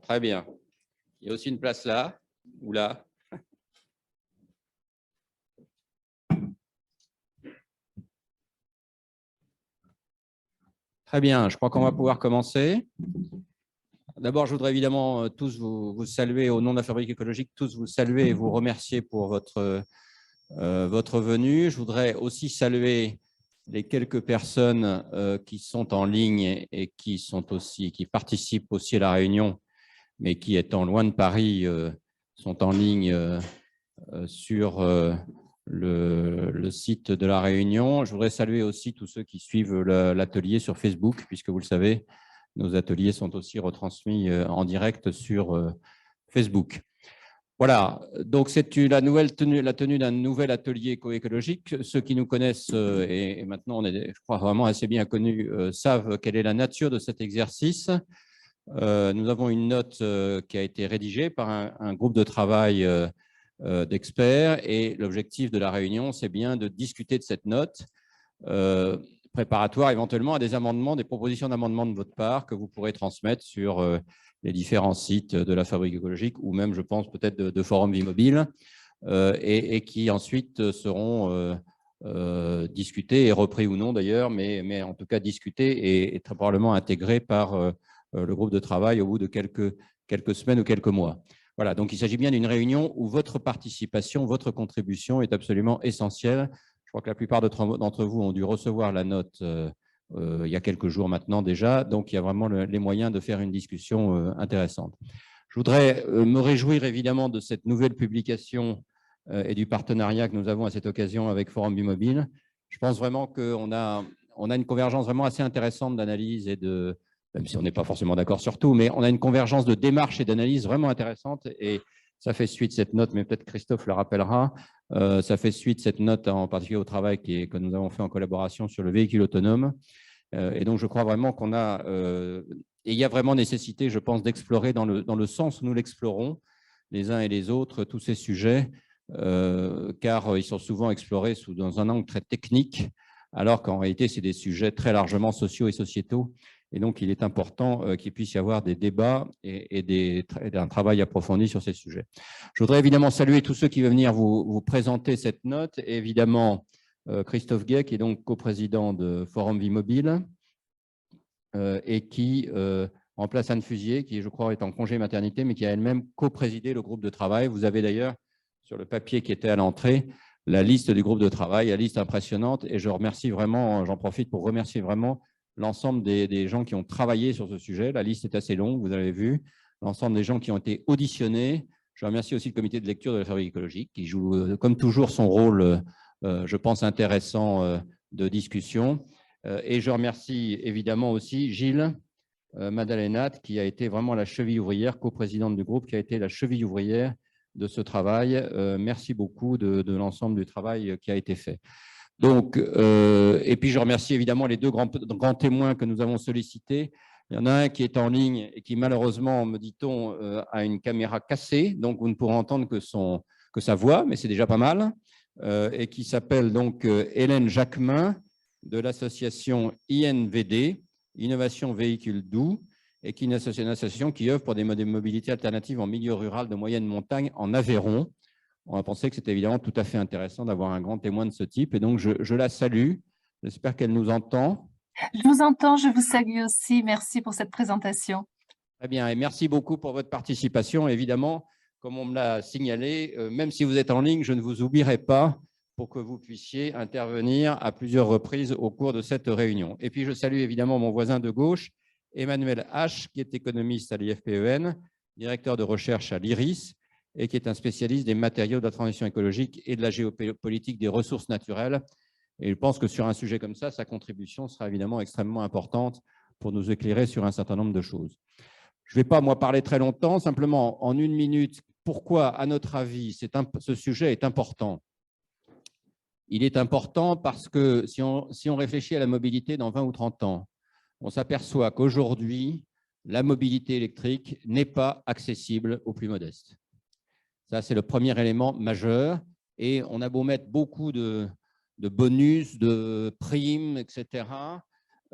très bien. Il y a aussi une place là ou là. Très bien, je crois qu'on va pouvoir commencer. D'abord, je voudrais évidemment tous vous saluer au nom de la Fabrique écologique, tous vous saluer et vous remercier pour votre venue. Je voudrais aussi saluer les quelques personnes qui sont en ligne et qui participent aussi à la réunion, mais qui, étant loin de Paris, sont en ligne sur le site de la Réunion. Je voudrais saluer aussi tous ceux qui suivent l'atelier sur Facebook, puisque vous le savez, nos ateliers sont aussi retransmis en direct sur Facebook. Voilà, donc c'est la tenue d'un nouvel atelier éco-écologique. Ceux qui nous connaissent, et maintenant on est, je crois, vraiment assez bien connus, savent quelle est la nature de cet exercice. Nous avons une note qui a été rédigée par un groupe de travail d'experts, et l'objectif de la réunion, c'est bien de discuter de cette note préparatoire éventuellement à des amendements, des propositions d'amendements de votre part que vous pourrez transmettre sur les différents sites de la Fabrique écologique, ou même, je pense, peut-être de Forum Vie Mobile, et qui ensuite seront discutés et repris ou non d'ailleurs, mais en tout cas discutés et très probablement intégrés par le groupe de travail au bout de quelques semaines ou quelques mois. Voilà, donc il s'agit bien d'une réunion où votre participation, votre contribution est absolument essentielle. Je crois que la plupart d'entre vous ont dû recevoir la note il y a quelques jours maintenant déjà, donc il y a vraiment les moyens de faire une discussion intéressante. Je voudrais me réjouir évidemment de cette nouvelle publication et du partenariat que nous avons à cette occasion avec Forum Bimobile. Je pense vraiment qu'on a une convergence vraiment assez intéressante d'analyse et de, même si on n'est pas forcément d'accord sur tout, mais on a une convergence de démarche et d'analyse vraiment intéressante, et ça fait suite, cette note, mais peut-être Christophe le rappellera, ça fait suite, cette note, en particulier au travail que nous avons fait en collaboration sur le véhicule autonome. Et donc, je crois vraiment qu'on a, et il y a vraiment nécessité, je pense, d'explorer dans le sens où nous l'explorons, les uns et les autres, tous ces sujets, car ils sont souvent explorés dans un angle très technique, alors qu'en réalité, c'est des sujets très largement sociaux et sociétaux. Et donc, il est important qu'il puisse y avoir des débats et un travail approfondi sur ces sujets. Je voudrais évidemment saluer tous ceux qui vont venir vous présenter cette note, et évidemment Christophe Guay, qui est donc coprésident de Forum Vie Mobile, et qui remplace Anne Fusier, qui, je crois, est en congé maternité, mais qui a elle-même coprésidé le groupe de travail. Vous avez d'ailleurs, sur le papier qui était à l'entrée, la liste du groupe de travail, la liste impressionnante, et je remercie vraiment, j'en profite pour remercier vraiment l'ensemble des gens qui ont travaillé sur ce sujet. La liste est assez longue, vous avez vu, l'ensemble des gens qui ont été auditionnés. Je remercie aussi le comité de lecture de la Fabrique écologique, qui joue, comme toujours, son rôle, je pense, intéressant de discussion. Et je remercie évidemment aussi Gilles Madalenat, qui a été vraiment la cheville ouvrière, coprésidente du groupe, qui a été la cheville ouvrière de ce travail. Merci beaucoup de l'ensemble du travail qui a été fait. Donc, et puis je remercie évidemment les deux grands témoins que nous avons sollicités. Il y en a un qui est en ligne et qui, malheureusement, me dit-on, a une caméra cassée, donc vous ne pourrez entendre que sa voix, mais c'est déjà pas mal, et qui s'appelle donc Hélène Jacquemin, de l'association INVD, Innovation Véhicule Doux, et qui est une association qui œuvre pour des modes de mobilité alternatives en milieu rural de moyenne montagne en Aveyron. On a pensé que c'était évidemment tout à fait intéressant d'avoir un grand témoin de ce type, et donc je la salue. J'espère qu'elle nous entend. Je vous entends, je vous salue aussi. Merci pour cette présentation. Très bien, et merci beaucoup pour votre participation. Évidemment, comme on me l'a signalé, même si vous êtes en ligne, je ne vous oublierai pas pour que vous puissiez intervenir à plusieurs reprises au cours de cette réunion. Et puis, je salue évidemment mon voisin de gauche, Emmanuel H., qui est économiste à l'IFPEN, directeur de recherche à l'IRIS, et qui est un spécialiste des matériaux de la transition écologique et de la géopolitique des ressources naturelles. Et je pense que sur un sujet comme ça, sa contribution sera évidemment extrêmement importante pour nous éclairer sur un certain nombre de choses. Je ne vais pas, moi, parler très longtemps, simplement en une minute, pourquoi, à notre avis, ce sujet est important. Il est important parce que si on réfléchit à la mobilité dans 20 ou 30 ans, on s'aperçoit qu'aujourd'hui, la mobilité électrique n'est pas accessible aux plus modestes. Ça, c'est le premier élément majeur. Et on a beau mettre beaucoup de bonus, de primes, etc.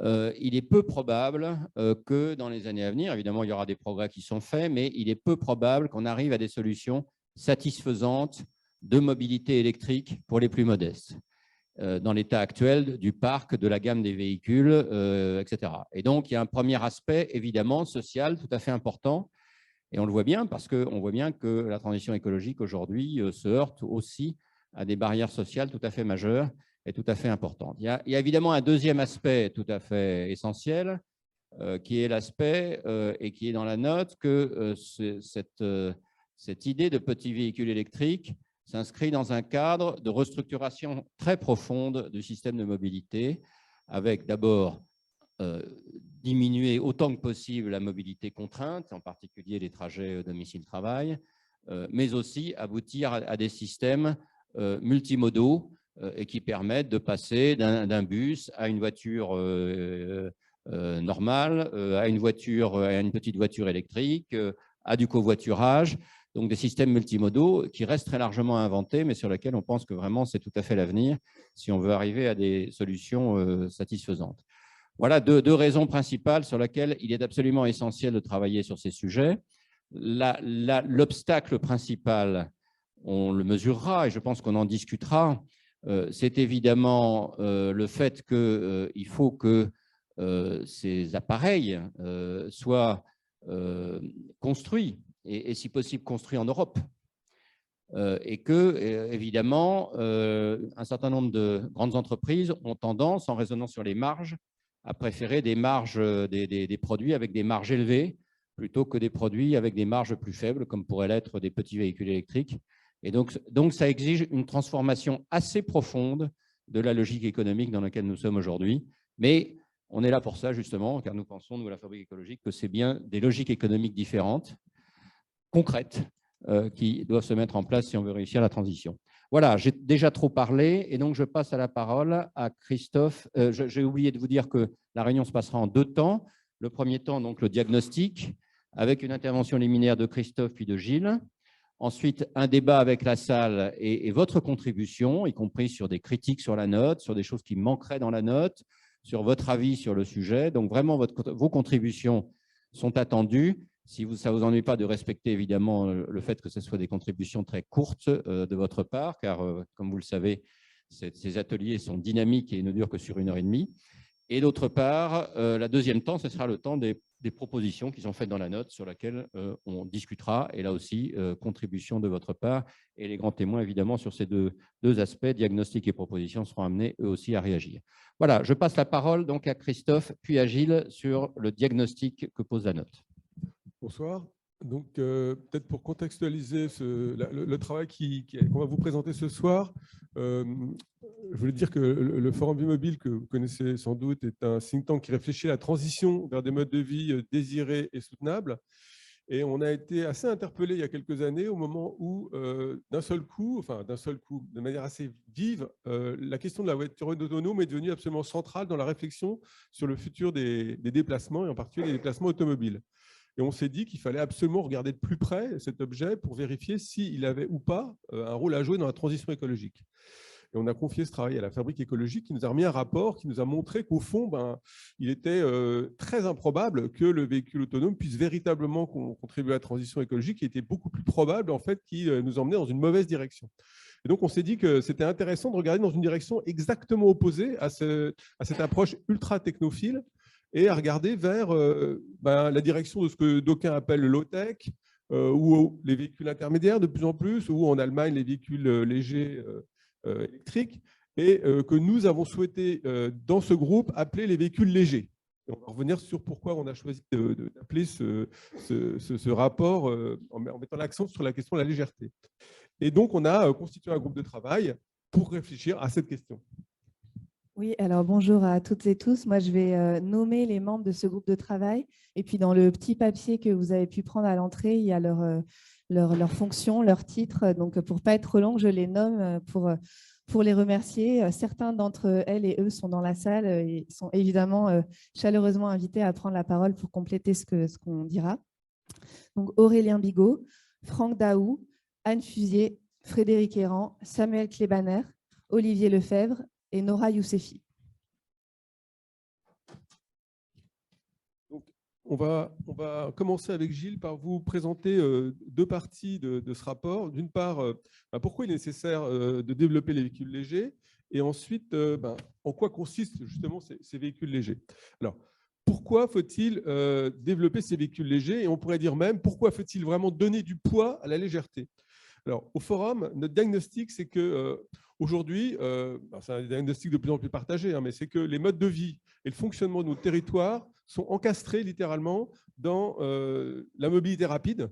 il est peu probable que dans les années à venir, évidemment, il y aura des progrès qui sont faits, mais il est peu probable qu'on arrive à des solutions satisfaisantes de mobilité électrique pour les plus modestes, dans l'état actuel du parc, de la gamme des véhicules, etc. Et donc, il y a un premier aspect, évidemment, social, tout à fait important. Et on le voit bien parce qu'on voit bien que la transition écologique aujourd'hui se heurte aussi à des barrières sociales tout à fait majeures et tout à fait importantes. Il y a évidemment un deuxième aspect tout à fait essentiel, qui est l'aspect, et qui est dans la note, que cette idée de petit véhicule électrique s'inscrit dans un cadre de restructuration très profonde du système de mobilité, avec d'abord diminuer autant que possible la mobilité contrainte, en particulier les trajets domicile-travail, mais aussi aboutir à des systèmes multimodaux et qui permettent de passer d'un bus à une voiture normale, à une petite voiture électrique, à du covoiturage. Donc des systèmes multimodaux qui restent très largement à inventer, mais sur lesquels on pense que vraiment c'est tout à fait l'avenir si on veut arriver à des solutions satisfaisantes. Voilà deux raisons principales sur lesquelles il est absolument essentiel de travailler sur ces sujets. L'obstacle principal, on le mesurera et je pense qu'on en discutera, c'est évidemment le fait qu'il faut que ces appareils soient construits et si possible construits en Europe. Et que, évidemment, un certain nombre de grandes entreprises ont tendance, en raisonnant sur les marges, à préférer des marges, des produits avec des marges élevées plutôt que des produits avec des marges plus faibles, comme pourraient l'être des petits véhicules électriques. Et donc, ça exige une transformation assez profonde de la logique économique dans laquelle nous sommes aujourd'hui. Mais on est là pour ça, justement, car nous pensons, nous, à la Fabrique écologique, que c'est bien des logiques économiques différentes, concrètes, qui doivent se mettre en place si on veut réussir la transition. Voilà, j'ai déjà trop parlé et donc je passe à la parole à Christophe. J'ai oublié de vous dire que la réunion se passera en deux temps. Le premier temps, donc le diagnostic, avec une intervention liminaire de Christophe puis de Gilles. Ensuite, un débat avec la salle et votre contribution, y compris sur des critiques sur la note, sur des choses qui manqueraient dans la note, sur votre avis sur le sujet. Donc vraiment, vos contributions sont attendues. Si ça ne vous ennuie pas de respecter évidemment le fait que ce soit des contributions très courtes de votre part, car comme vous le savez, ces ateliers sont dynamiques et ne durent que sur 1h30. Et d'autre part, la deuxième temps, ce sera le temps des propositions qui sont faites dans la note sur laquelle on discutera. Et là aussi, contribution de votre part. Et les grands témoins, évidemment, sur ces deux aspects, diagnostic et propositions, seront amenés eux aussi à réagir. Voilà, je passe la parole donc à Christophe, puis à Gilles sur le diagnostic que pose la note. Bonsoir. Donc, peut-être pour contextualiser le travail qu'on va vous présenter ce soir, je voulais dire que le Forum Bimobile, que vous connaissez sans doute, est un think tank qui réfléchit à la transition vers des modes de vie désirés et soutenables. Et on a été assez interpellé il y a quelques années au moment où, d'un seul coup, de manière assez vive, la question de la voiture autonome est devenue absolument centrale dans la réflexion sur le futur des déplacements, et en particulier des déplacements automobiles. Et on s'est dit qu'il fallait absolument regarder de plus près cet objet pour vérifier s'il avait ou pas un rôle à jouer dans la transition écologique. Et on a confié ce travail à la Fabrique écologique qui nous a remis un rapport qui nous a montré qu'au fond, il était très improbable que le véhicule autonome puisse véritablement contribuer à la transition écologique, qui était beaucoup plus probable en fait qu'il nous emmenait dans une mauvaise direction. Et donc, on s'est dit que c'était intéressant de regarder dans une direction exactement opposée à cette approche ultra technophile, et à regarder vers la direction de ce que d'aucuns appellent le low-tech, ou les véhicules intermédiaires de plus en plus, ou en Allemagne, les véhicules légers électriques, et que nous avons souhaité, dans ce groupe, appeler les véhicules légers. Et on va revenir sur pourquoi on a choisi d'appeler ce rapport en mettant l'accent sur la question de la légèreté. Et donc, on a constitué un groupe de travail pour réfléchir à cette question. Oui, alors bonjour à toutes et tous. Moi, je vais nommer les membres de ce groupe de travail. Et puis, dans le petit papier que vous avez pu prendre à l'entrée, il y a leur fonction, leur titre. Donc, pour ne pas être trop long, je les nomme pour les remercier. Certains d'entre elles et eux sont dans la salle et sont évidemment chaleureusement invités à prendre la parole pour compléter ce qu'on dira. Donc, Aurélien Bigot, Franck Daou, Anne Fusier, Frédéric Errand, Samuel Klebaner, Olivier Lefebvre et Nora Youssefi. on va commencer avec Gilles par vous présenter deux parties de ce rapport. D'une part, pourquoi il est nécessaire de développer les véhicules légers, et ensuite, en quoi consistent justement ces véhicules légers. Alors, pourquoi faut-il développer ces véhicules légers, et on pourrait dire même, pourquoi faut-il vraiment donner du poids à la légèreté? Alors, au Forum, notre diagnostic, c'est que aujourd'hui, c'est un diagnostic de plus en plus partagé, hein, mais c'est que les modes de vie et le fonctionnement de nos territoires sont encastrés littéralement dans la mobilité rapide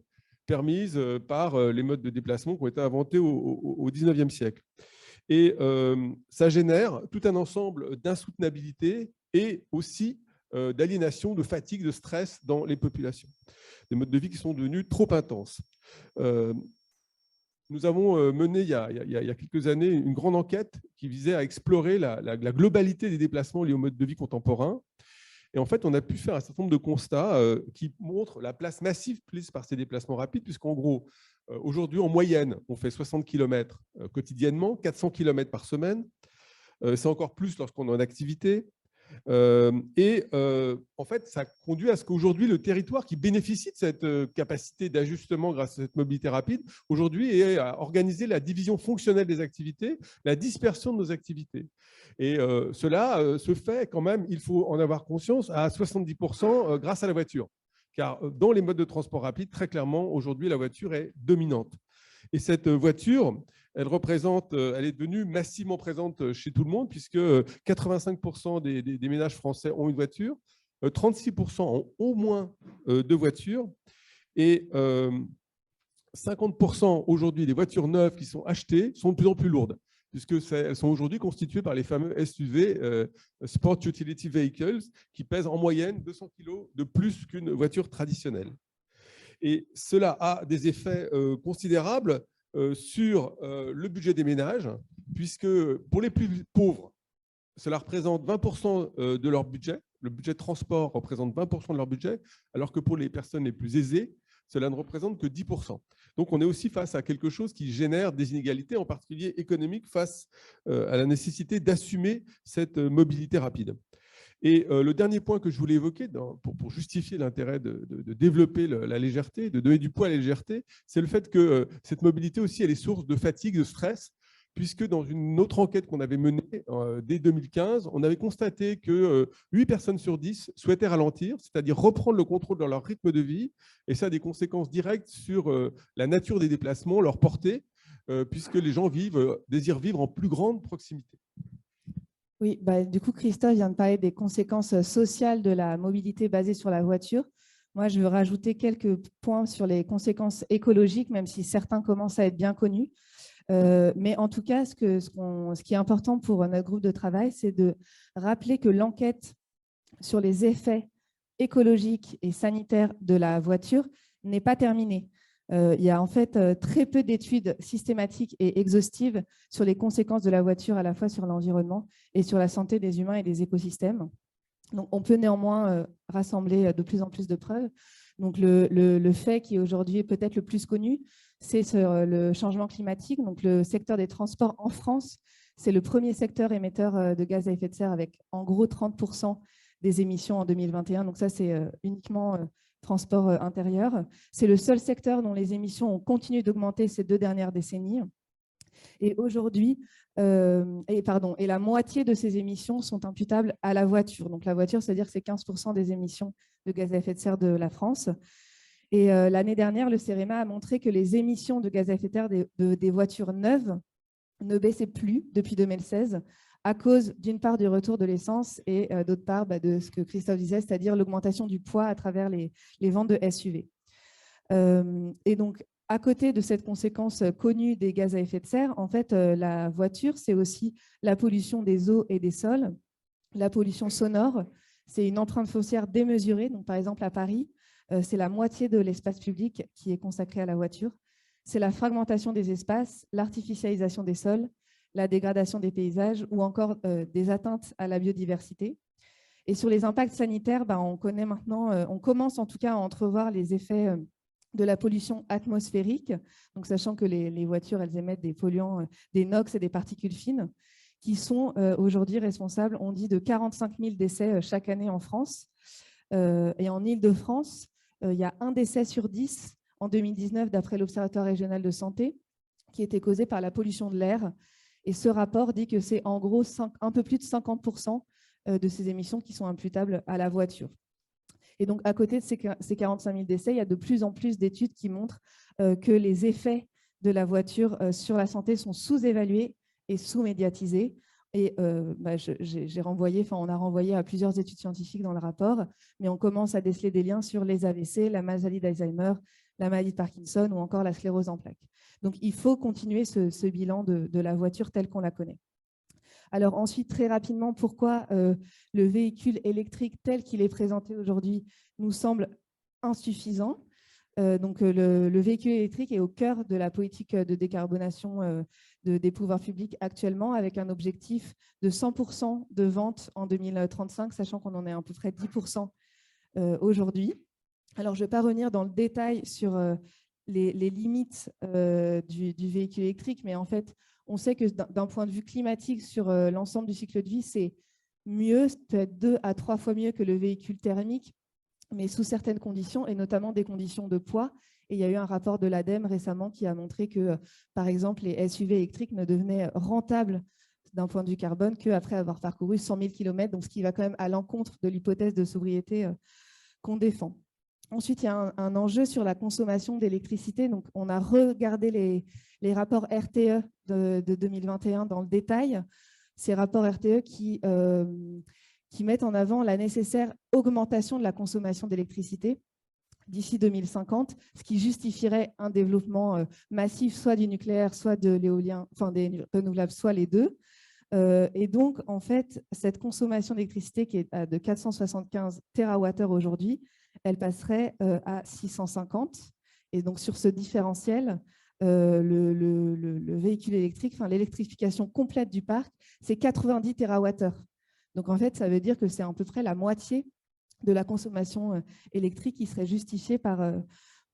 permise par les modes de déplacement qui ont été inventés au 19e siècle. Et ça génère tout un ensemble d'insoutenabilité et aussi d'aliénation, de fatigue, de stress dans les populations. Des modes de vie qui sont devenus trop intenses. Nous avons mené il y a quelques années une grande enquête qui visait à explorer la globalité des déplacements liés au mode de vie contemporain. Et en fait, on a pu faire un certain nombre de constats qui montrent la place massive prise par ces déplacements rapides, puisqu'en gros, aujourd'hui, en moyenne, on fait 60 km quotidiennement, 400 km par semaine. C'est encore plus lorsqu'on est en activité. En fait, ça conduit à ce qu'aujourd'hui, le territoire qui bénéficie de cette capacité d'ajustement grâce à cette mobilité rapide, aujourd'hui, est à organiser la division fonctionnelle des activités, la dispersion de nos activités. Et cela se fait quand même, il faut en avoir conscience, à 70% grâce à la voiture. Car dans les modes de transport rapide, très clairement, aujourd'hui, la voiture est dominante. Et cette voiture, elle est devenue massivement présente chez tout le monde, puisque 85% des ménages français ont une voiture, 36% ont au moins deux voitures, et 50% aujourd'hui des voitures neuves qui sont achetées sont de plus en plus lourdes, puisqu'elles sont aujourd'hui constituées par les fameux SUV, Sport Utility Vehicles, qui pèsent en moyenne 200 kg de plus qu'une voiture traditionnelle. Et cela a des effets considérables sur le budget des ménages, puisque pour les plus pauvres, cela représente 20% de leur budget. Le budget de transport représente 20% de leur budget, alors que pour les personnes les plus aisées, cela ne représente que 10%. Donc, on est aussi face à quelque chose qui génère des inégalités, en particulier économiques, face à la nécessité d'assumer cette mobilité rapide. Et le dernier point que je voulais évoquer pour justifier l'intérêt de développer la légèreté, de donner du poids à la légèreté, c'est le fait que cette mobilité aussi, elle est source de fatigue, de stress, puisque dans une autre enquête qu'on avait menée dès 2015, on avait constaté que 8 personnes sur 10 souhaitaient ralentir, c'est-à-dire reprendre le contrôle dans leur rythme de vie, et ça a des conséquences directes sur la nature des déplacements, leur portée, puisque les gens désirent vivre en plus grande proximité. Oui, du coup, Christophe vient de parler des conséquences sociales de la mobilité basée sur la voiture. Moi, je veux rajouter quelques points sur les conséquences écologiques, même si certains commencent à être bien connus. Mais en tout cas, ce qui est important pour notre groupe de travail, c'est de rappeler que l'enquête sur les effets écologiques et sanitaires de la voiture n'est pas terminée. Il y a en fait très peu d'études systématiques et exhaustives sur les conséquences de la voiture à la fois sur l'environnement et sur la santé des humains et des écosystèmes. Donc, on peut néanmoins rassembler de plus en plus de preuves. Donc, le fait qui aujourd'hui est peut-être le plus connu, c'est sur le changement climatique. Donc, le secteur des transports en France, c'est le premier secteur émetteur de gaz à effet de serre avec en gros 30% des émissions en 2021. Donc, ça, c'est uniquement transport intérieur. C'est le seul secteur dont les émissions ont continué d'augmenter ces 2 dernières décennies. Et aujourd'hui, et la moitié de ces émissions sont imputables à la voiture. Donc la voiture, c'est-à-dire que c'est 15% des émissions de gaz à effet de serre de la France. Et l'année dernière, le CEREMA a montré que les émissions de gaz à effet de serre des voitures neuves ne baissaient plus depuis 2016, à cause d'une part du retour de l'essence et d'autre part de ce que Christophe disait, c'est-à-dire l'augmentation du poids à travers les ventes de SUV. Et donc, à côté de cette conséquence connue des gaz à effet de serre, en fait, la voiture, c'est aussi la pollution des eaux et des sols, la pollution sonore, c'est une empreinte foncière démesurée. Donc, par exemple, à Paris, c'est la moitié de l'espace public qui est consacré à la voiture. C'est la fragmentation des espaces, l'artificialisation des sols, la dégradation des paysages ou encore des atteintes à la biodiversité. Et sur les impacts sanitaires, on connaît maintenant, on commence en tout cas à entrevoir les effets de la pollution atmosphérique, donc sachant que les voitures, elles émettent des polluants, des NOx et des particules fines, qui sont aujourd'hui responsables, on dit, de 45 000 décès chaque année en France. Et en Île-de-France, il y a un décès sur 10 en 2019, d'après l'Observatoire régional de santé, qui était causé par la pollution de l'air. Et ce rapport dit que c'est en gros un peu plus de 50% de ces émissions qui sont imputables à la voiture. Et donc, à côté de ces 45 000 décès, il y a de plus en plus d'études qui montrent que les effets de la voiture sur la santé sont sous-évalués et sous-médiatisés. Et on a renvoyé à plusieurs études scientifiques dans le rapport, mais on commence à déceler des liens sur les AVC, la maladie d'Alzheimer, la maladie de Parkinson ou encore la sclérose en plaques. Donc, il faut continuer ce bilan de la voiture telle qu'on la connaît. Alors ensuite, très rapidement, pourquoi le véhicule électrique tel qu'il est présenté aujourd'hui nous semble insuffisant. Le véhicule électrique est au cœur de la politique de décarbonation des pouvoirs publics actuellement, avec un objectif de 100% de vente en 2035, sachant qu'on en est à peu près 10% aujourd'hui. Alors, je ne vais pas revenir dans le détail sur les limites du véhicule électrique, mais en fait, on sait que d'un point de vue climatique, sur l'ensemble du cycle de vie, c'est mieux, peut-être 2 à 3 fois mieux que le véhicule thermique, mais sous certaines conditions, et notamment des conditions de poids. Et il y a eu un rapport de l'ADEME récemment qui a montré que, par exemple, les SUV électriques ne devenaient rentables d'un point de vue carbone qu'après avoir parcouru 100 000 km, donc ce qui va quand même à l'encontre de l'hypothèse de sobriété qu'on défend. Ensuite, il y a un enjeu sur la consommation d'électricité. Donc, on a regardé les rapports RTE de 2021 dans le détail. Ces rapports RTE qui mettent en avant la nécessaire augmentation de la consommation d'électricité d'ici 2050, ce qui justifierait un développement massif, soit du nucléaire, soit de l'éolien, enfin des renouvelables, soit les deux. Et donc, en fait, cette consommation d'électricité qui est de 475 TWh aujourd'hui, elle passerait à 650. Et donc, sur ce différentiel, le véhicule électrique, enfin, l'électrification complète du parc, c'est 90 TWh. Donc, en fait, ça veut dire que c'est à peu près la moitié de la consommation électrique qui serait justifiée par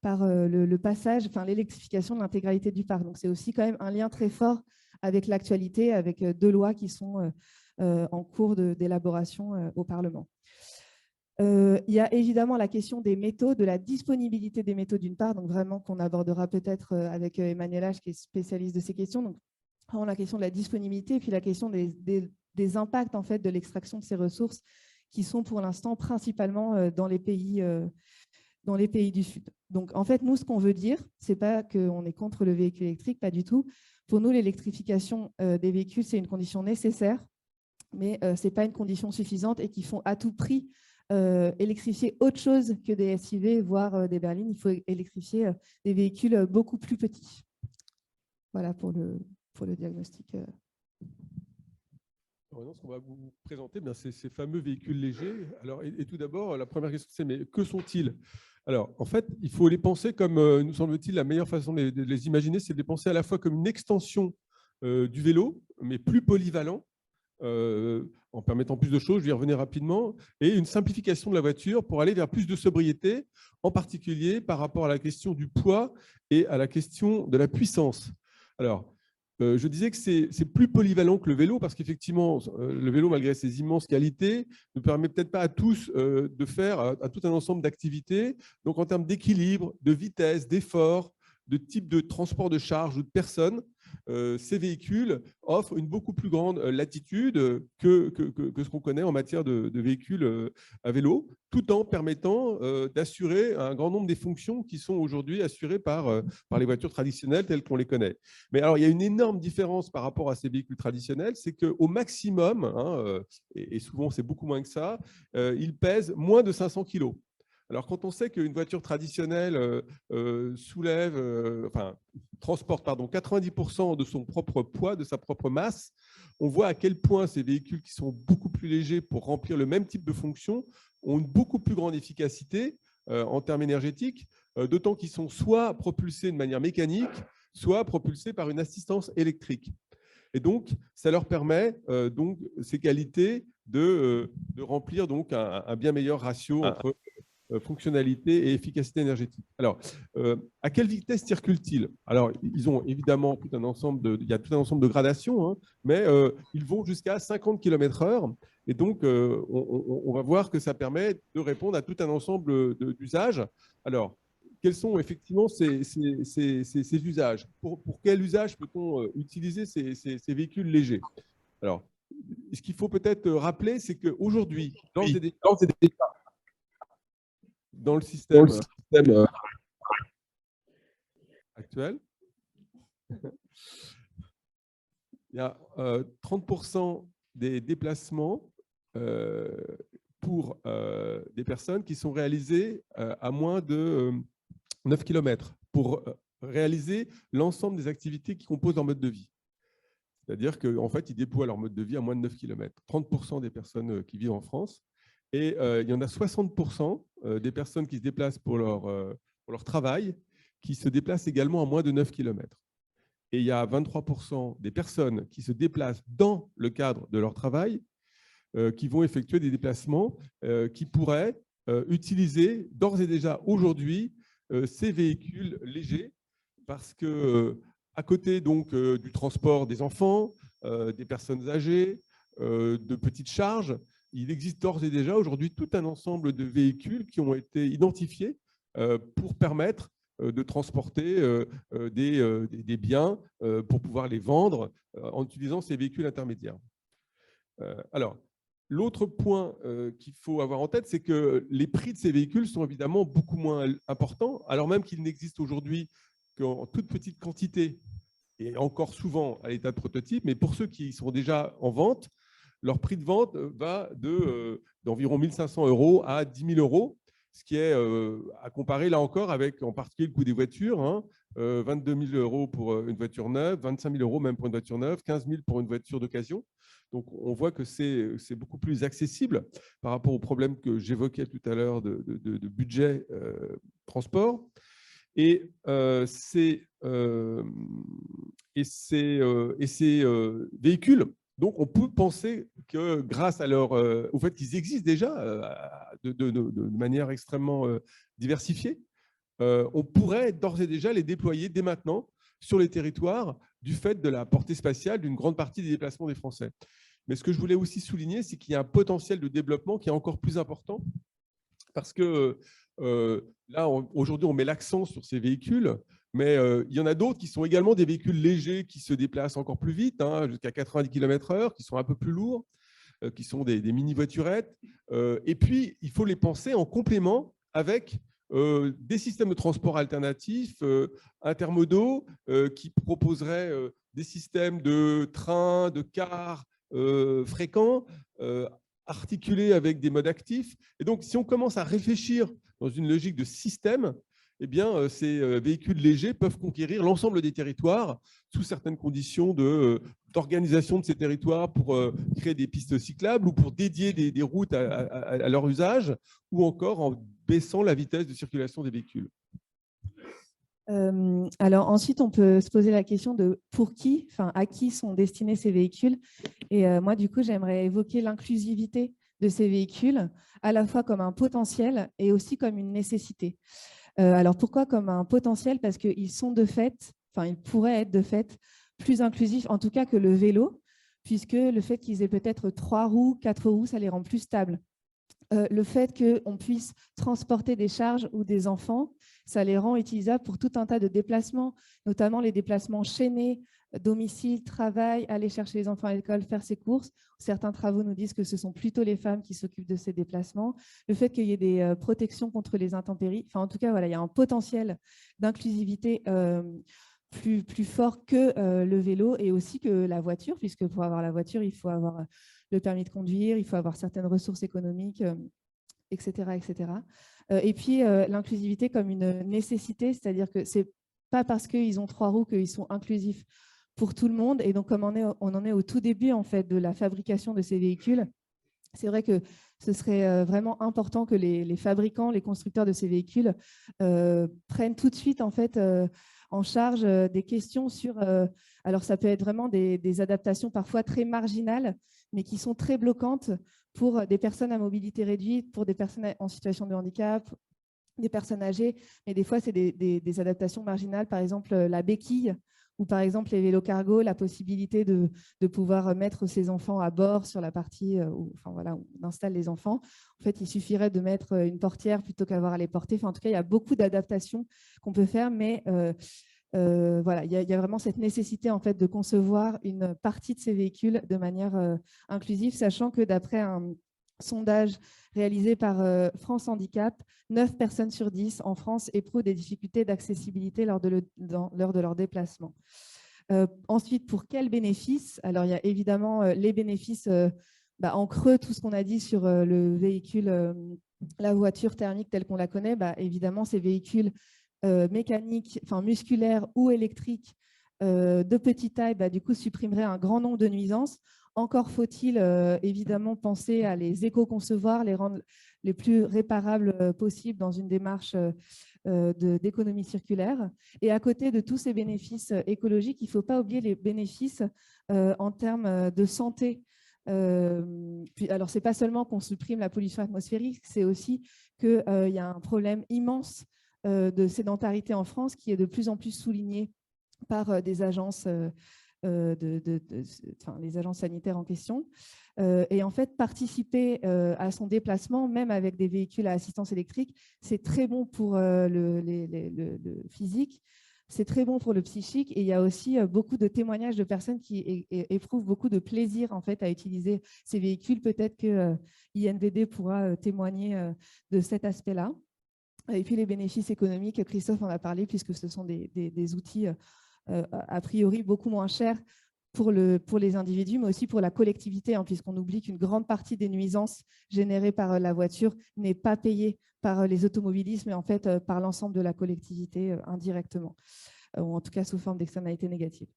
le passage, enfin, l'électrification de l'intégralité du parc. Donc, c'est aussi quand même un lien très fort avec l'actualité, avec 2 lois qui sont en cours d'élaboration au Parlement. Il y a évidemment la question des métaux, de la disponibilité des métaux d'une part, donc vraiment qu'on abordera peut-être avec Emmanuel H, qui est spécialiste de ces questions. Donc, vraiment la question de la disponibilité et puis la question des impacts en fait, de l'extraction de ces ressources qui sont pour l'instant principalement dans les pays du Sud. Donc, en fait, nous, ce qu'on veut dire, ce n'est pas qu'on est contre le véhicule électrique, pas du tout. Pour nous, l'électrification des véhicules, c'est une condition nécessaire, mais ce n'est pas une condition suffisante et qu'il faut à tout prix électrifier autre chose que des SUV, voire des berlines. Il faut électrifier des véhicules beaucoup plus petits. Voilà pour le diagnostic. Ce qu'on va vous présenter, c'est ces fameux véhicules légers. Alors, et tout d'abord, la première question, c'est mais que sont-ils? Alors, en fait, il faut les penser comme, nous semble-t-il, la meilleure façon de les imaginer, c'est de les penser à la fois comme une extension du vélo, mais plus polyvalent, en permettant plus de choses, je vais y revenir rapidement, et une simplification de la voiture pour aller vers plus de sobriété, en particulier par rapport à la question du poids et à la question de la puissance. Alors, je disais que c'est plus polyvalent que le vélo parce qu'effectivement, le vélo, malgré ses immenses qualités, ne permet peut-être pas à tous de faire à tout un ensemble d'activités. Donc, en termes d'équilibre, de vitesse, d'effort, de type de transport de charge ou de personnes, ces véhicules offrent une beaucoup plus grande latitude que ce qu'on connaît en matière de véhicules à vélo, tout en permettant d'assurer un grand nombre des fonctions qui sont aujourd'hui assurées par les voitures traditionnelles telles qu'on les connaît. Mais alors, il y a une énorme différence par rapport à ces véhicules traditionnels, c'est qu'au maximum, et souvent c'est beaucoup moins que ça, ils pèsent moins de 500 kg. Alors, quand on sait qu'une voiture traditionnelle transporte 90% de son propre poids, de sa propre masse, on voit à quel point ces véhicules qui sont beaucoup plus légers pour remplir le même type de fonction ont une beaucoup plus grande efficacité en termes énergétiques, d'autant qu'ils sont soit propulsés de manière mécanique, soit propulsés par une assistance électrique. Et donc, ça leur permet, ces qualités, de remplir donc un bien meilleur ratio entre fonctionnalité et efficacité énergétique. Alors, à quelle vitesse circulent-ils? Alors, ils ont évidemment tout un ensemble il y a tout un ensemble de gradations, hein, mais ils vont jusqu'à 50 km/h. Et donc, on va voir que ça permet de répondre à tout un ensemble d'usages. Alors, quels sont effectivement ces usages? Pour quel usage peut-on utiliser ces véhicules légers? Alors, ce qu'il faut peut-être rappeler, c'est qu'aujourd'hui, dans le système actuel, il y a 30% des déplacements pour des personnes qui sont réalisés à moins de 9 km pour réaliser l'ensemble des activités qui composent leur mode de vie. C'est-à-dire qu'en fait, ils déploient leur mode de vie à moins de 9 km. 30% des personnes qui vivent en France. Et il y en a 60% des personnes qui se déplacent pour leur travail qui se déplacent également à moins de 9 km. Et il y a 23% des personnes qui se déplacent dans le cadre de leur travail qui vont effectuer des déplacements qui pourraient utiliser d'ores et déjà aujourd'hui ces véhicules légers parce que à côté donc du transport des enfants, des personnes âgées, de petites charges, il existe d'ores et déjà aujourd'hui tout un ensemble de véhicules qui ont été identifiés pour permettre de transporter des biens pour pouvoir les vendre en utilisant ces véhicules intermédiaires. Alors, l'autre point qu'il faut avoir en tête, c'est que les prix de ces véhicules sont évidemment beaucoup moins importants, alors même qu'il n'existe aujourd'hui qu'en toute petite quantité et encore souvent à l'état de prototype, mais pour ceux qui sont déjà en vente, leur prix de vente va d'environ 1 500 € à 10 000 €, ce qui est à comparer là encore avec en particulier le coût des voitures, hein, 22 000 € pour une voiture neuve, 25 000 € même pour une voiture neuve, 15 000 pour une voiture d'occasion. Donc, on voit que c'est beaucoup plus accessible par rapport au problème que j'évoquais tout à l'heure de budget transport. Et ces véhicules, donc on peut penser que grâce à au fait qu'ils existent déjà de manière extrêmement diversifiée, on pourrait d'ores et déjà les déployer dès maintenant sur les territoires du fait de la portée spatiale d'une grande partie des déplacements des Français. Mais ce que je voulais aussi souligner, c'est qu'il y a un potentiel de développement qui est encore plus important parce que là, aujourd'hui, on met l'accent sur ces véhicules, mais il y en a d'autres qui sont également des véhicules légers qui se déplacent encore plus vite, hein, jusqu'à 90 km/h, qui sont un peu plus lourds, qui sont des mini-voiturettes. Et puis, il faut les penser en complément avec des systèmes de transport alternatifs, intermodaux, qui proposeraient des systèmes de trains, de cars fréquents, articulés avec des modes actifs. Et donc, si on commence à réfléchir dans une logique de système, eh bien, ces véhicules légers peuvent conquérir l'ensemble des territoires sous certaines conditions d'organisation de ces territoires pour créer des pistes cyclables ou pour dédier des routes à leur usage, ou encore en baissant la vitesse de circulation des véhicules. Alors ensuite, on peut se poser la question de pour qui, enfin à qui sont destinés ces véhicules. Et moi, du coup, j'aimerais évoquer l'inclusivité de ces véhicules, à la fois comme un potentiel et aussi comme une nécessité. Alors pourquoi comme un potentiel? Parce qu'ils sont de fait, enfin ils pourraient être de fait plus inclusifs, en tout cas que le vélo, puisque le fait qu'ils aient peut-être 3 roues, 4 roues, ça les rend plus stables. Le fait qu'on puisse transporter des charges ou des enfants, ça les rend utilisables pour tout un tas de déplacements, notamment les déplacements chaînés, domicile, travail, aller chercher les enfants à l'école, faire ses courses. Certains travaux nous disent que ce sont plutôt les femmes qui s'occupent de ces déplacements. Le fait qu'il y ait des protections contre les intempéries. Enfin, en tout cas, voilà, il y a un potentiel d'inclusivité plus fort que le vélo et aussi que la voiture, puisque pour avoir la voiture, il faut avoir le permis de conduire, il faut avoir certaines ressources économiques, etc., etc. Et puis, l'inclusivité comme une nécessité, c'est-à-dire que ce n'est pas parce qu'ils ont 3 roues qu'ils sont inclusifs pour tout le monde. Et donc, comme on en est au tout début en fait, de la fabrication de ces véhicules, c'est vrai que ce serait vraiment important que les fabricants, les constructeurs de ces véhicules prennent tout de suite en fait, en charge des questions sur Alors, ça peut être vraiment des adaptations parfois très marginales, mais qui sont très bloquantes pour des personnes à mobilité réduite, pour des personnes en situation de handicap, des personnes âgées. Mais des fois, c'est des adaptations marginales, par exemple la béquille, ou par exemple les vélos cargo, la possibilité de pouvoir mettre ses enfants à bord sur la partie enfin, voilà, où on installe les enfants. En fait, il suffirait de mettre une portière plutôt qu'avoir à les porter. Enfin, en tout cas, il y a beaucoup d'adaptations qu'on peut faire, mais voilà, il y a vraiment cette nécessité en fait, de concevoir une partie de ces véhicules de manière inclusive, sachant que d'après un sondage réalisé par France Handicap, 9 personnes sur 10 en France éprouvent des difficultés d'accessibilité lors de leur déplacement. Ensuite, pour quels bénéfices? Alors, il y a évidemment les bénéfices en creux, tout ce qu'on a dit sur le véhicule, la voiture thermique telle qu'on la connaît. Évidemment, ces véhicules mécaniques, enfin musculaires ou électriques de petite taille, du coup, supprimeraient un grand nombre de nuisances. Encore faut-il évidemment penser à les éco-concevoir, les rendre les plus réparables possibles dans une démarche d'économie circulaire. Et à côté de tous ces bénéfices écologiques, il ne faut pas oublier les bénéfices en termes de santé. Alors, ce n'est pas seulement qu'on supprime la pollution atmosphérique, c'est aussi qu'il y a un problème immense de sédentarité en France qui est de plus en plus souligné par des agences les agences sanitaires en question. Et en fait, participer à son déplacement, même avec des véhicules à assistance électrique, c'est très bon pour le physique, c'est très bon pour le psychique. Et il y a aussi beaucoup de témoignages de personnes qui éprouvent beaucoup de plaisir en fait, à utiliser ces véhicules. Peut-être que INVD pourra témoigner de cet aspect-là. Et puis les bénéfices économiques, Christophe en a parlé, puisque ce sont des outils a priori beaucoup moins cher pour les individus, mais aussi pour la collectivité, puisqu'on oublie qu'une grande partie des nuisances générées par la voiture n'est pas payée par les automobilistes, mais en fait par l'ensemble de la collectivité indirectement, ou en tout cas sous forme d'externalités négatives.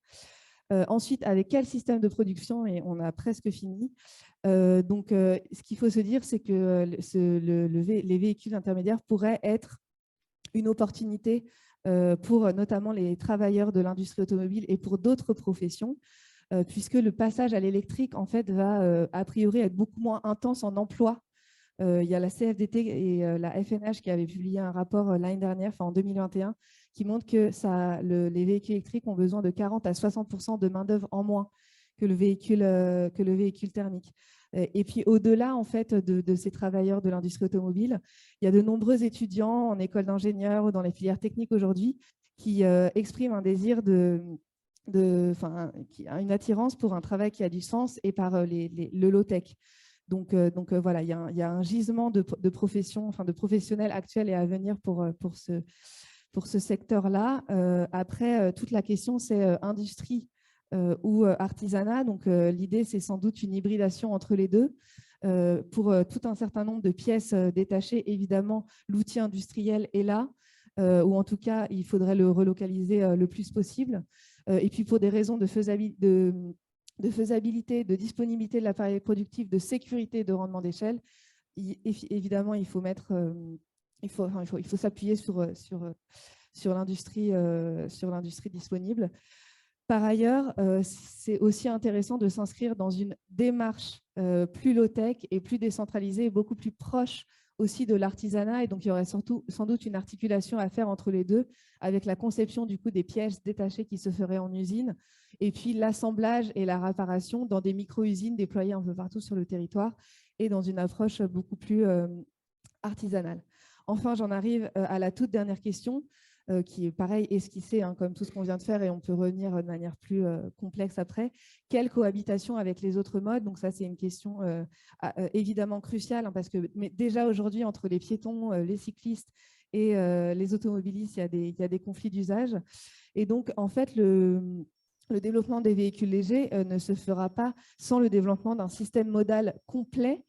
Ensuite, avec quel système de production? Et on a presque fini. Ce qu'il faut se dire, c'est que les véhicules intermédiaires pourraient être une opportunité pour notamment les travailleurs de l'industrie automobile et pour d'autres professions, puisque le passage à l'électrique, en fait, va a priori être beaucoup moins intense en emploi. Il y a la CFDT et la FNH qui avaient publié un rapport l'année dernière, en 2021, qui montre que les véhicules électriques ont besoin de 40 à 60% de main-d'œuvre en moins que le véhicule thermique. Et puis, au-delà en fait, de ces travailleurs de l'industrie automobile, il y a de nombreux étudiants en école d'ingénieurs ou dans les filières techniques aujourd'hui qui expriment un désir une attirance pour un travail qui a du sens et par le low-tech. Donc voilà, il y a un gisement de professions, de professionnels actuels et à venir pour ce secteur-là. Après, toute la question, c'est industrie ou artisanat. Donc, l'idée, c'est sans doute une hybridation entre les deux. Pour tout un certain nombre de pièces détachées, évidemment, l'outil industriel est là, ou en tout cas, il faudrait le relocaliser le plus possible. Et puis, pour des raisons de faisabilité, de disponibilité de l'appareil productif, de sécurité et de rendement d'échelle, évidemment, il faut s'appuyer sur l'industrie disponible. Par ailleurs, c'est aussi intéressant de s'inscrire dans une démarche plus low-tech et plus décentralisée, beaucoup plus proche aussi de l'artisanat. Et donc, il y aurait sans doute une articulation à faire entre les deux, avec la conception du coup des pièces détachées qui se feraient en usine, et puis l'assemblage et la réparation dans des micro-usines déployées un peu partout sur le territoire et dans une approche beaucoup plus artisanale. Enfin, j'en arrive à la toute dernière question, qui est pareil, esquissée, comme tout ce qu'on vient de faire, et on peut revenir de manière plus complexe après. Quelle cohabitation avec les autres modes? Donc ça, c'est une question évidemment cruciale, parce que déjà aujourd'hui, entre les piétons, les cyclistes et les automobilistes, il y a des conflits d'usage. Et donc, en fait, le développement des véhicules légers ne se fera pas sans le développement d'un système modal complet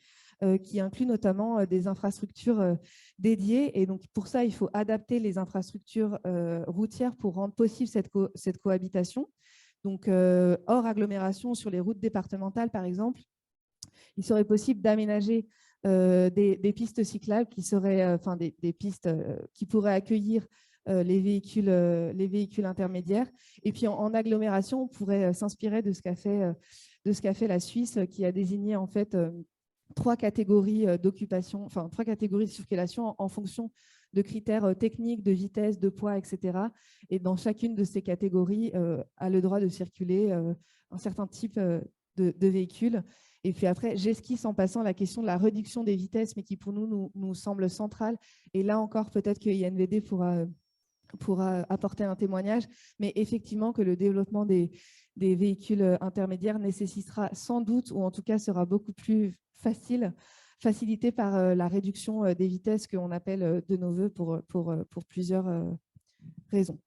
qui inclut notamment des infrastructures dédiées. Et donc, pour ça, il faut adapter les infrastructures routières pour rendre possible cette cohabitation. Donc, hors agglomération, sur les routes départementales, par exemple, il serait possible d'aménager des pistes cyclables qui seraient, des pistes qui pourraient accueillir les véhicules intermédiaires. Et puis en agglomération, on pourrait s'inspirer de ce qu'a fait la Suisse, qui a désigné en fait 3 catégories d'occupation, enfin 3 catégories de circulation en fonction de critères techniques, de vitesse, de poids, etc. Et dans chacune de ces catégories, a le droit de circuler un certain type de véhicule. Et puis après, j'esquisse en passant la question de la réduction des vitesses, mais qui pour nous semble centrale. Et là encore, peut-être que INVD pourra apporter un témoignage, mais effectivement que le développement des véhicules intermédiaires nécessitera sans doute, ou en tout cas sera beaucoup plus facilité par la réduction des vitesses qu'on appelle de nos voeux pour plusieurs raisons.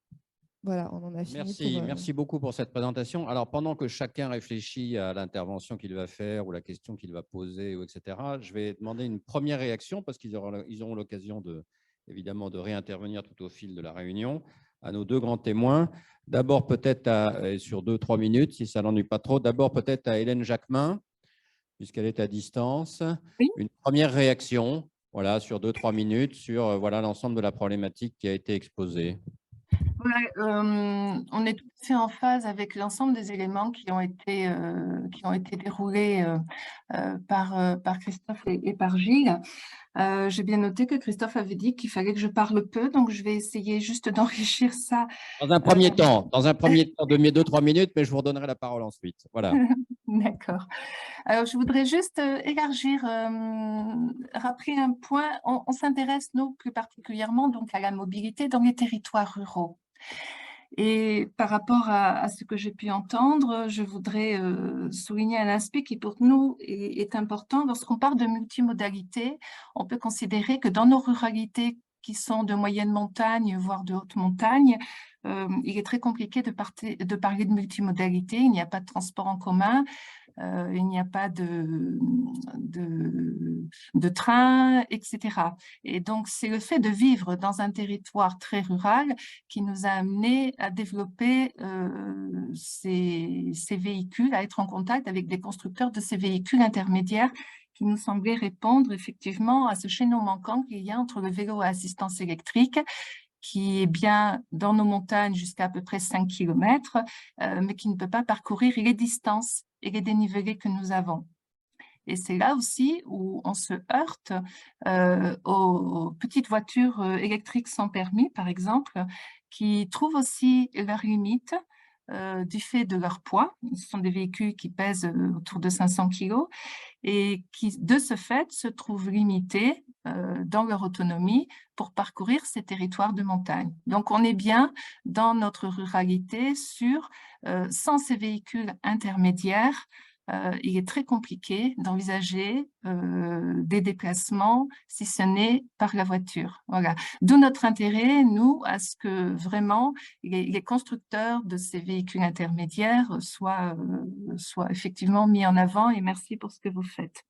Voilà, on en a fini. Merci beaucoup pour cette présentation. Alors, pendant que chacun réfléchit à l'intervention qu'il va faire ou la question qu'il va poser, etc., je vais demander une première réaction parce qu'ils auront l'occasion évidemment de réintervenir tout au fil de la réunion à nos 2 grands témoins. D'abord, peut-être sur 2-3 minutes, si ça n'ennuie pas trop, d'abord peut-être à Hélène Jacquemin, puisqu'elle est à distance. Oui. Une première réaction, voilà, sur 2-3 minutes, sur voilà, l'ensemble de la problématique qui a été exposée. On est tout à fait en phase avec l'ensemble des éléments qui ont été déroulés par Christophe et par Gilles. J'ai bien noté que Christophe avait dit qu'il fallait que je parle peu, donc je vais essayer juste d'enrichir ça. Dans un premier temps de mes 2-3 minutes, mais je vous redonnerai la parole ensuite. Voilà. D'accord. Alors, je voudrais juste élargir, rappeler un point. On s'intéresse, nous, plus particulièrement donc, à la mobilité dans les territoires ruraux. Et par rapport à ce que j'ai pu entendre, je voudrais souligner un aspect qui pour nous est important. Lorsqu'on parle de multimodalité, on peut considérer que dans nos ruralités qui sont de moyenne montagne, voire de haute montagne, il est très compliqué de parler de multimodalité. Il n'y a pas de transport en commun, il n'y a pas de train, etc. Et donc, c'est le fait de vivre dans un territoire très rural qui nous a amené à développer ces véhicules, à être en contact avec des constructeurs de ces véhicules intermédiaires qui nous semblait répondre effectivement à ce chaînon manquant qu'il y a entre le vélo à assistance électrique, qui est bien dans nos montagnes jusqu'à peu près 5 km, mais qui ne peut pas parcourir les distances et les dénivelés que nous avons. Et c'est là aussi où on se heurte aux petites voitures électriques sans permis, par exemple, qui trouvent aussi leurs limites du fait de leur poids. Ce sont des véhicules qui pèsent autour de 500 kg et qui, de ce fait, se trouvent limités dans leur autonomie pour parcourir ces territoires de montagne. Donc, on est bien dans notre ruralité sans ces véhicules intermédiaires, il est très compliqué d'envisager des déplacements si ce n'est par la voiture. Voilà. D'où notre intérêt, nous, à ce que vraiment les constructeurs de ces véhicules intermédiaires soient effectivement mis en avant, et merci pour ce que vous faites.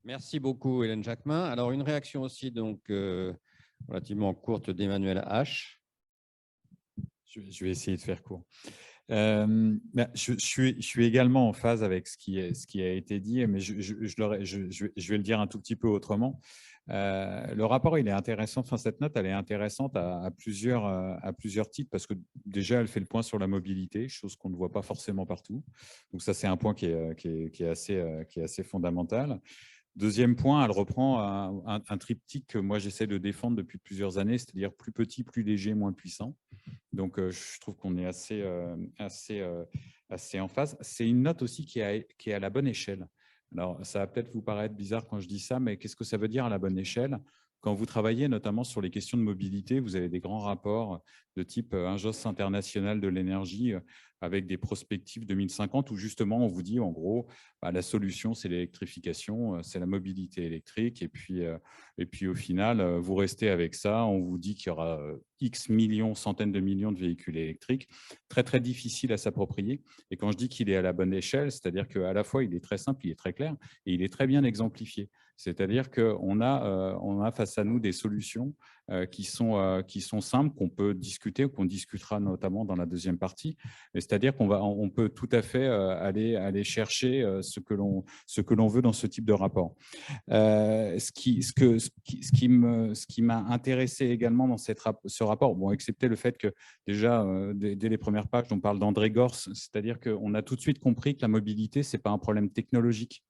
Merci beaucoup, Hélène Jacquemin. Alors, une réaction aussi donc, relativement courte d'Emmanuel H. Je vais essayer de faire court. Je suis également en phase avec ce qui a été dit, mais je vais le dire un tout petit peu autrement. Le rapport, il est intéressant. Enfin, cette note, elle est intéressante à plusieurs titres parce que déjà, elle fait le point sur la mobilité, chose qu'on ne voit pas forcément partout. Donc ça, c'est un point qui est assez fondamental. Deuxième point, elle reprend un triptyque que moi j'essaie de défendre depuis plusieurs années, c'est-à-dire plus petit, plus léger, moins puissant. Donc je trouve qu'on est assez en phase. C'est une note aussi qui est à la bonne échelle. Alors ça va peut-être vous paraître bizarre quand je dis ça, mais qu'est-ce que ça veut dire à la bonne échelle ? Quand vous travaillez notamment sur les questions de mobilité, vous avez des grands rapports de type Injos international de l'énergie avec des prospectives 2050 où justement on vous dit en gros la solution c'est l'électrification, c'est la mobilité électrique et puis au final vous restez avec ça, on vous dit qu'il y aura X millions, centaines de millions de véhicules électriques, très très difficile à s'approprier. Et quand je dis qu'il est à la bonne échelle, c'est-à-dire qu'à la fois il est très simple, il est très clair et il est très bien exemplifié. C'est-à-dire qu'on a face à nous des solutions qui sont simples, qu'on peut discuter, qu'on discutera notamment dans la deuxième partie. C'est-à-dire on peut tout à fait aller chercher ce que l'on veut dans ce type de rapport. Ce qui m'a intéressé également dans ce rapport, bon, excepté le fait que déjà, dès les premières pages, on parle d'André Gorz, c'est-à-dire qu'on a tout de suite compris que la mobilité, ce n'est pas un problème technologique.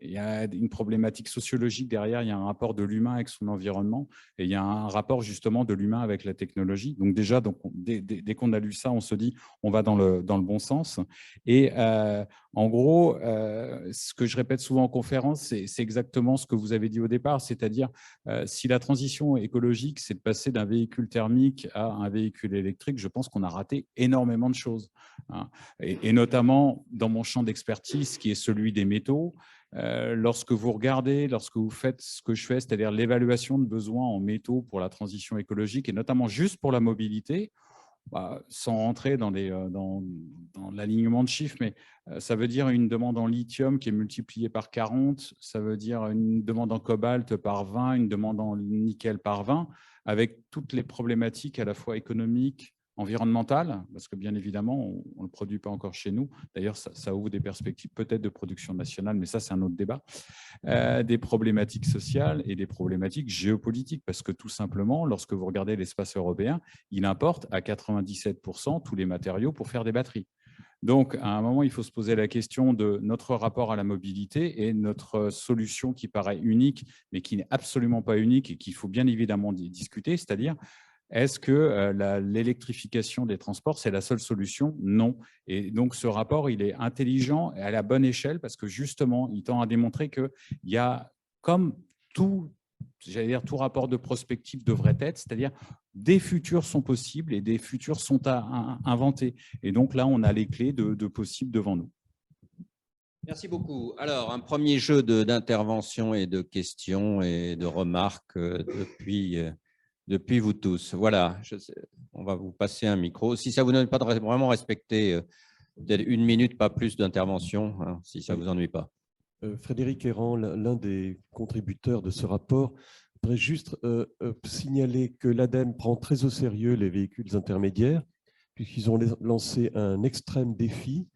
Il y a une problématique sociologique derrière, il y a un rapport de l'humain avec son environnement et il y a un rapport justement de l'humain avec la technologie. Donc déjà, dès qu'on a lu ça, on se dit on va dans le bon sens. Et en gros, ce que je répète souvent en conférence, c'est exactement ce que vous avez dit au départ, c'est-à-dire si la transition écologique, c'est de passer d'un véhicule thermique à un véhicule électrique, je pense qu'on a raté énormément de choses. Hein. Et notamment dans mon champ d'expertise, qui est celui des métaux, lorsque vous regardez, lorsque vous faites ce que je fais, c'est-à-dire l'évaluation de besoins en métaux pour la transition écologique et notamment juste pour la mobilité, sans rentrer dans l'alignement de chiffres, mais ça veut dire une demande en lithium qui est multipliée par 40, ça veut dire une demande en cobalt par 20, une demande en nickel par 20, avec toutes les problématiques à la fois économiques, environnementale, parce que bien évidemment, on ne le produit pas encore chez nous. D'ailleurs, ça ouvre des perspectives peut-être de production nationale, mais ça, c'est un autre débat. Des problématiques sociales et des problématiques géopolitiques, parce que tout simplement, lorsque vous regardez l'espace européen, il importe à 97% tous les matériaux pour faire des batteries. Donc, à un moment, il faut se poser la question de notre rapport à la mobilité et notre solution qui paraît unique, mais qui n'est absolument pas unique et qu'il faut bien évidemment discuter, c'est-à-dire est-ce que l'électrification des transports, c'est la seule solution? Non. Et donc, ce rapport, il est intelligent et à la bonne échelle parce que justement, il tend à démontrer qu'il y a, comme tout rapport de prospective devrait être, c'est-à-dire des futurs sont possibles et des futurs sont à inventer. Et donc là, on a les clés de possibles devant nous. Merci beaucoup. Alors, un premier jeu d'intervention et de questions et de remarques depuis vous tous. Voilà, on va vous passer un micro. Si ça vous donne pas de vraiment respecter peut-être 1 minute, pas plus d'intervention, hein, si ça ne vous ennuie pas. Frédéric Errand, l'un des contributeurs de ce rapport, je voudrais juste signaler que l'ADEME prend très au sérieux les véhicules intermédiaires, puisqu'ils ont lancé un extrême défi.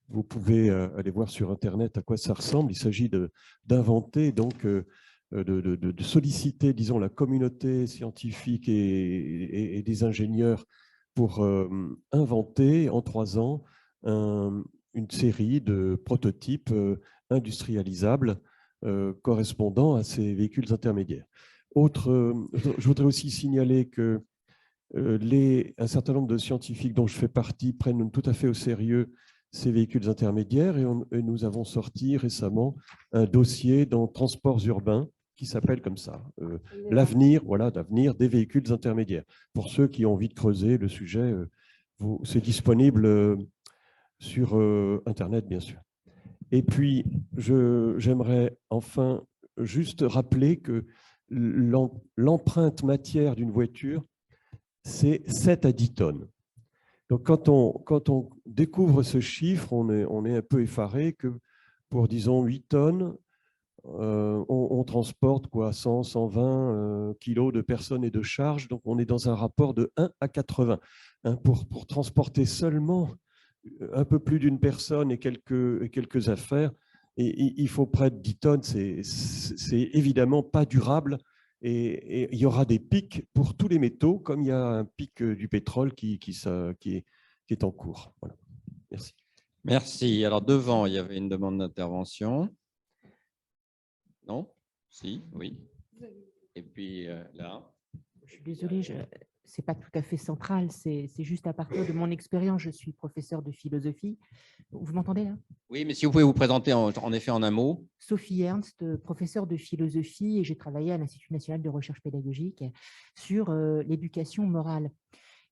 Vous pouvez aller voir sur Internet à quoi ça ressemble. Il s'agit d'inventer donc de solliciter, disons, la communauté scientifique et des ingénieurs pour inventer en 3 ans une série de prototypes industrialisables correspondant à ces véhicules intermédiaires. Je voudrais aussi signaler que un certain nombre de scientifiques dont je fais partie prennent tout à fait au sérieux ces véhicules intermédiaires et nous avons sorti récemment un dossier dans Transports urbains qui s'appelle comme ça, l'avenir des véhicules intermédiaires. Pour ceux qui ont envie de creuser le sujet, c'est disponible sur Internet, bien sûr. Et puis, j'aimerais enfin juste rappeler que l'empreinte matière d'une voiture, c'est 7 à 10 tonnes. Donc, quand on découvre ce chiffre, on est un peu effaré que pour, disons, 8 tonnes, on transporte 100, 120 kilos de personnes et de charges. Donc, on est dans un rapport de 1 à 80. Pour transporter seulement un peu plus d'une personne et quelques affaires, et il faut près de 10 tonnes. C'est évidemment pas durable. Et il y aura des pics pour tous les métaux, comme il y a un pic du pétrole qui est en cours. Voilà. Merci. Merci. Alors, devant, il y avait une demande d'intervention. Non? Si? Oui. Et puis là. Je suis désolée, ce n'est pas tout à fait central, c'est juste à partir de mon expérience. Je suis professeur de philosophie. Vous m'entendez là? Oui, mais si vous pouvez vous présenter en effet en un mot. Sophie Ernst, professeure de philosophie, et j'ai travaillé à l'Institut national de recherche pédagogique sur l'éducation morale.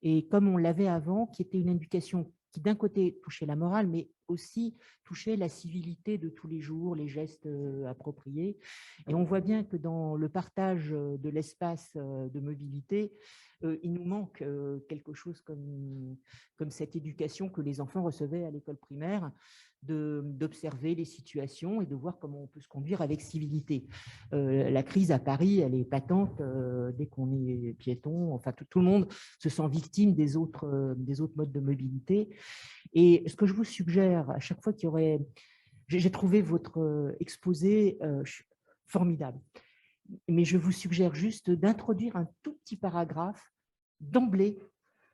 Et comme on l'avait avant, qui était une éducation qui d'un côté touchait la morale, mais aussi toucher la civilité de tous les jours, les gestes appropriés. Et on voit bien que dans le partage de l'espace de mobilité, il nous manque quelque chose comme cette éducation que les enfants recevaient à l'école primaire, d'observer les situations et de voir comment on peut se conduire avec civilité. La crise à Paris, elle est patente dès qu'on est piéton. Enfin, tout le monde se sent victime des autres modes de mobilité. Et ce que je vous suggère, à chaque fois qu'il y aurait... J'ai trouvé votre exposé formidable. Mais je vous suggère juste d'introduire un tout petit paragraphe d'emblée,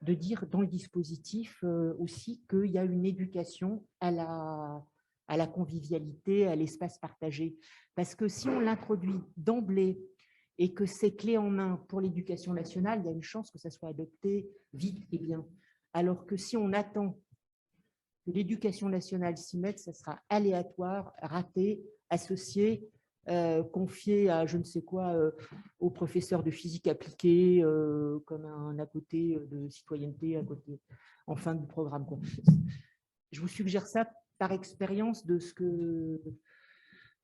de dire dans le dispositif aussi qu'il y a une éducation à la convivialité, à l'espace partagé. Parce que si on l'introduit d'emblée et que c'est clé en main pour l'éducation nationale, il y a une chance que ça soit adopté vite et bien. Alors que si on attend que l'éducation nationale s'y mette, ça sera aléatoire, raté, associé, confié à je ne sais quoi, au professeur de physique appliquée, comme un à côté de citoyenneté, à côté, en fin du programme, quoi. Je vous suggère ça par expérience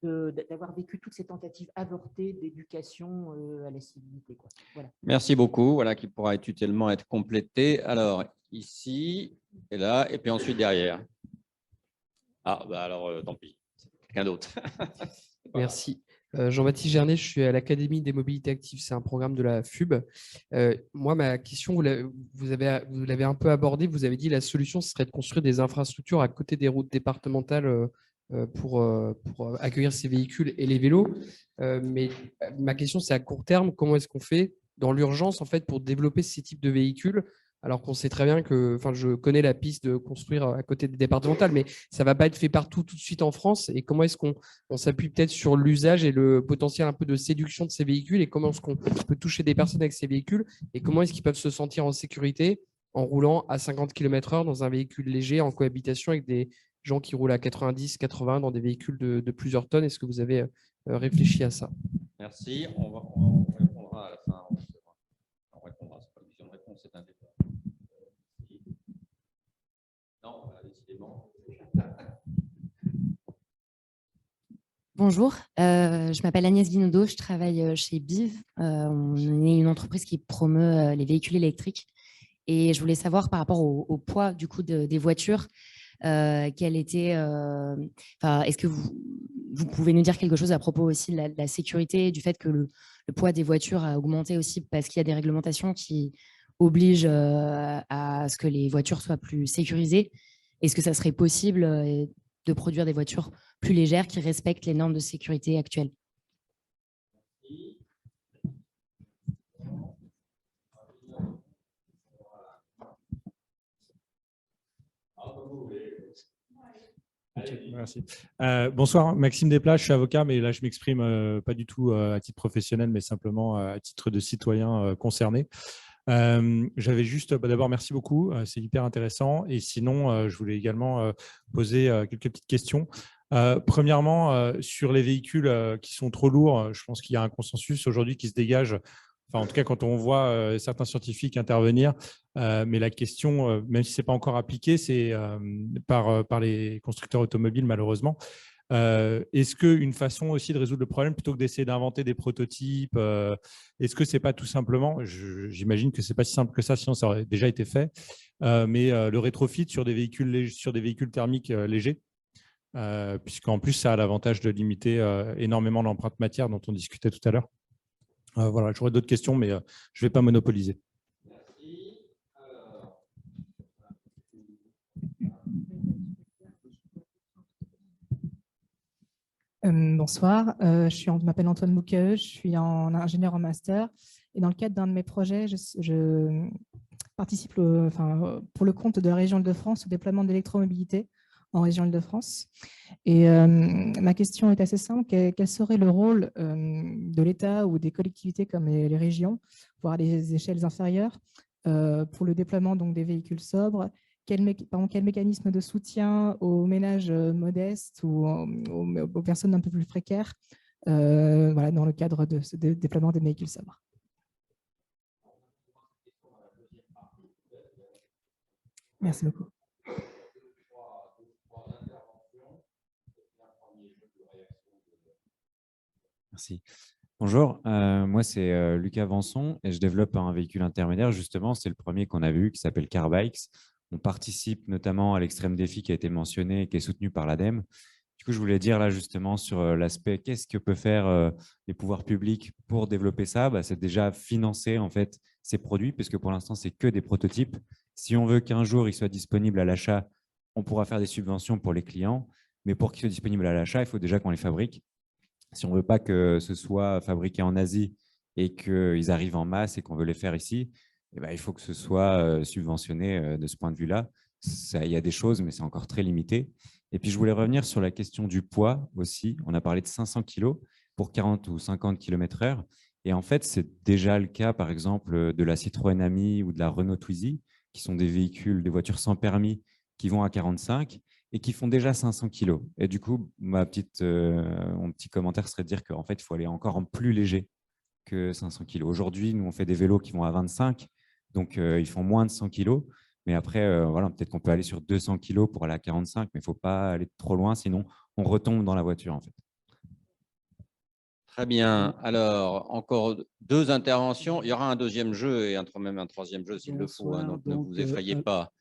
d'avoir vécu toutes ces tentatives avortées d'éducation à la civilité, quoi. Voilà. Merci beaucoup, voilà, qui pourra utilement être complété. Alors, ici, et là, et puis ensuite derrière. Ah, bah alors, tant pis, quelqu'un d'autre. Merci. Jean-Baptiste Gernet, je suis à l'Académie des mobilités actives, c'est un programme de la FUB. Moi, ma question, vous l'avez un peu abordée, vous avez dit la solution, ce serait de construire des infrastructures à côté des routes départementales pour accueillir ces véhicules et les vélos. Mais ma question, c'est à court terme, comment est-ce qu'on fait dans l'urgence en fait, pour développer ces types de véhicules alors qu'on sait très bien que, enfin, je connais la piste de construire à côté des départementales, mais ça ne va pas être fait partout tout de suite en France. Et comment est-ce qu'on s'appuie peut-être sur l'usage et le potentiel un peu de séduction de ces véhicules et comment est-ce qu'on peut toucher des personnes avec ces véhicules et comment est-ce qu'ils peuvent se sentir en sécurité en roulant à 50 km/h dans un véhicule léger en cohabitation avec des gens qui roulent à 90, 80 dans des véhicules de plusieurs tonnes. Est-ce que vous avez réfléchi à ça? Merci. On répondra à la fin. On répondra. C'est pas une question de réponse, c'est un débat. Non, décidément. Bonjour, je m'appelle Agnès Guinaudot, je travaille chez BIV. On est une entreprise qui promeut les véhicules électriques. Et je voulais savoir par rapport au poids du coup des voitures, quel était, est-ce que vous pouvez nous dire quelque chose à propos aussi de la sécurité, du fait que le poids des voitures a augmenté aussi parce qu'il y a des réglementations qui obligent à ce que les voitures soient plus sécurisées. Est-ce que ça serait possible de produire des voitures plus légères qui respectent les normes de sécurité actuelles? Merci. Bonsoir, Maxime Desplat, je suis avocat, mais là je m'exprime pas du tout à titre professionnel, mais simplement à titre de citoyen concerné. J'avais juste, d'abord merci beaucoup, c'est hyper intéressant. Et sinon, je voulais également poser quelques petites questions. Premièrement, sur les véhicules qui sont trop lourds, je pense qu'il y a un consensus aujourd'hui qui se dégage. Enfin, en tout cas, quand on voit certains scientifiques intervenir, mais la question, même si ce n'est pas encore appliqué, c'est par les constructeurs automobiles, malheureusement. Est-ce qu'une façon aussi de résoudre le problème, plutôt que d'essayer d'inventer des prototypes, est-ce que ce n'est pas tout simplement, j'imagine que ce n'est pas si simple que ça, sinon ça aurait déjà été fait, mais le rétrofit sur des véhicules thermiques légers, puisqu'en plus, ça a l'avantage de limiter énormément l'empreinte matière dont on discutait tout à l'heure. Voilà, j'aurais d'autres questions, mais je ne vais pas monopoliser. Merci. Bonsoir, je m'appelle Antoine Bouqueux, je suis ingénieur en master et dans le cadre d'un de mes projets, je participe pour le compte de la région Île-de-France au déploiement de l'électromobilité en région Île-de-France. Et ma question est assez simple, quel serait le rôle de l'État ou des collectivités comme les régions, voire les échelles inférieures, pour le déploiement donc, des véhicules sobres? Quel mécanisme de soutien aux ménages modestes ou aux personnes un peu plus précaires voilà, dans le cadre de ce déploiement des véhicules sobres? Merci beaucoup. Merci. Bonjour, moi c'est Lucas Vanson et je développe un véhicule intermédiaire. Justement, c'est le premier qu'on a vu qui s'appelle Carbikes. On participe notamment à l'extrême défi qui a été mentionné et qui est soutenu par l'ADEME. Du coup, je voulais dire là justement sur l'aspect qu'est-ce que peut faire les pouvoirs publics pour développer ça. C'est déjà financer en fait ces produits, puisque pour l'instant, c'est que des prototypes. Si on veut qu'un jour ils soient disponibles à l'achat, on pourra faire des subventions pour les clients. Mais pour qu'ils soient disponibles à l'achat, il faut déjà qu'on les fabrique. Si on ne veut pas que ce soit fabriqué en Asie et qu'ils arrivent en masse et qu'on veut les faire ici, il faut que ce soit subventionné de ce point de vue-là. Il y a des choses, mais c'est encore très limité. Et puis, je voulais revenir sur la question du poids aussi. On a parlé de 500 kg pour 40 ou 50 km/h. Et en fait, c'est déjà le cas, par exemple, de la Citroën Ami ou de la Renault Twizy, qui sont des véhicules, des voitures sans permis qui vont à 45 et qui font déjà 500 kg. Et du coup, mon petit commentaire serait de dire qu'en fait, il faut aller encore en plus léger que 500 kg. Aujourd'hui, nous, on fait des vélos qui vont à 25, donc ils font moins de 100 kg. Mais après, voilà, peut-être qu'on peut aller sur 200 kg pour aller à 45, mais il ne faut pas aller trop loin, sinon on retombe dans la voiture, en fait. Très bien. Alors, encore 2 interventions. Il y aura un deuxième jeu et même un troisième jeu s'il le faut. Donc, ne vous effrayez pas.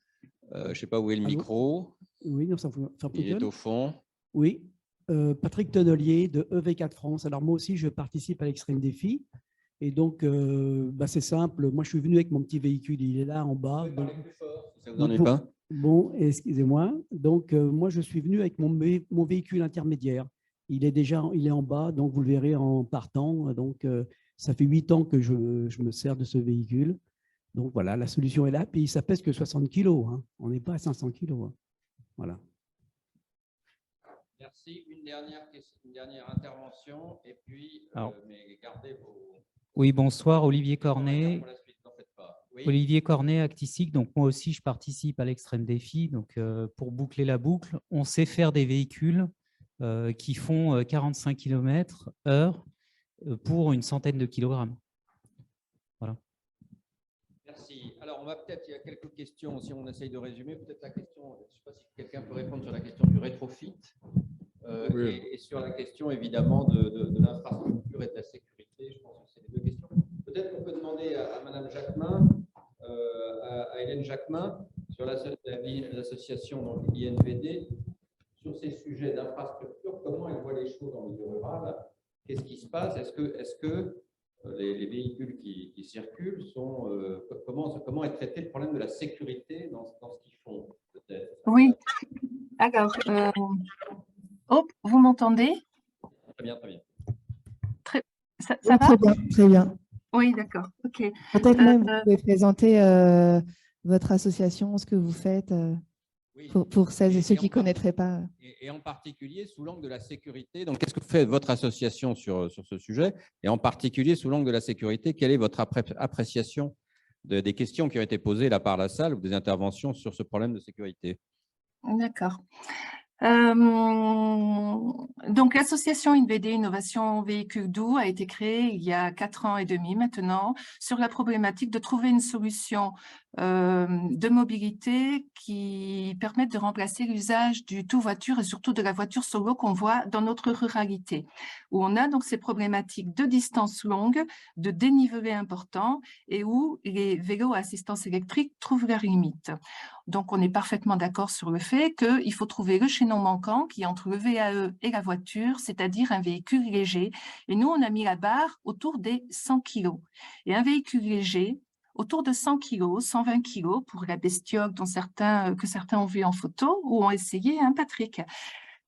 Je ne sais pas où est le micro. Oui, non, ça il est au fond. Oui. Patrick Tonnelier de EV4 France. Alors, moi aussi, je participe à l'Extrême Défi. Et donc, c'est simple. Moi, je suis venu avec mon petit véhicule. Il est là en bas. Donc, ça vous ennuie pas? Bon, excusez-moi. Donc, moi, je suis venu avec mon véhicule intermédiaire. Il est en bas, donc vous le verrez en partant. Donc, ça fait 8 ans que je me sers de ce véhicule. Donc, voilà, la solution est là. Puis, ça pèse que 60 kg. Hein. On n'est pas à 500 kg. Hein. Voilà. Merci. Une dernière intervention. Et puis, mais gardez vos… Oui, bonsoir, Olivier Cornet. Oui. Olivier Cornet, Actisic. Donc, moi aussi, je participe à l'Extrême Défi. Donc, pour boucler la boucle, on sait faire des véhicules qui font 45 km/h pour une centaine de kilogrammes. Voilà. Merci. Alors, on va peut-être, il y a quelques questions, si on essaye de résumer, peut-être la question, je ne sais pas si quelqu'un peut répondre sur la question du rétrofit Oui. et sur la question, évidemment, de l'infrastructure et de la sécurité. Je pense que c'est les 2 questions. Peut-être qu'on peut demander à Madame Jacquemin, à Hélène Jacquemin, sur l'association INVD, sur ces sujets d'infrastructure, comment elle voit les choses dans le milieu rural? Qu'est-ce qui se passe? Est-ce que les véhicules qui circulent sont… comment est traité le problème de la sécurité dans ce qu'ils font, peut-être? Oui. Alors, vous m'entendez? Très bien, très bien. Ça va? Très bien, très bien. Oui, d'accord. OK. Peut-être même vous pouvez présenter votre association, ce que vous faites. Pour celles et ceux qui ne connaîtraient pas. Et en particulier sous l'angle de la sécurité. Donc, qu'est-ce que fait votre association sur ce sujet? Et en particulier sous l'angle de la sécurité, quelle est votre appréciation des questions qui ont été posées là par la salle ou des interventions sur ce problème de sécurité? D'accord. Donc, l'association INVD Innovation Véhicules Doux a été créée il y a 4 ans et demi maintenant sur la problématique de trouver une solution de mobilité qui permette de remplacer l'usage du tout-voiture et surtout de la voiture solo qu'on voit dans notre ruralité, où on a donc ces problématiques de distance longue, de dénivelé important et où les vélos à assistance électrique trouvent leurs limites. Donc, on est parfaitement d'accord sur le fait qu'il faut trouver le chaînon manquant qui est entre le VAE et la voiture, c'est-à-dire un véhicule léger. Et nous, on a mis la barre autour des 100 kg. Et un véhicule léger, autour de 100 kg, 120 kg, pour la bestiole que certains ont vu en photo ou ont essayé, hein, Patrick.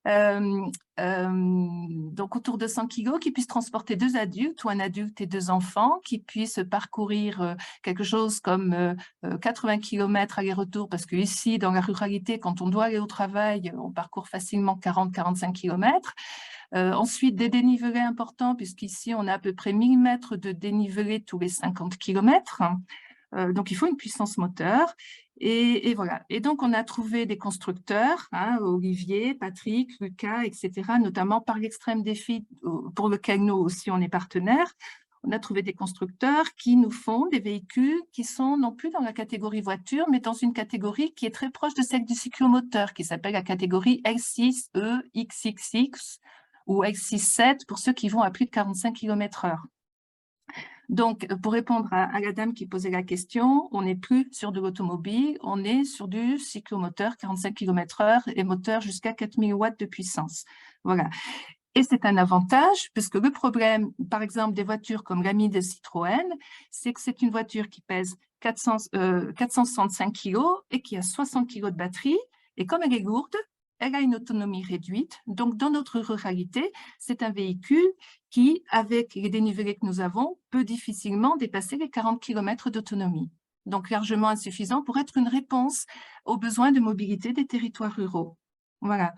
Donc autour de 100 kg, qui puissent transporter 2 adultes ou un adulte et 2 enfants, qui puissent parcourir quelque chose comme 80 km aller-retour, parce que ici, dans la ruralité, quand on doit aller au travail, on parcourt facilement 40-45 km. Ensuite, des dénivelés importants, puisqu'ici, on a à peu près 1000 mètres de dénivelé tous les 50 km. Donc, il faut une puissance moteur. Et voilà. Et donc, on a trouvé des constructeurs, hein, Olivier, Patrick, Lucas, etc., notamment par l'Extrême Défi, pour lequel nous aussi, on est partenaires. On a trouvé des constructeurs qui nous font des véhicules qui sont non plus dans la catégorie voiture, mais dans une catégorie qui est très proche de celle du cyclomoteur, qui s'appelle la catégorie L6E XXX, ou X67 pour ceux qui vont à plus de 45 km/h. Donc, pour répondre à la dame qui posait la question, on n'est plus sur de l'automobile, on est sur du cyclomoteur 45 km/h et moteur jusqu'à 4000 watts de puissance. Voilà. Et c'est un avantage, puisque le problème, par exemple, des voitures comme l'Ami de Citroën, c'est que c'est une voiture qui pèse 465 kg et qui a 60 kg de batterie. Et comme elle est lourde, elle a une autonomie réduite. Donc, dans notre ruralité, c'est un véhicule qui, avec les dénivelés que nous avons, peut difficilement dépasser les 40 km d'autonomie. Donc, largement insuffisant pour être une réponse aux besoins de mobilité des territoires ruraux. Voilà.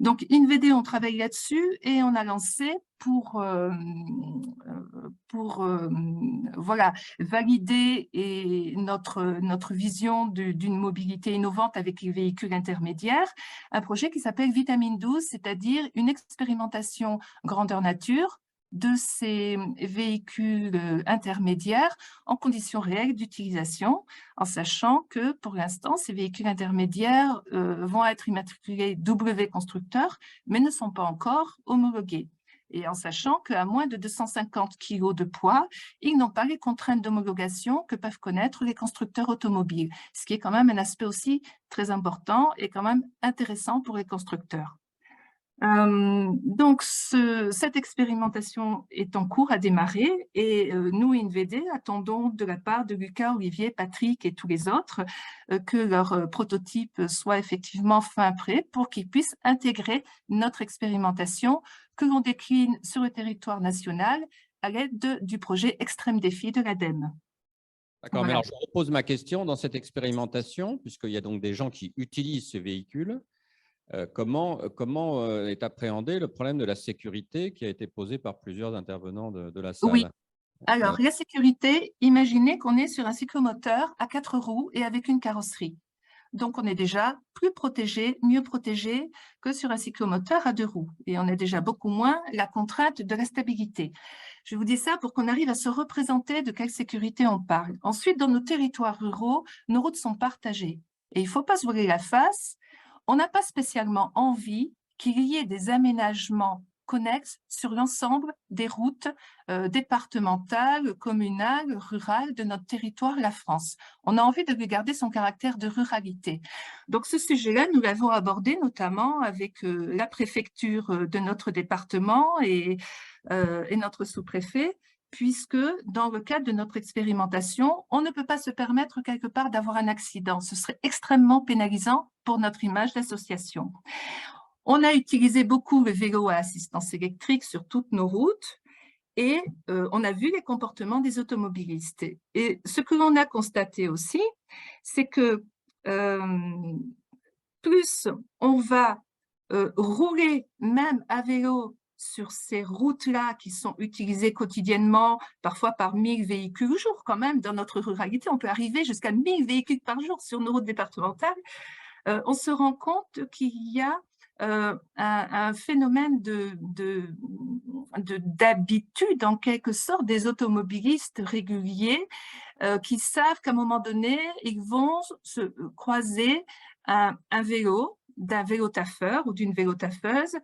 Donc, InVD, on travaille là-dessus et on a lancé pour voilà, valider notre vision d'une mobilité innovante avec les véhicules intermédiaires, un projet qui s'appelle Vitamine 12, c'est-à-dire une expérimentation grandeur nature de ces véhicules intermédiaires en conditions réelles d'utilisation, en sachant que pour l'instant, ces véhicules intermédiaires vont être immatriculés W constructeur, mais ne sont pas encore homologués. Et en sachant qu'à moins de 250 kg de poids, ils n'ont pas les contraintes d'homologation que peuvent connaître les constructeurs automobiles, ce qui est quand même un aspect aussi très important et quand même intéressant pour les constructeurs. Donc, cette expérimentation est en cours à démarrer et nous, InVD, attendons de la part de Lucas, Olivier, Patrick et tous les autres que leur prototype soit effectivement fin prêt pour qu'ils puissent intégrer notre expérimentation que l'on décline sur le territoire national à l'aide du projet Extrême Défi de l'ADEME. D'accord, voilà. Mais alors je repose ma question dans cette expérimentation, puisqu'il y a donc des gens qui utilisent ces véhicules. Comment est appréhendé le problème de la sécurité qui a été posé par plusieurs intervenants de la salle? Oui. Alors, la sécurité, imaginez qu'on est sur un cyclomoteur à 4 roues et avec une carrosserie. Donc, on est déjà plus protégé, mieux protégé que sur un cyclomoteur à 2 roues. Et on a déjà beaucoup moins la contrainte de la stabilité. Je vous dis ça pour qu'on arrive à se représenter de quelle sécurité on parle. Ensuite, dans nos territoires ruraux, nos routes sont partagées. Et il ne faut pas se voiler la face. On n'a pas spécialement envie qu'il y ait des aménagements connexes sur l'ensemble des routes départementales, communales, rurales de notre territoire, la France. On a envie de lui garder son caractère de ruralité. Donc ce sujet-là, nous l'avons abordé notamment avec la préfecture de notre département et notre sous-préfet, puisque dans le cadre de notre expérimentation, on ne peut pas se permettre quelque part d'avoir un accident. Ce serait extrêmement pénalisant pour notre image d'association. On a utilisé beaucoup le vélo à assistance électrique sur toutes nos routes et on a vu les comportements des automobilistes. Et ce que l'on a constaté aussi, c'est que plus on va rouler même à vélo sur ces routes-là qui sont utilisées quotidiennement, parfois par 1000 véhicules au jour quand même, dans notre ruralité, on peut arriver jusqu'à 1000 véhicules par jour sur nos routes départementales, on se rend compte qu'il y a un phénomène d'habitude, en quelque sorte, des automobilistes réguliers qui savent qu'à un moment donné, ils vont se croiser un vélo, d'un vélo-taffeur ou d'une vélo-taffeuse,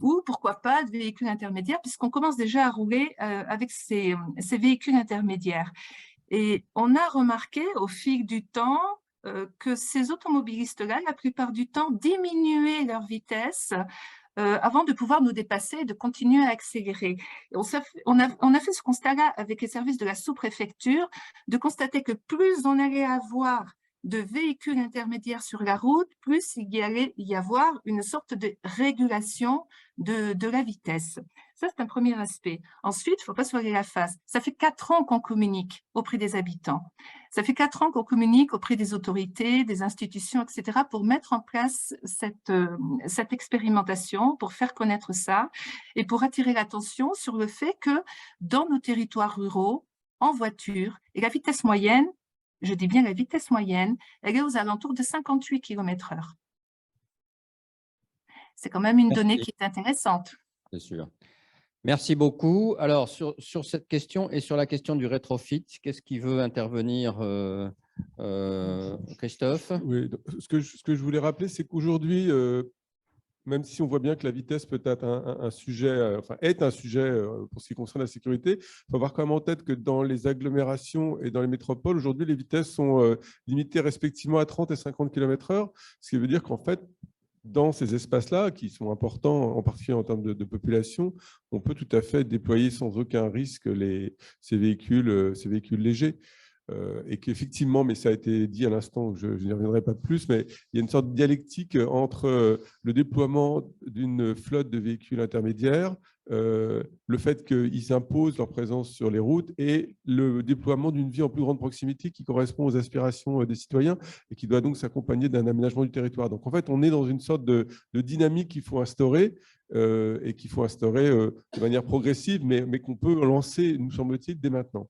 ou pourquoi pas de véhicules intermédiaires, puisqu'on commence déjà à rouler avec ces véhicules intermédiaires. Et on a remarqué au fil du temps que ces automobilistes-là, la plupart du temps, diminuaient leur vitesse avant de pouvoir nous dépasser et de continuer à accélérer. On a fait ce constat-là avec les services de la sous-préfecture, de constater que plus on allait avoir de véhicules intermédiaires sur la route, plus il y allait y avoir une sorte de régulation de la vitesse. Ça, c'est un premier aspect. Ensuite, il ne faut pas se voiler la face. Ça fait 4 ans qu'on communique auprès des habitants. Ça fait 4 ans qu'on communique auprès des autorités, des institutions, etc., pour mettre en place cette expérimentation, pour faire connaître ça et pour attirer l'attention sur le fait que dans nos territoires ruraux, en voiture, et la vitesse moyenne, je dis bien la vitesse moyenne, elle est aux alentours de 58 km/h. C'est quand même une donnée qui est intéressante. C'est sûr. Merci beaucoup. Alors, sur cette question et sur la question du rétrofit, qu'est-ce qui veut intervenir, Christophe? Oui, ce que je voulais rappeler, c'est qu'aujourd'hui, même si on voit bien que la vitesse peut être un sujet, enfin est un sujet pour ce qui concerne la sécurité, il faut avoir quand même en tête que dans les agglomérations et dans les métropoles, aujourd'hui, les vitesses sont limitées respectivement à 30 et 50 km/h, ce qui veut dire qu'en fait, dans ces espaces-là, qui sont importants, en particulier en termes de population, on peut tout à fait déployer sans aucun risque ces véhicules légers. Et qu'effectivement, mais ça a été dit à l'instant, je n'y reviendrai pas plus, mais il y a une sorte de dialectique entre le déploiement d'une flotte de véhicules intermédiaires, le fait qu'ils imposent leur présence sur les routes et le déploiement d'une vie en plus grande proximité qui correspond aux aspirations des citoyens et qui doit donc s'accompagner d'un aménagement du territoire. Donc en fait, on est dans une sorte de dynamique qu'il faut instaurer et qu'il faut instaurer de manière progressive, mais qu'on peut lancer, nous semble-t-il, dès maintenant.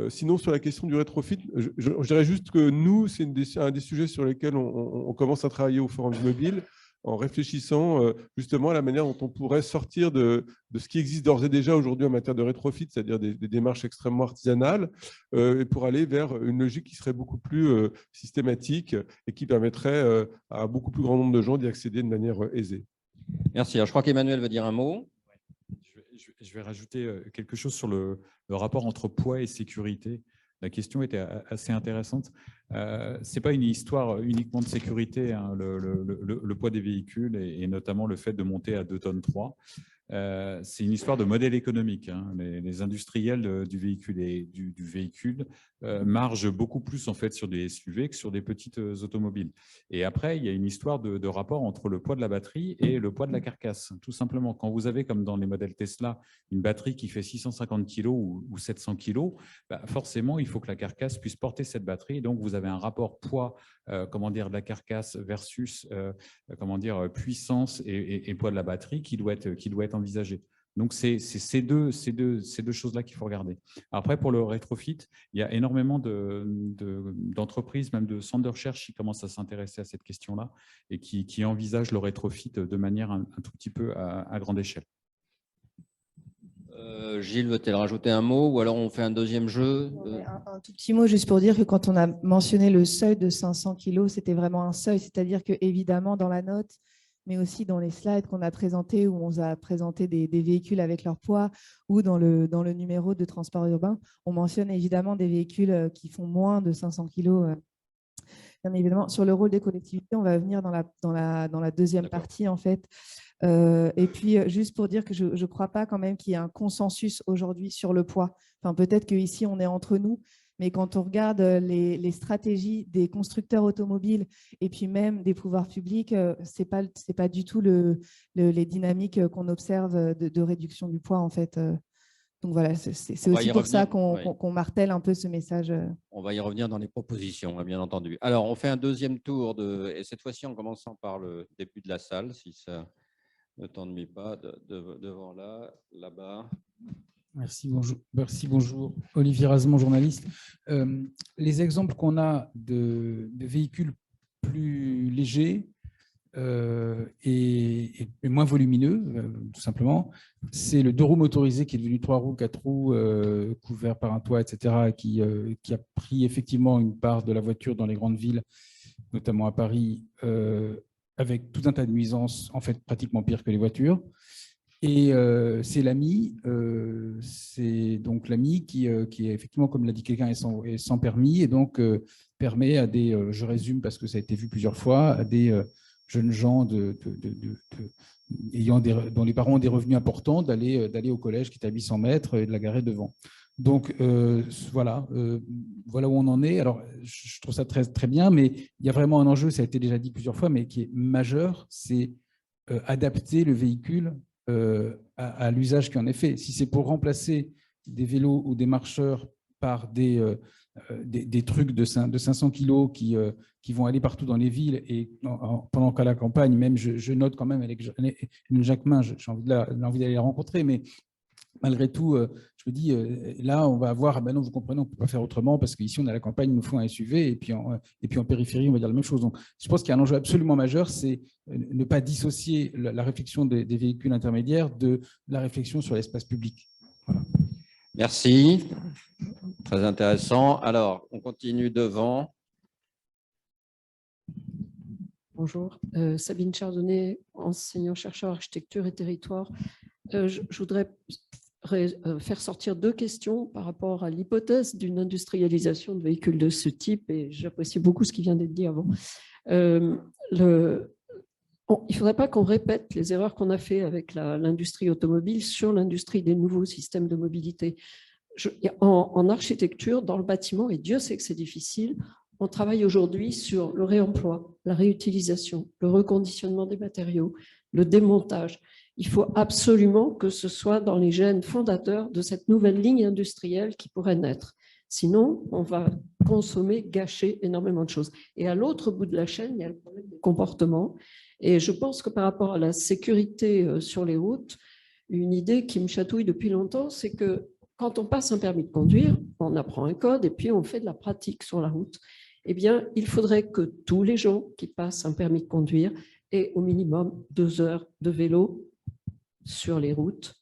Sinon, sur la question du rétrofit, je dirais juste que nous, c'est un des sujets sur lesquels on commence à travailler au Forum du Mobile, en réfléchissant justement à la manière dont on pourrait sortir de ce qui existe d'ores et déjà aujourd'hui en matière de rétrofit, c'est-à-dire des démarches extrêmement artisanales, et pour aller vers une logique qui serait beaucoup plus systématique et qui permettrait à beaucoup plus grand nombre de gens d'y accéder de manière aisée. Merci. Alors, je crois qu'Emmanuel veut dire un mot. Je vais rajouter quelque chose sur le rapport entre poids et sécurité. La question était assez intéressante. Ce n'est pas une histoire uniquement de sécurité, hein, le poids des véhicules et notamment le fait de monter à 2,3 tonnes. C'est une histoire de modèle économique. Hein. Les industriels du véhicule margent beaucoup plus en fait sur des SUV que sur des petites automobiles. Et après, il y a une histoire de rapport entre le poids de la batterie et le poids de la carcasse. Tout simplement, quand vous avez, comme dans les modèles Tesla, une batterie qui fait 650 kg ou 700 kg, bah forcément, il faut que la carcasse puisse porter cette batterie. Donc, vous avez un rapport poids de la carcasse versus puissance et poids de la batterie qui doit être envisagé. Donc, c'est ces deux choses-là qu'il faut regarder. Après, pour le rétrofit, il y a énormément d'entreprises, même de centres de recherche qui commencent à s'intéresser à cette question-là et qui envisagent le rétrofit de manière un tout petit peu à grande échelle. Gilles, veut-elle rajouter un mot ou alors on fait un deuxième jeu? Un tout petit mot juste pour dire que quand on a mentionné le seuil de 500 kg, c'était vraiment un seuil, c'est-à-dire que évidemment dans la note, mais aussi dans les slides qu'on a présentés, où on a présenté des véhicules avec leur poids, ou dans le numéro de transport urbain, on mentionne évidemment des véhicules qui font moins de 500 kg. Bien évidemment, sur le rôle des collectivités, on va venir dans la deuxième partie, en fait. Et puis, juste pour dire que je ne crois pas quand même qu'il y ait un consensus aujourd'hui sur le poids. Enfin, peut-être qu'ici, on est entre nous, mais quand on regarde les stratégies des constructeurs automobiles et puis même des pouvoirs publics, ce n'est pas du tout les dynamiques qu'on observe de réduction du poids, en fait. Donc voilà, c'est aussi pour ça qu'on martèle un peu ce message. On va y revenir dans les propositions, bien entendu. Alors, on fait un deuxième tour, et cette fois-ci en commençant par le début de la salle, si ça ne t'ennuie pas, devant là-bas. Merci, bonjour. Olivier Razemont, journaliste. Les exemples qu'on a de véhicules plus légers et moins volumineux, tout simplement, c'est le 2 roues motorisé qui est devenu 3 roues, 4 roues, couvert par un toit, etc., qui a pris effectivement une part de la voiture dans les grandes villes, notamment à Paris, avec tout un tas de nuisances, en fait pratiquement pire que les voitures. Et c'est l'AMI, qui est effectivement, comme l'a dit quelqu'un, est sans permis, et donc permet à des, je résume parce que ça a été vu plusieurs fois, à des jeunes gens dont les parents ont des revenus importants d'aller au collège qui est à 800 mètres et de la garer devant. Donc voilà où on en est. Alors je trouve ça très, très bien, mais il y a vraiment un enjeu, ça a été déjà dit plusieurs fois, mais qui est majeur, c'est adapter le véhicule à l'usage qui en est fait. Si c'est pour remplacer des vélos ou des marcheurs par des trucs de 500 kilos qui vont aller partout dans les villes, et pendant qu'à la campagne, même je note quand même avec une Jacquemin, j'ai envie d'aller la rencontrer, mais malgré tout, je me dis, là, on va avoir, ben non, vous comprenez, on ne peut pas faire autrement, parce qu'ici, on a la campagne, il nous faut un SUV, et puis en périphérie, on va dire la même chose. Donc, je pense qu'il y a un enjeu absolument majeur, c'est ne pas dissocier la réflexion des véhicules intermédiaires de la réflexion sur l'espace public. Voilà. Merci. Très intéressant. Alors, on continue devant. Bonjour, Sabine Chardonnay, enseignant-chercheur architecture et territoire. Je voudrais faire sortir deux questions par rapport à l'hypothèse d'une industrialisation de véhicules de ce type, et j'apprécie beaucoup ce qui vient d'être dit avant. Il ne faudrait pas qu'on répète les erreurs qu'on a fait avec l'industrie automobile sur l'industrie des nouveaux systèmes de mobilité. En architecture, dans le bâtiment, et Dieu sait que c'est difficile, on travaille aujourd'hui sur le réemploi, la réutilisation, le reconditionnement des matériaux, le démontage. Il faut absolument que ce soit dans les gènes fondateurs de cette nouvelle ligne industrielle qui pourrait naître. Sinon, on va consommer, gâcher énormément de choses. Et à l'autre bout de la chaîne, il y a le problème des comportements. Et je pense que par rapport à la sécurité sur les routes, une idée qui me chatouille depuis longtemps, c'est que quand on passe un permis de conduire, on apprend un code et puis on fait de la pratique sur la route. Eh bien, il faudrait que tous les gens qui passent un permis de conduire aient au minimum 2 heures de vélo sur les routes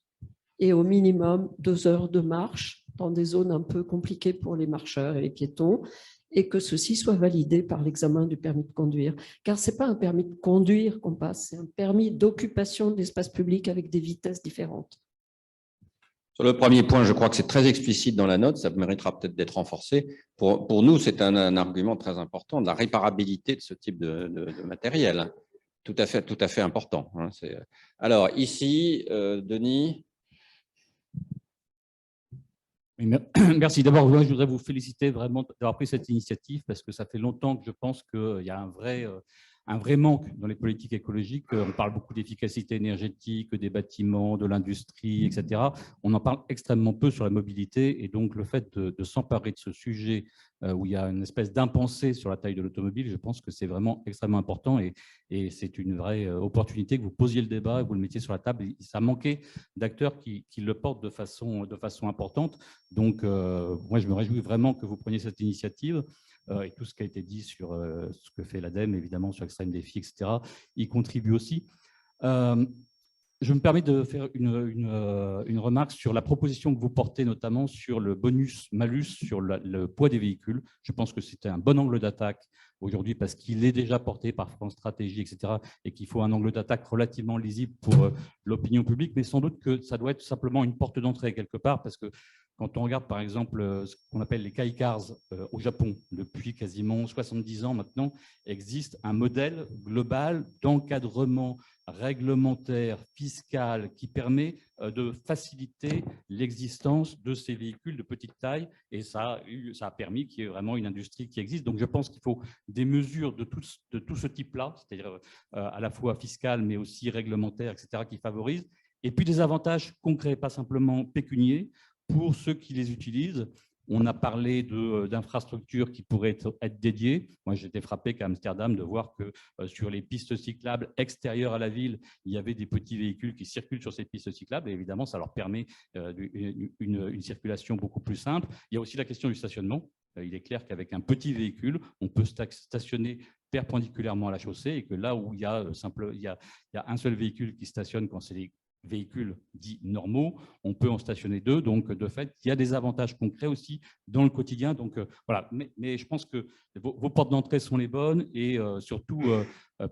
et au minimum 2 heures de marche dans des zones un peu compliquées pour les marcheurs et les piétons, et que ceci soit validé par l'examen du permis de conduire. Car ce n'est pas un permis de conduire qu'on passe, c'est un permis d'occupation de l'espace public avec des vitesses différentes. Sur le premier point, je crois que c'est très explicite dans la note, ça méritera peut-être d'être renforcé. Pour nous, c'est un argument très important de la réparabilité de ce type de matériel. Tout à fait important. Alors, ici, Denis. Merci. D'abord, je voudrais vous féliciter vraiment d'avoir pris cette initiative parce que ça fait longtemps que je pense qu'il y a un vrai manque dans les politiques écologiques. On parle beaucoup d'efficacité énergétique, des bâtiments, de l'industrie, etc. On en parle extrêmement peu sur la mobilité et donc le fait de s'emparer de ce sujet où il y a une espèce d'impensé sur la taille de l'automobile, je pense que c'est vraiment extrêmement important et c'est une vraie opportunité que vous posiez le débat et que vous le mettiez sur la table. Et ça manquait d'acteurs qui le portent de façon importante. Donc, moi, je me réjouis vraiment que vous preniez cette initiative. Et tout ce qui a été dit sur ce que fait l'ADEME, évidemment, sur Extrême Défi, etc., y contribue aussi. Je me permets de faire une remarque sur la proposition que vous portez, notamment sur le bonus-malus sur le poids des véhicules. Je pense que c'était un bon angle d'attaque aujourd'hui parce qu'il est déjà porté par France Stratégie, etc., et qu'il faut un angle d'attaque relativement lisible pour l'opinion publique, mais sans doute que ça doit être simplement une porte d'entrée quelque part, parce que quand on regarde par exemple ce qu'on appelle les Kaicars au Japon, depuis quasiment 70 ans maintenant, existe un modèle global d'encadrement réglementaire, fiscal, qui permet de faciliter l'existence de ces véhicules de petite taille, et ça a permis qu'il y ait vraiment une industrie qui existe. Donc je pense qu'il faut des mesures de tout ce type-là, c'est-à-dire à la fois fiscales mais aussi réglementaires, etc., qui favorisent, et puis des avantages concrets, pas simplement pécuniaires, pour ceux qui les utilisent. On a parlé d'infrastructures qui pourraient être dédiées. Moi, j'étais frappé qu'à Amsterdam de voir que sur les pistes cyclables extérieures à la ville, il y avait des petits véhicules qui circulent sur ces pistes cyclables. Et évidemment, ça leur permet une circulation beaucoup plus simple. Il y a aussi la question du stationnement. Il est clair qu'avec un petit véhicule, on peut stationner perpendiculairement à la chaussée et que là où il y a un seul véhicule qui stationne quand c'est les véhicules dits normaux, on peut en stationner 2. Donc, de fait, il y a des avantages concrets aussi dans le quotidien. Donc, voilà. Mais je pense que vos portes d'entrée sont les bonnes et surtout,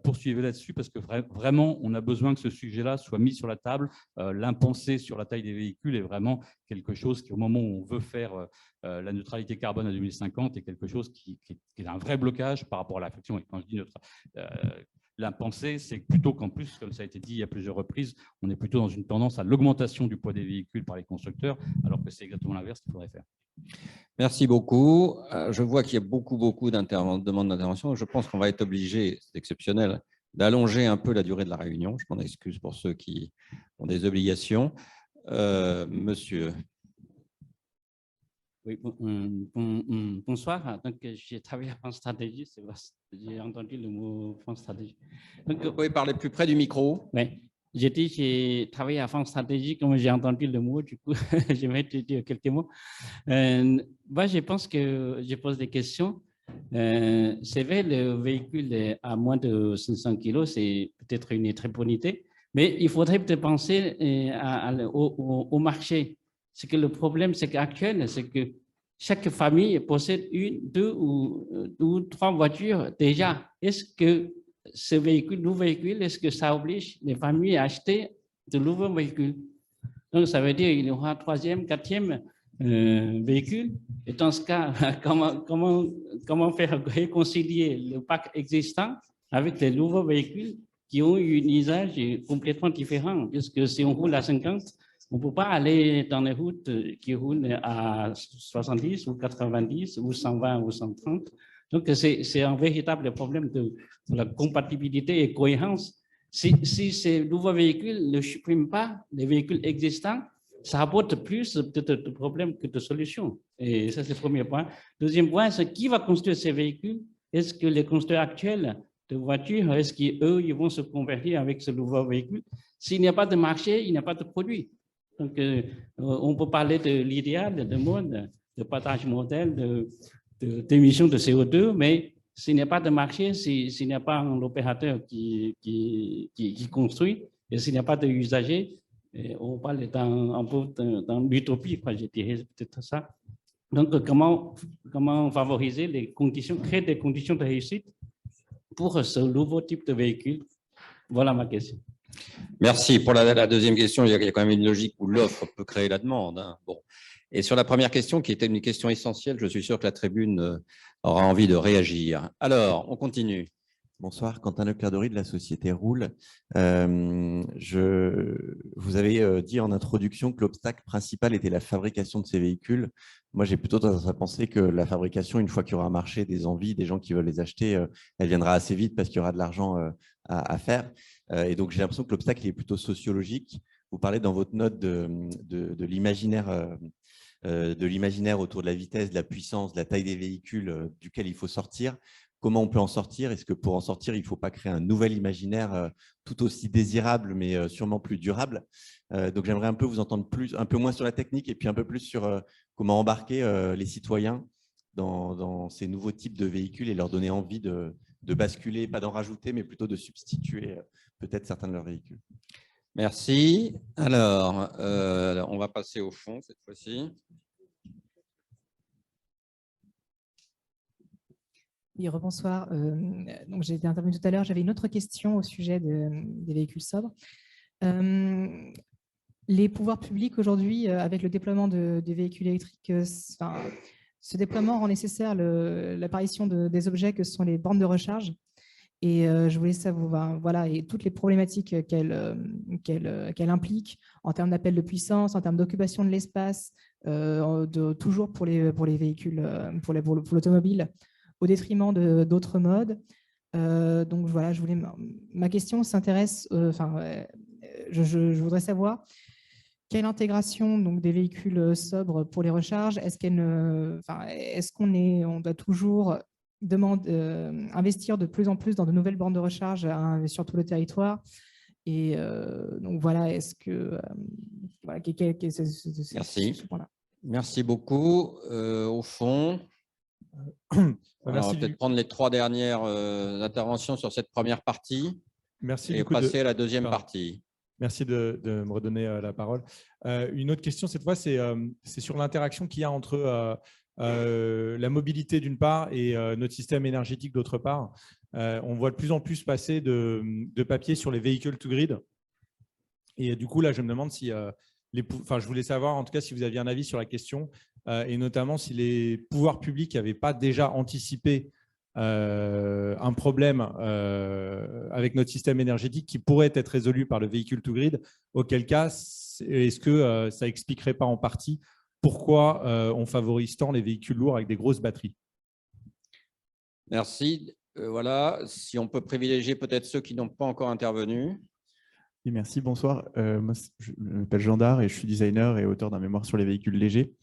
poursuivez là-dessus parce que vraiment, on a besoin que ce sujet-là soit mis sur la table. L'impensé sur la taille des véhicules est vraiment quelque chose qui, au moment où on veut faire la neutralité carbone à 2050, est quelque chose qui est un vrai blocage par rapport à la friction. Et quand je dis l'impensé, c'est plutôt qu'en plus, comme ça a été dit à plusieurs reprises, on est plutôt dans une tendance à l'augmentation du poids des véhicules par les constructeurs, alors que c'est exactement l'inverse qu'il faudrait faire. Merci beaucoup. Je vois qu'il y a beaucoup de demandes d'intervention. Je pense qu'on va être obligé, c'est exceptionnel, d'allonger un peu la durée de la réunion. Je m'en excuse pour ceux qui ont des obligations. Monsieur. Oui, bonsoir. Donc, j'ai travaillé à France Stratégie. J'ai entendu le mot France Stratégie. Donc, vous pouvez parler plus près du micro. Oui, j'ai travaillé à France Stratégie, comme j'ai entendu le mot, du coup, je vais te dire quelques mots. Moi, je pense que je pose des questions. C'est vrai, le véhicule à moins de 500 kg, c'est peut-être une très bonne idée, mais il faudrait peut-être penser au marché. C'est que le problème, c'est qu'actuellement, c'est que chaque famille possède 1, 2 ou 3 voitures déjà. Est-ce que ce véhicule, nouveau véhicule, est-ce que ça oblige les familles à acheter de nouveaux véhicules? Donc, ça veut dire qu'il y aura un troisième, quatrième véhicule. Et dans ce cas, comment faire réconcilier le parc existant avec les nouveaux véhicules qui ont un usage complètement différent? Puisque si on roule à 50, on ne peut pas aller dans les routes qui roulent à 70 ou 90 ou 120 ou 130. Donc, c'est un véritable problème de la compatibilité et cohérence. Si ces nouveaux véhicules ne suppriment pas les véhicules existants, ça apporte plus de problèmes que de solutions. Et ça, c'est le premier point. Deuxième point, c'est qui va construire ces véhicules? Est-ce que les constructeurs actuels de voitures, est-ce qu'eux, ils vont se convertir avec ce nouveau véhicule? S'il n'y a pas de marché, il n'y a pas de produit. Donc, on peut parler de l'idéal, de mode, de partage modèle, d'émissions de CO2, mais s'il n'y a pas de marché, s'il n'y a pas un opérateur qui construit, et s'il n'y a pas d'usager, on parle un peu dans l'utopie, je dirais peut-être ça. Donc, comment favoriser les conditions, créer des conditions de réussite pour ce nouveau type de véhicule? Voilà ma question. Merci. Pour la deuxième question, il y a quand même une logique où l'offre peut créer la demande. Hein. Bon. Et sur la première question, qui était une question essentielle, je suis sûr que la tribune aura envie de réagir. Alors, on continue. Bonsoir, Quentin Leclerc-Dory de la société Roule. Vous avez dit en introduction que l'obstacle principal était la fabrication de ces véhicules. Moi, j'ai plutôt tendance à penser que la fabrication, une fois qu'il y aura un marché, des envies, des gens qui veulent les acheter, elle viendra assez vite parce qu'il y aura de l'argent à faire. Et donc, j'ai l'impression que l'obstacle est plutôt sociologique. Vous parlez dans votre note de l'imaginaire autour de la vitesse, de la puissance, de la taille des véhicules duquel il faut sortir. Comment on peut en sortir? Est-ce que pour en sortir, il ne faut pas créer un nouvel imaginaire tout aussi désirable, mais sûrement plus durable? Donc, j'aimerais un peu vous entendre un peu moins sur la technique et puis un peu plus sur comment embarquer les citoyens dans ces nouveaux types de véhicules et leur donner envie de basculer, pas d'en rajouter, mais plutôt de substituer peut-être certains de leurs véhicules. Merci. Alors, on va passer au fond cette fois-ci. Oui, rebonsoir. Donc, j'ai été intervenue tout à l'heure. J'avais une autre question au sujet des véhicules sobres. Les pouvoirs publics aujourd'hui, avec le déploiement des véhicules électriques, ce déploiement rend nécessaire l'apparition des objets que sont les bornes de recharge. Et je voulais savoir, voilà, et toutes les problématiques qu'elle implique en termes d'appel de puissance, en termes d'occupation de l'espace, toujours pour les véhicules, pour l'automobile, au détriment d'autres modes. Donc voilà, ma question s'intéresse, je voudrais savoir quelle intégration donc, des véhicules sobres pour les recharges, on doit toujours investir de plus en plus dans de nouvelles bornes de recharge sur tout le territoire? Et donc voilà, est-ce que merci. Merci beaucoup. Au fond, on va peut-être prendre les trois dernières interventions sur cette première partie et passer à la deuxième partie. Merci de me redonner la parole. Une autre question cette fois, c'est sur l'interaction qu'il y a entre la mobilité d'une part et notre système énergétique d'autre part. On voit de plus en plus passer de papier sur les véhicules to grid. Et du coup, là, je me demande si je voulais savoir en tout cas si vous aviez un avis sur la question et notamment si les pouvoirs publics n'avaient pas déjà anticipé un problème avec notre système énergétique qui pourrait être résolu par le véhicule to grid, auquel cas, est-ce que ça n'expliquerait pas en partie pourquoi on favorise tant les véhicules lourds avec des grosses batteries? Merci. Voilà, si on peut privilégier peut-être ceux qui n'ont pas encore intervenu. Oui, merci, bonsoir. Moi, je m'appelle Jean Dard et je suis designer et auteur d'un mémoire sur les véhicules légers.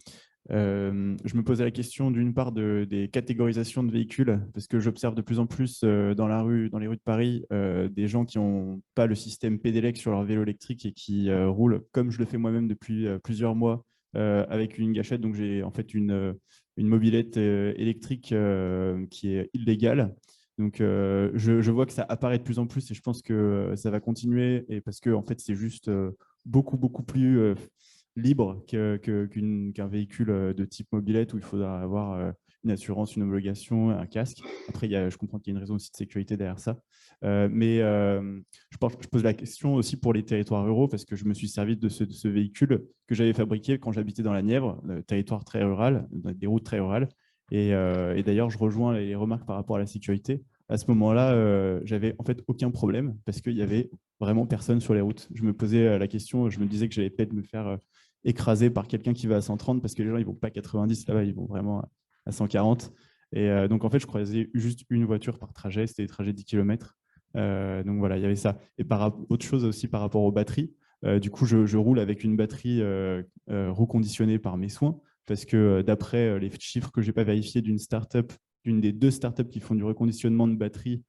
Je me posais la question d'une part des catégorisations de véhicules, parce que j'observe de plus en plus dans les rues de Paris des gens qui n'ont pas le système Pedelec sur leur vélo électrique et qui roulent, comme je le fais moi-même depuis plusieurs mois, avec une gâchette. Donc j'ai en fait une mobilette électrique qui est illégale. Donc je vois que ça apparaît de plus en plus et je pense que ça va continuer, et parce que en fait c'est juste beaucoup plus libre qu'un véhicule de type mobilette où il faudra avoir une assurance, une homologation, un casque. Après, je comprends qu'il y a une raison aussi de sécurité derrière ça. Je pose la question aussi pour les territoires ruraux, parce que je me suis servi de ce véhicule que j'avais fabriqué quand j'habitais dans la Nièvre, territoire très rural, des routes très rurales. Et d'ailleurs, je rejoins les remarques par rapport à la sécurité. À ce moment-là, j'avais en fait aucun problème parce qu'il y avait vraiment personne sur les routes. Je me posais la question, je me disais que j'allais peut-être me faire écraser par quelqu'un qui va à 130 parce que les gens, ils ne vont pas à 90 là-bas, ils vont vraiment à 140. Et donc, en fait, je croisais juste une voiture par trajet, c'était des trajets de 10 km. Donc, voilà, il y avait ça. Et autre chose aussi par rapport aux batteries, du coup, je roule avec une batterie reconditionnée par mes soins parce que d'après les chiffres que je n'ai pas vérifiés d'une start-up, d'une des 2 startups qui font du reconditionnement de batteries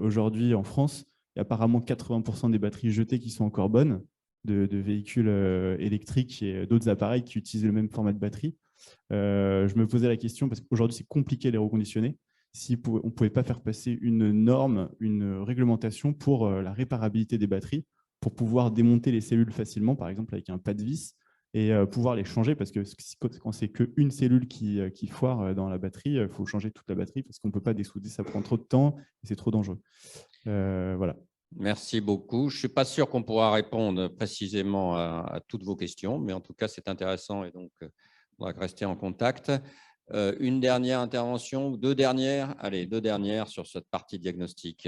aujourd'hui en France, il y a apparemment 80% des batteries jetées qui sont encore bonnes, de véhicules électriques et d'autres appareils qui utilisent le même format de batterie. Je me posais la question, parce qu'aujourd'hui c'est compliqué de les reconditionner, si on ne pouvait pas faire passer une norme, une réglementation pour la réparabilité des batteries, pour pouvoir démonter les cellules facilement, par exemple avec un pas de vis, et pouvoir les changer, parce que quand c'est qu'une cellule qui foire dans la batterie, il faut changer toute la batterie, parce qu'on ne peut pas dessouder, ça prend trop de temps et c'est trop dangereux. Voilà. Merci beaucoup. Je ne suis pas sûr qu'on pourra répondre précisément à toutes vos questions, mais en tout cas, c'est intéressant et donc on va rester en contact. Une dernière intervention, 2 dernières? Allez, 2 dernières sur cette partie diagnostic.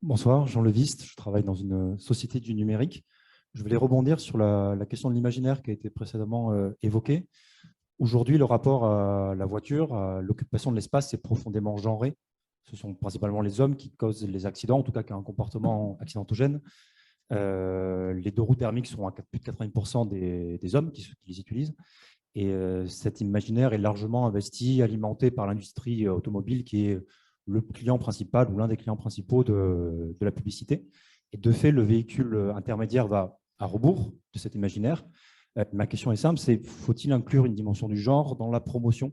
Bonsoir, Jean Leviste, je travaille dans une société du numérique. Je voulais rebondir sur la question de l'imaginaire qui a été précédemment évoquée. Aujourd'hui, le rapport à la voiture, à l'occupation de l'espace, c'est profondément genré. Ce sont principalement les hommes qui causent les accidents, en tout cas qui ont un comportement accidentogène. Les 2 roues thermiques sont à plus de 80% des hommes qui les utilisent. Et cet imaginaire est largement investi, alimenté par l'industrie automobile qui est le client principal ou l'un des clients principaux de la publicité. Et de fait, le véhicule intermédiaire va à rebours de cet imaginaire. Ma question est simple, c'est faut-il inclure une dimension du genre dans la promotion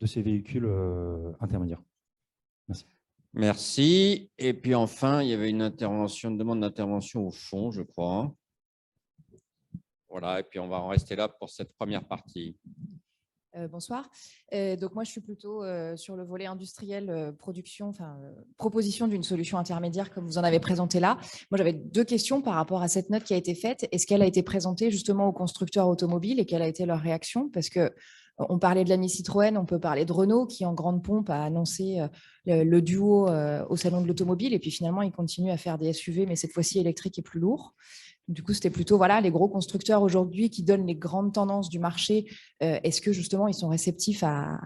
de ces véhicules intermédiaires? Merci. Merci. Et puis enfin, il y avait une demande d'intervention au fond, je crois. Voilà, et puis on va en rester là pour cette première partie. Bonsoir. Donc moi, je suis plutôt sur le volet industriel, production, proposition d'une solution intermédiaire comme vous en avez présenté là. Moi, j'avais 2 questions par rapport à cette note qui a été faite. Est-ce qu'elle a été présentée justement aux constructeurs automobiles et quelle a été leur réaction? Parce qu'on parlait de l'ami Citroën, on peut parler de Renault qui, en grande pompe, a annoncé le duo au salon de l'automobile et puis finalement, ils continuent à faire des SUV, mais cette fois-ci électriques et plus lourds. Du coup, c'était plutôt les gros constructeurs aujourd'hui qui donnent les grandes tendances du marché. Est-ce que justement, ils sont réceptifs à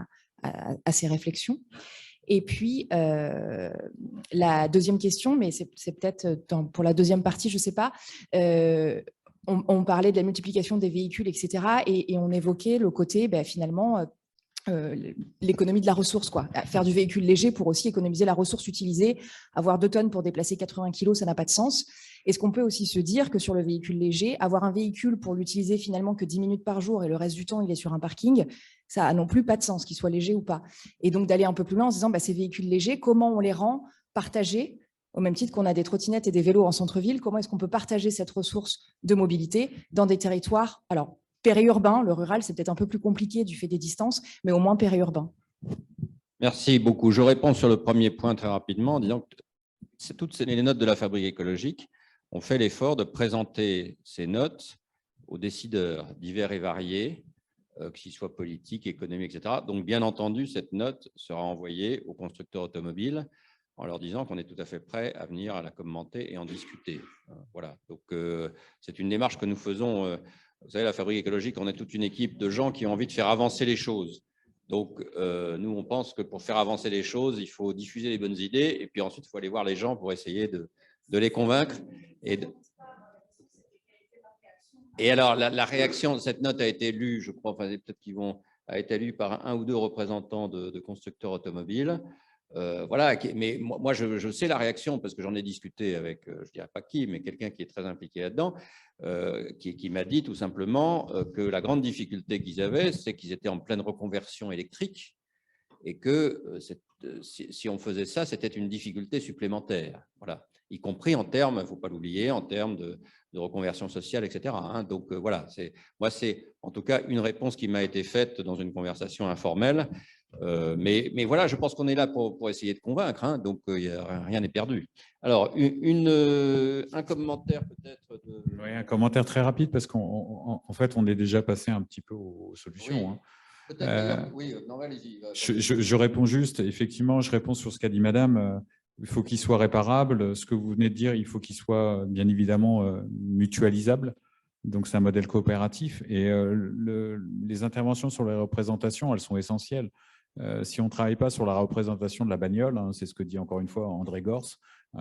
ces réflexions? Et puis, la deuxième question, mais c'est peut-être pour la deuxième partie, je ne sais pas, on parlait de la multiplication des véhicules, etc. Et on évoquait le côté, finalement, l'économie de la ressource, quoi. Faire du véhicule léger pour aussi économiser la ressource utilisée. Avoir 2 tonnes pour déplacer 80 kilos, ça n'a pas de sens. Est-ce qu'on peut aussi se dire que sur le véhicule léger, avoir un véhicule pour l'utiliser finalement que 10 minutes par jour et le reste du temps, il est sur un parking, ça n'a non plus pas de sens, qu'il soit léger ou pas. Et donc d'aller un peu plus loin en se disant, ces véhicules légers, comment on les rend partagés, au même titre qu'on a des trottinettes et des vélos en centre-ville, comment est-ce qu'on peut partager cette ressource de mobilité dans des territoires, alors périurbains, le rural, c'est peut-être un peu plus compliqué du fait des distances, mais au moins périurbains. Merci beaucoup. Je réponds sur le premier point très rapidement en disant que toutes les notes de la Fabrique écologique ont fait l'effort de présenter ces notes aux décideurs divers et variés, qu'ils soient politiques, économiques, etc. Donc, bien entendu, cette note sera envoyée aux constructeurs automobiles en leur disant qu'on est tout à fait prêt à venir à la commenter et en discuter. Voilà. Donc, c'est une démarche que nous faisons. Vous savez, la Fabrique écologique, on est toute une équipe de gens qui ont envie de faire avancer les choses. Donc, nous, on pense que pour faire avancer les choses, il faut diffuser les bonnes idées et puis ensuite, il faut aller voir les gens pour essayer de les convaincre. Et alors, la réaction de cette note a été lue, je crois, peut-être qu'ils a été lue par 1 ou 2 représentants de constructeurs automobiles. Voilà, mais moi, je sais la réaction parce que j'en ai discuté avec, je ne dirais pas qui, mais quelqu'un qui est très impliqué là-dedans, qui m'a dit tout simplement que la grande difficulté qu'ils avaient, c'est qu'ils étaient en pleine reconversion électrique et que si on faisait ça, c'était une difficulté supplémentaire. Voilà. y compris en termes, il ne faut pas l'oublier, en termes de reconversion sociale, etc. Donc voilà, moi, c'est en tout cas une réponse qui m'a été faite dans une conversation informelle. Mais voilà, je pense qu'on est là pour essayer de convaincre, donc rien n'est perdu. Alors, un commentaire peut-être Oui, un commentaire très rapide, parce qu'en fait, on est déjà passé un petit peu aux solutions. Oui. Peut-être, oui, non, allez-y. Je réponds juste, effectivement, je réponds sur ce qu'a dit madame. Il faut qu'il soit réparable. Ce que vous venez de dire, il faut qu'il soit bien évidemment mutualisable. Donc, c'est un modèle coopératif. Et les interventions sur les représentations, elles sont essentielles. Si on ne travaille pas sur la représentation de la bagnole, c'est ce que dit encore une fois André Gors,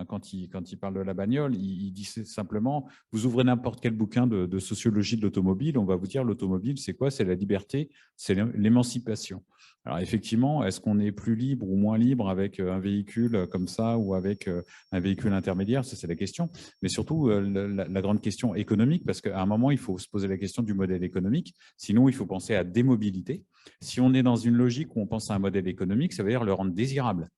quand il parle de la bagnole, il dit simplement, vous ouvrez n'importe quel bouquin de sociologie de l'automobile, on va vous dire l'automobile, c'est quoi? C'est la liberté, c'est l'émancipation. Alors effectivement, est-ce qu'on est plus libre ou moins libre avec un véhicule comme ça ou avec un véhicule intermédiaire? Ça, c'est la question. Mais surtout, la grande question économique, parce qu'à un moment, il faut se poser la question du modèle économique. Sinon, il faut penser à démobilité. Si on est dans une logique où on pense à un modèle économique, ça veut dire le rendre désirable.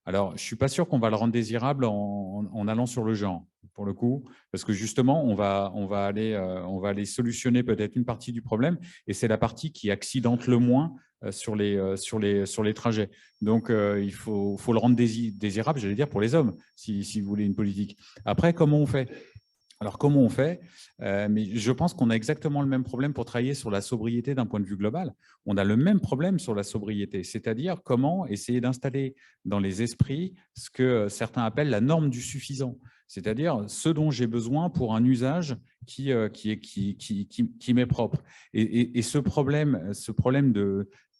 Alors, je ne suis pas sûr qu'on va le rendre désirable en allant sur le genre, pour le coup, parce que justement, on va aller solutionner peut-être une partie du problème, et c'est la partie qui accidente le moins sur les trajets. Donc, il faut le rendre désirable, j'allais dire, pour les hommes, si vous voulez une politique. Après, comment on fait ? Alors, comment on fait? Mais je pense qu'on a exactement le même problème pour travailler sur la sobriété d'un point de vue global. On a le même problème sur la sobriété, c'est-à-dire comment essayer d'installer dans les esprits ce que certains appellent la norme du suffisant, c'est-à-dire ce dont j'ai besoin pour un usage qui m'est propre. Et ce problème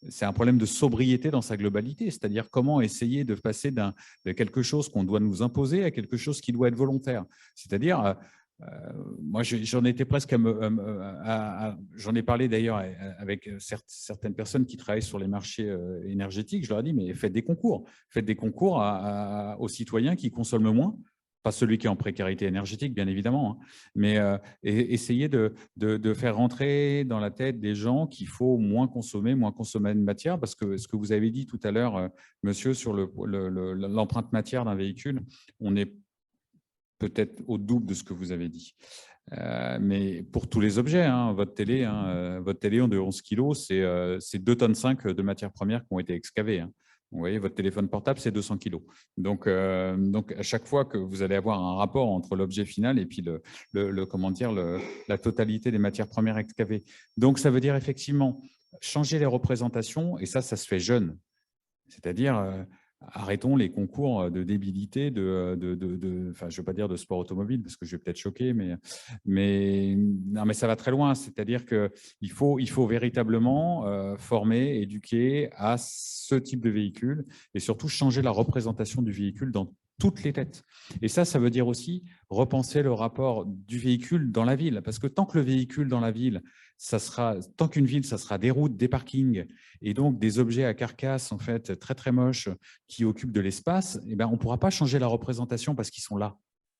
c'est un problème de sobriété dans sa globalité, c'est-à-dire comment essayer de passer de quelque chose qu'on doit nous imposer à quelque chose qui doit être volontaire. C'est-à-dire, moi, j'en étais presque j'en ai parlé d'ailleurs avec certaines personnes qui travaillent sur les marchés énergétiques. Je leur ai dit, mais faites des concours aux citoyens qui consomment moins. Pas celui qui est en précarité énergétique, bien évidemment, mais essayer de faire rentrer dans la tête des gens qu'il faut moins consommer de matière, parce que ce que vous avez dit tout à l'heure, monsieur, sur l'empreinte matière d'un véhicule, on est peut-être au double de ce que vous avez dit. Mais pour tous les objets, votre télé de 11 kg, c'est 2,5 tonnes de matières premières qui ont été excavées. Vous voyez, votre téléphone portable, c'est 200 kg. Donc, à chaque fois que vous allez avoir un rapport entre l'objet final et puis la totalité des matières premières excavées. Donc, ça veut dire effectivement changer les représentations, et ça se fait jeune. C'est-à-dire, arrêtons les concours de débilité, enfin, je ne veux pas dire de sport automobile, parce que je vais peut-être choquer, mais ça va très loin. C'est-à-dire qu'il faut véritablement former, éduquer à ce type de véhicule, et surtout changer la représentation du véhicule dans toutes les têtes. Et ça veut dire aussi repenser le rapport du véhicule dans la ville, parce que tant que le véhicule dans la ville, tant qu'une ville, ça sera des routes, des parkings, et donc des objets à carcasse en fait très très moches qui occupent de l'espace, on ne pourra pas changer la représentation parce qu'ils sont là.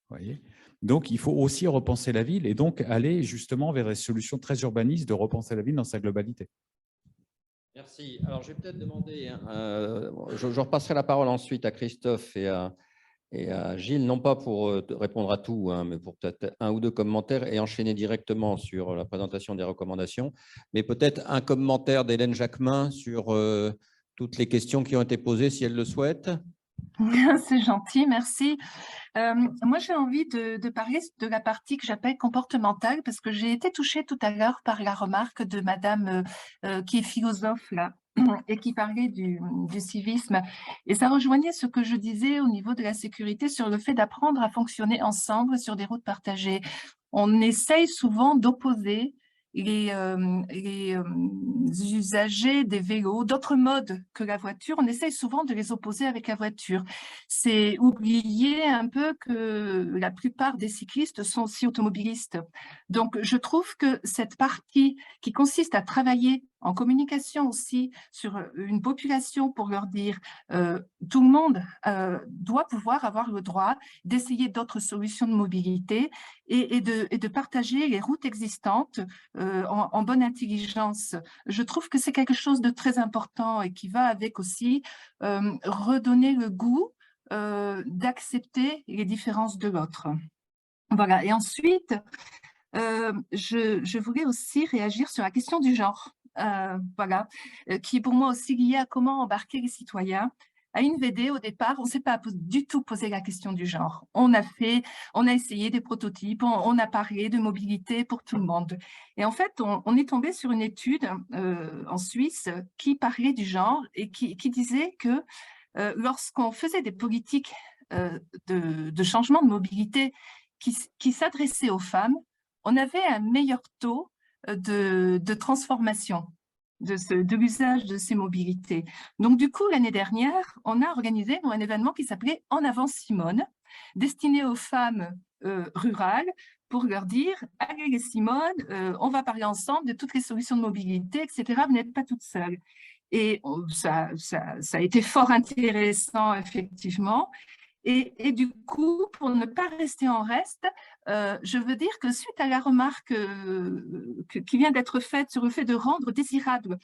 Voyez, donc il faut aussi repenser la ville et donc aller justement vers des solutions très urbanistes de repenser la ville dans sa globalité. Merci. Alors je vais peut-être demander, je repasserai la parole ensuite à Christophe et à Gilles, non pas pour répondre à tout, mais pour peut-être un ou deux commentaires et enchaîner directement sur la présentation des recommandations, mais peut-être un commentaire d'Hélène Jacquemin sur toutes les questions qui ont été posées, si elle le souhaite. C'est gentil, merci. Moi, j'ai envie de parler de la partie que j'appelle comportementale, parce que j'ai été touchée tout à l'heure par la remarque de madame qui est philosophe, là, et qui parlait du civisme. Et ça rejoignait ce que je disais au niveau de la sécurité sur le fait d'apprendre à fonctionner ensemble sur des routes partagées. On essaye souvent d'opposer les usagers des vélos, d'autres modes que la voiture, on essaye souvent de les opposer avec la voiture. C'est oublier un peu que la plupart des cyclistes sont aussi automobilistes. Donc, je trouve que cette partie qui consiste à travailler en communication aussi sur une population pour leur dire tout le monde doit pouvoir avoir le droit d'essayer d'autres solutions de mobilité et de partager les routes existantes en bonne intelligence. Je trouve que c'est quelque chose de très important et qui va avec aussi redonner le goût d'accepter les différences de l'autre. Voilà. Et ensuite, je voulais aussi réagir sur la question du genre, voilà, qui est pour moi aussi liée à comment embarquer les citoyens. À INVD, au départ, on ne s'est pas du tout posé la question du genre. On a essayé des prototypes, on a parlé de mobilité pour tout le monde. Et en fait, on est tombé sur une étude en Suisse qui parlait du genre et qui disait que lorsqu'on faisait des politiques de changement de mobilité qui s'adressaient aux femmes, on avait un meilleur taux de transformation de l'usage de ces mobilités. Donc, du coup, l'année dernière, on a organisé un événement qui s'appelait En avant Simone, destiné aux femmes rurales pour leur dire « Allez les Simone, on va parler ensemble de toutes les solutions de mobilité, etc. Vous n'êtes pas toutes seules. » Et ça a été fort intéressant, effectivement. Et du coup, pour ne pas rester en reste, je veux dire que suite à la remarque qui vient d'être faite sur le fait de rendre désirables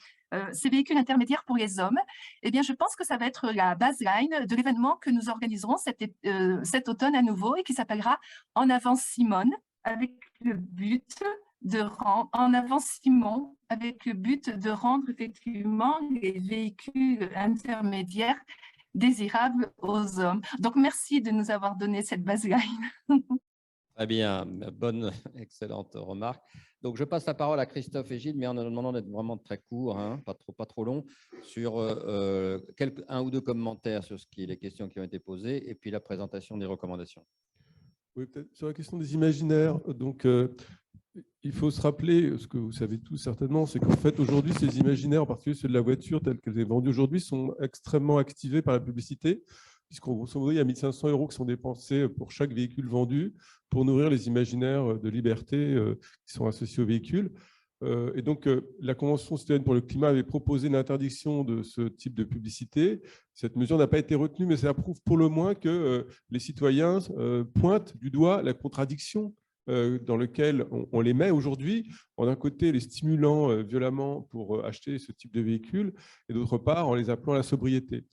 ces véhicules intermédiaires pour les hommes, eh bien, je pense que ça va être la baseline de l'événement que nous organiserons cet automne à nouveau et qui s'appellera En avant Simone, avec le but de rendre En avant Simon, avec le but de rendre effectivement les véhicules intermédiaires désirable aux hommes. Donc, merci de nous avoir donné cette baseline. Très bien, bonne, excellente remarque. Donc, je passe la parole à Christophe et Gilles, mais en demandant d'être vraiment très court, hein, pas trop long, sur un ou deux commentaires sur les questions qui ont été posées et puis la présentation des recommandations. Oui, peut-être sur la question des imaginaires. Donc, il faut se rappeler, ce que vous savez tous certainement, c'est qu'en fait, aujourd'hui, ces imaginaires, en particulier ceux de la voiture, tels qu'elles sont vendus aujourd'hui, sont extrêmement activés par la publicité, puisqu'en grosso modo, il y a 1 500 € qui sont dépensés pour chaque véhicule vendu pour nourrir les imaginaires de liberté qui sont associés au véhicule. Et donc, la Convention citoyenne pour le climat avait proposé l'interdiction de ce type de publicité. Cette mesure n'a pas été retenue, mais ça prouve pour le moins que les citoyens pointent du doigt la contradiction dans lequel on les met aujourd'hui, en d'un côté les stimulant violemment pour acheter ce type de véhicule, et d'autre part en les appelant à la sobriété.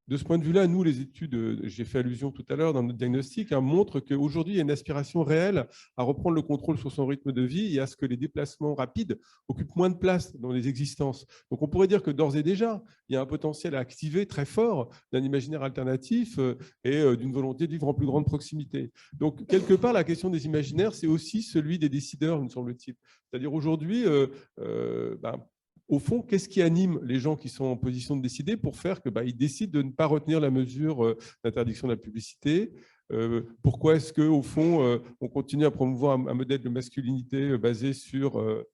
De ce point de vue-là, nous, les études, j'ai fait allusion tout à l'heure dans notre diagnostic, montrent qu'aujourd'hui, il y a une aspiration réelle à reprendre le contrôle sur son rythme de vie et à ce que les déplacements rapides occupent moins de place dans les existences. Donc, on pourrait dire que d'ores et déjà, il y a un potentiel à activer très fort d'un imaginaire alternatif et d'une volonté de vivre en plus grande proximité. Donc, quelque part, la question des imaginaires, c'est aussi celui des décideurs, me semble-t-il. C'est-à-dire aujourd'hui, au fond, qu'est-ce qui anime les gens qui sont en position de décider pour faire qu'ils décident de ne pas retenir la mesure d'interdiction de la publicité? Pourquoi est-ce qu'au fond, on continue à promouvoir un modèle de masculinité basé sur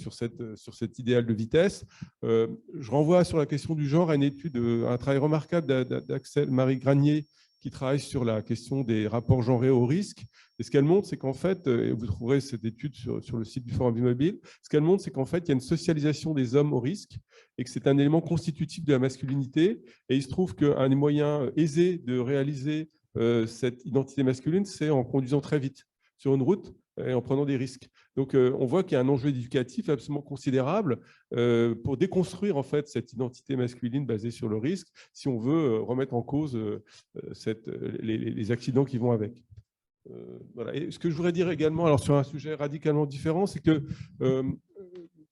cet idéal de vitesse? Je renvoie sur la question du genre à une étude, un travail remarquable d'Axel Marie Granier, qui travaille sur la question des rapports genrés au risque. Et ce qu'elle montre, c'est qu'en fait, et vous trouverez cette étude sur le site du Forum Vie Mobile, ce qu'elle montre, c'est qu'en fait, il y a une socialisation des hommes au risque et que c'est un élément constitutif de la masculinité. Et il se trouve qu'un des moyens aisés de réaliser cette identité masculine, c'est en conduisant très vite sur une route et en prenant des risques. Donc, on voit qu'il y a un enjeu éducatif absolument considérable pour déconstruire en fait cette identité masculine basée sur le risque, si on veut remettre en cause les accidents qui vont avec. Voilà. Et ce que je voudrais dire également, alors sur un sujet radicalement différent, c'est que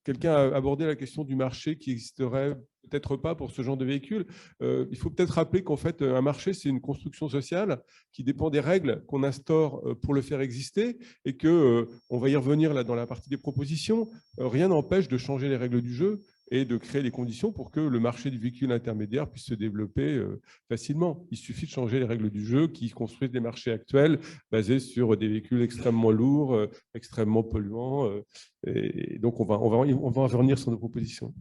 quelqu'un a abordé la question du marché qui existerait peut-être pas pour ce genre de véhicule. Il faut peut-être rappeler qu'en fait, un marché, c'est une construction sociale qui dépend des règles qu'on instaure pour le faire exister et que, on va y revenir là dans la partie des propositions, rien n'empêche de changer les règles du jeu et de créer les conditions pour que le marché du véhicule intermédiaire puisse se développer facilement. Il suffit de changer les règles du jeu qui construisent des marchés actuels basés sur des véhicules extrêmement lourds, extrêmement polluants. Et donc, on va revenir sur nos propositions.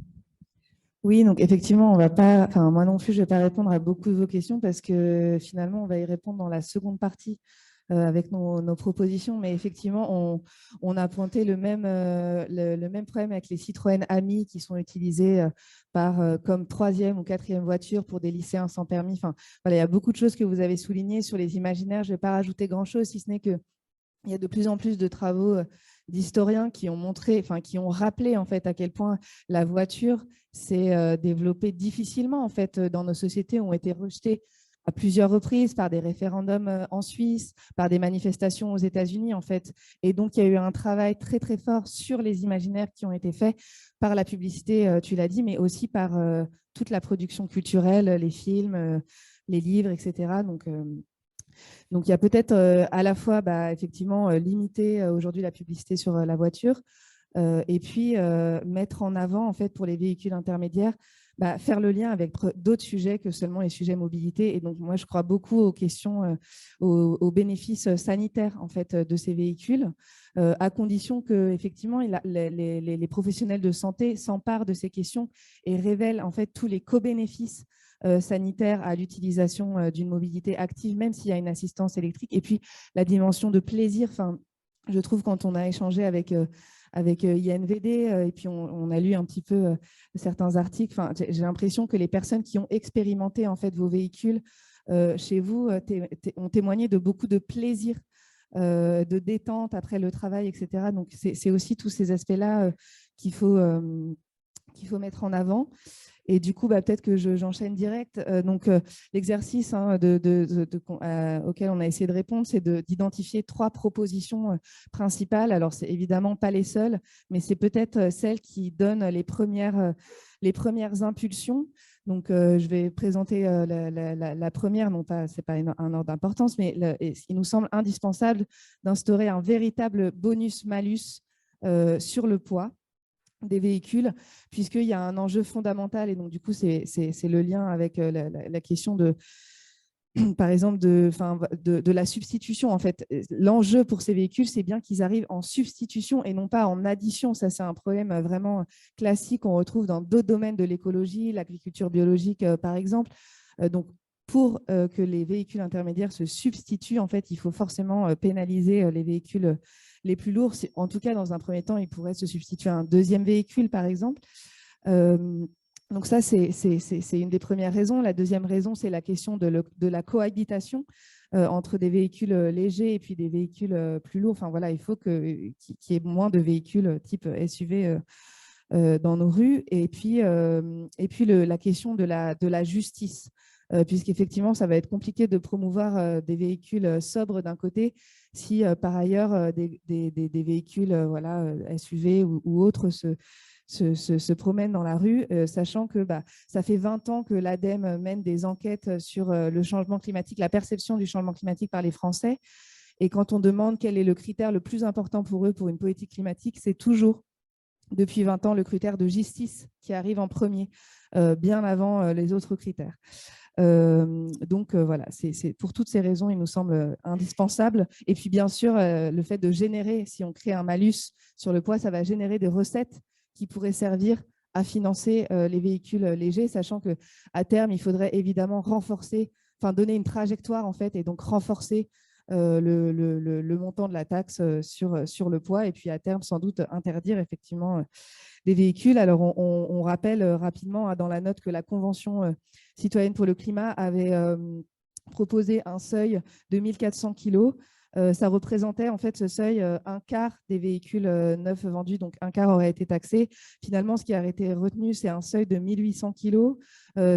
Oui, donc effectivement, on va pas, enfin moi non plus, je ne vais pas répondre à beaucoup de vos questions parce que finalement, on va y répondre dans la seconde partie avec nos propositions. Mais effectivement, on a pointé le même problème avec les Citroën Ami qui sont utilisés comme 3e ou 4e voiture pour des lycéens sans permis. Enfin, voilà, il y a beaucoup de choses que vous avez soulignées sur les imaginaires. Je ne vais pas rajouter grand-chose, si ce n'est qu'il y a de plus en plus de travaux d'historiens qui ont montré, enfin qui ont rappelé en fait à quel point la voiture s'est développée difficilement en fait dans nos sociétés, ont été rejetées à plusieurs reprises par des référendums en Suisse, par des manifestations aux États-Unis en fait. Et donc il y a eu un travail très très fort sur les imaginaires qui ont été faits par la publicité, tu l'as dit, mais aussi par toute la production culturelle, les films, les livres, etc. Donc, il y a peut-être à la fois, effectivement, limiter aujourd'hui la publicité sur la voiture et puis mettre en avant, en fait, pour les véhicules intermédiaires, faire le lien avec d'autres sujets que seulement les sujets mobilité. Et donc, moi, je crois beaucoup aux questions, aux bénéfices sanitaires, en fait, de ces véhicules, à condition que, effectivement, les professionnels de santé s'emparent de ces questions et révèlent, en fait, tous les co-bénéfices sanitaire à l'utilisation d'une mobilité active, même s'il y a une assistance électrique. Et puis, la dimension de plaisir, je trouve, quand on a échangé avec INVD, et puis on a lu un petit peu certains articles, j'ai l'impression que les personnes qui ont expérimenté en fait, vos véhicules chez vous ont témoigné de beaucoup de plaisir, de détente après le travail, etc. Donc, c'est aussi tous ces aspects-là qu'il faut mettre en avant. Et du coup, peut-être que j'enchaîne direct. L'exercice auquel on a essayé de répondre, c'est d'identifier 3 propositions principales. Alors, ce n'est évidemment pas les seules, mais c'est peut-être celles qui donnent les premières impulsions. Donc, je vais présenter la première. Non pas, ce n'est pas un ordre d'importance, mais il nous semble indispensable d'instaurer un véritable bonus-malus sur le poids des véhicules, puisqu'il y a un enjeu fondamental, et donc du coup, c'est le lien avec la question de, par exemple, de la substitution. En fait, l'enjeu pour ces véhicules, c'est bien qu'ils arrivent en substitution et non pas en addition. Ça, c'est un problème vraiment classique qu'on retrouve dans d'autres domaines de l'écologie, l'agriculture biologique, par exemple. Donc, pour que les véhicules intermédiaires se substituent, en fait, il faut forcément pénaliser les véhicules les plus lourds. En tout cas, dans un premier temps, ils pourraient se substituer à un deuxième véhicule, par exemple. Donc ça, c'est une des premières raisons. La deuxième raison, c'est la question de la cohabitation entre des véhicules légers et puis des véhicules plus lourds. Enfin, voilà, il faut qu'il y ait moins de véhicules type SUV dans nos rues. Et puis la question de la justice. Puisqu'effectivement, ça va être compliqué de promouvoir des véhicules sobres d'un côté, si par ailleurs des véhicules SUV ou autres se promènent dans la rue, sachant que ça fait 20 ans que l'ADEME mène des enquêtes sur le changement climatique, la perception du changement climatique par les Français. Et quand on demande quel est le critère le plus important pour eux pour une politique climatique, c'est toujours, depuis 20 ans, le critère de justice qui arrive en premier, bien avant les autres critères. Donc voilà, c'est pour toutes ces raisons, il nous semble indispensable. Et puis bien sûr, le fait de générer, si on crée un malus sur le poids, ça va générer des recettes qui pourraient servir à financer les véhicules légers, sachant qu'à terme, il faudrait évidemment renforcer, donner une trajectoire en fait, et donc renforcer le montant de la taxe sur le poids, et puis à terme, sans doute interdire effectivement des véhicules. Alors, on rappelle rapidement dans la note que la Convention citoyenne pour le climat avait proposé un seuil de 1400 kg. Ça représentait en fait ce seuil un quart des véhicules neufs vendus, donc un quart aurait été taxé. Finalement, ce qui a été retenu, c'est un seuil de 1800 kg,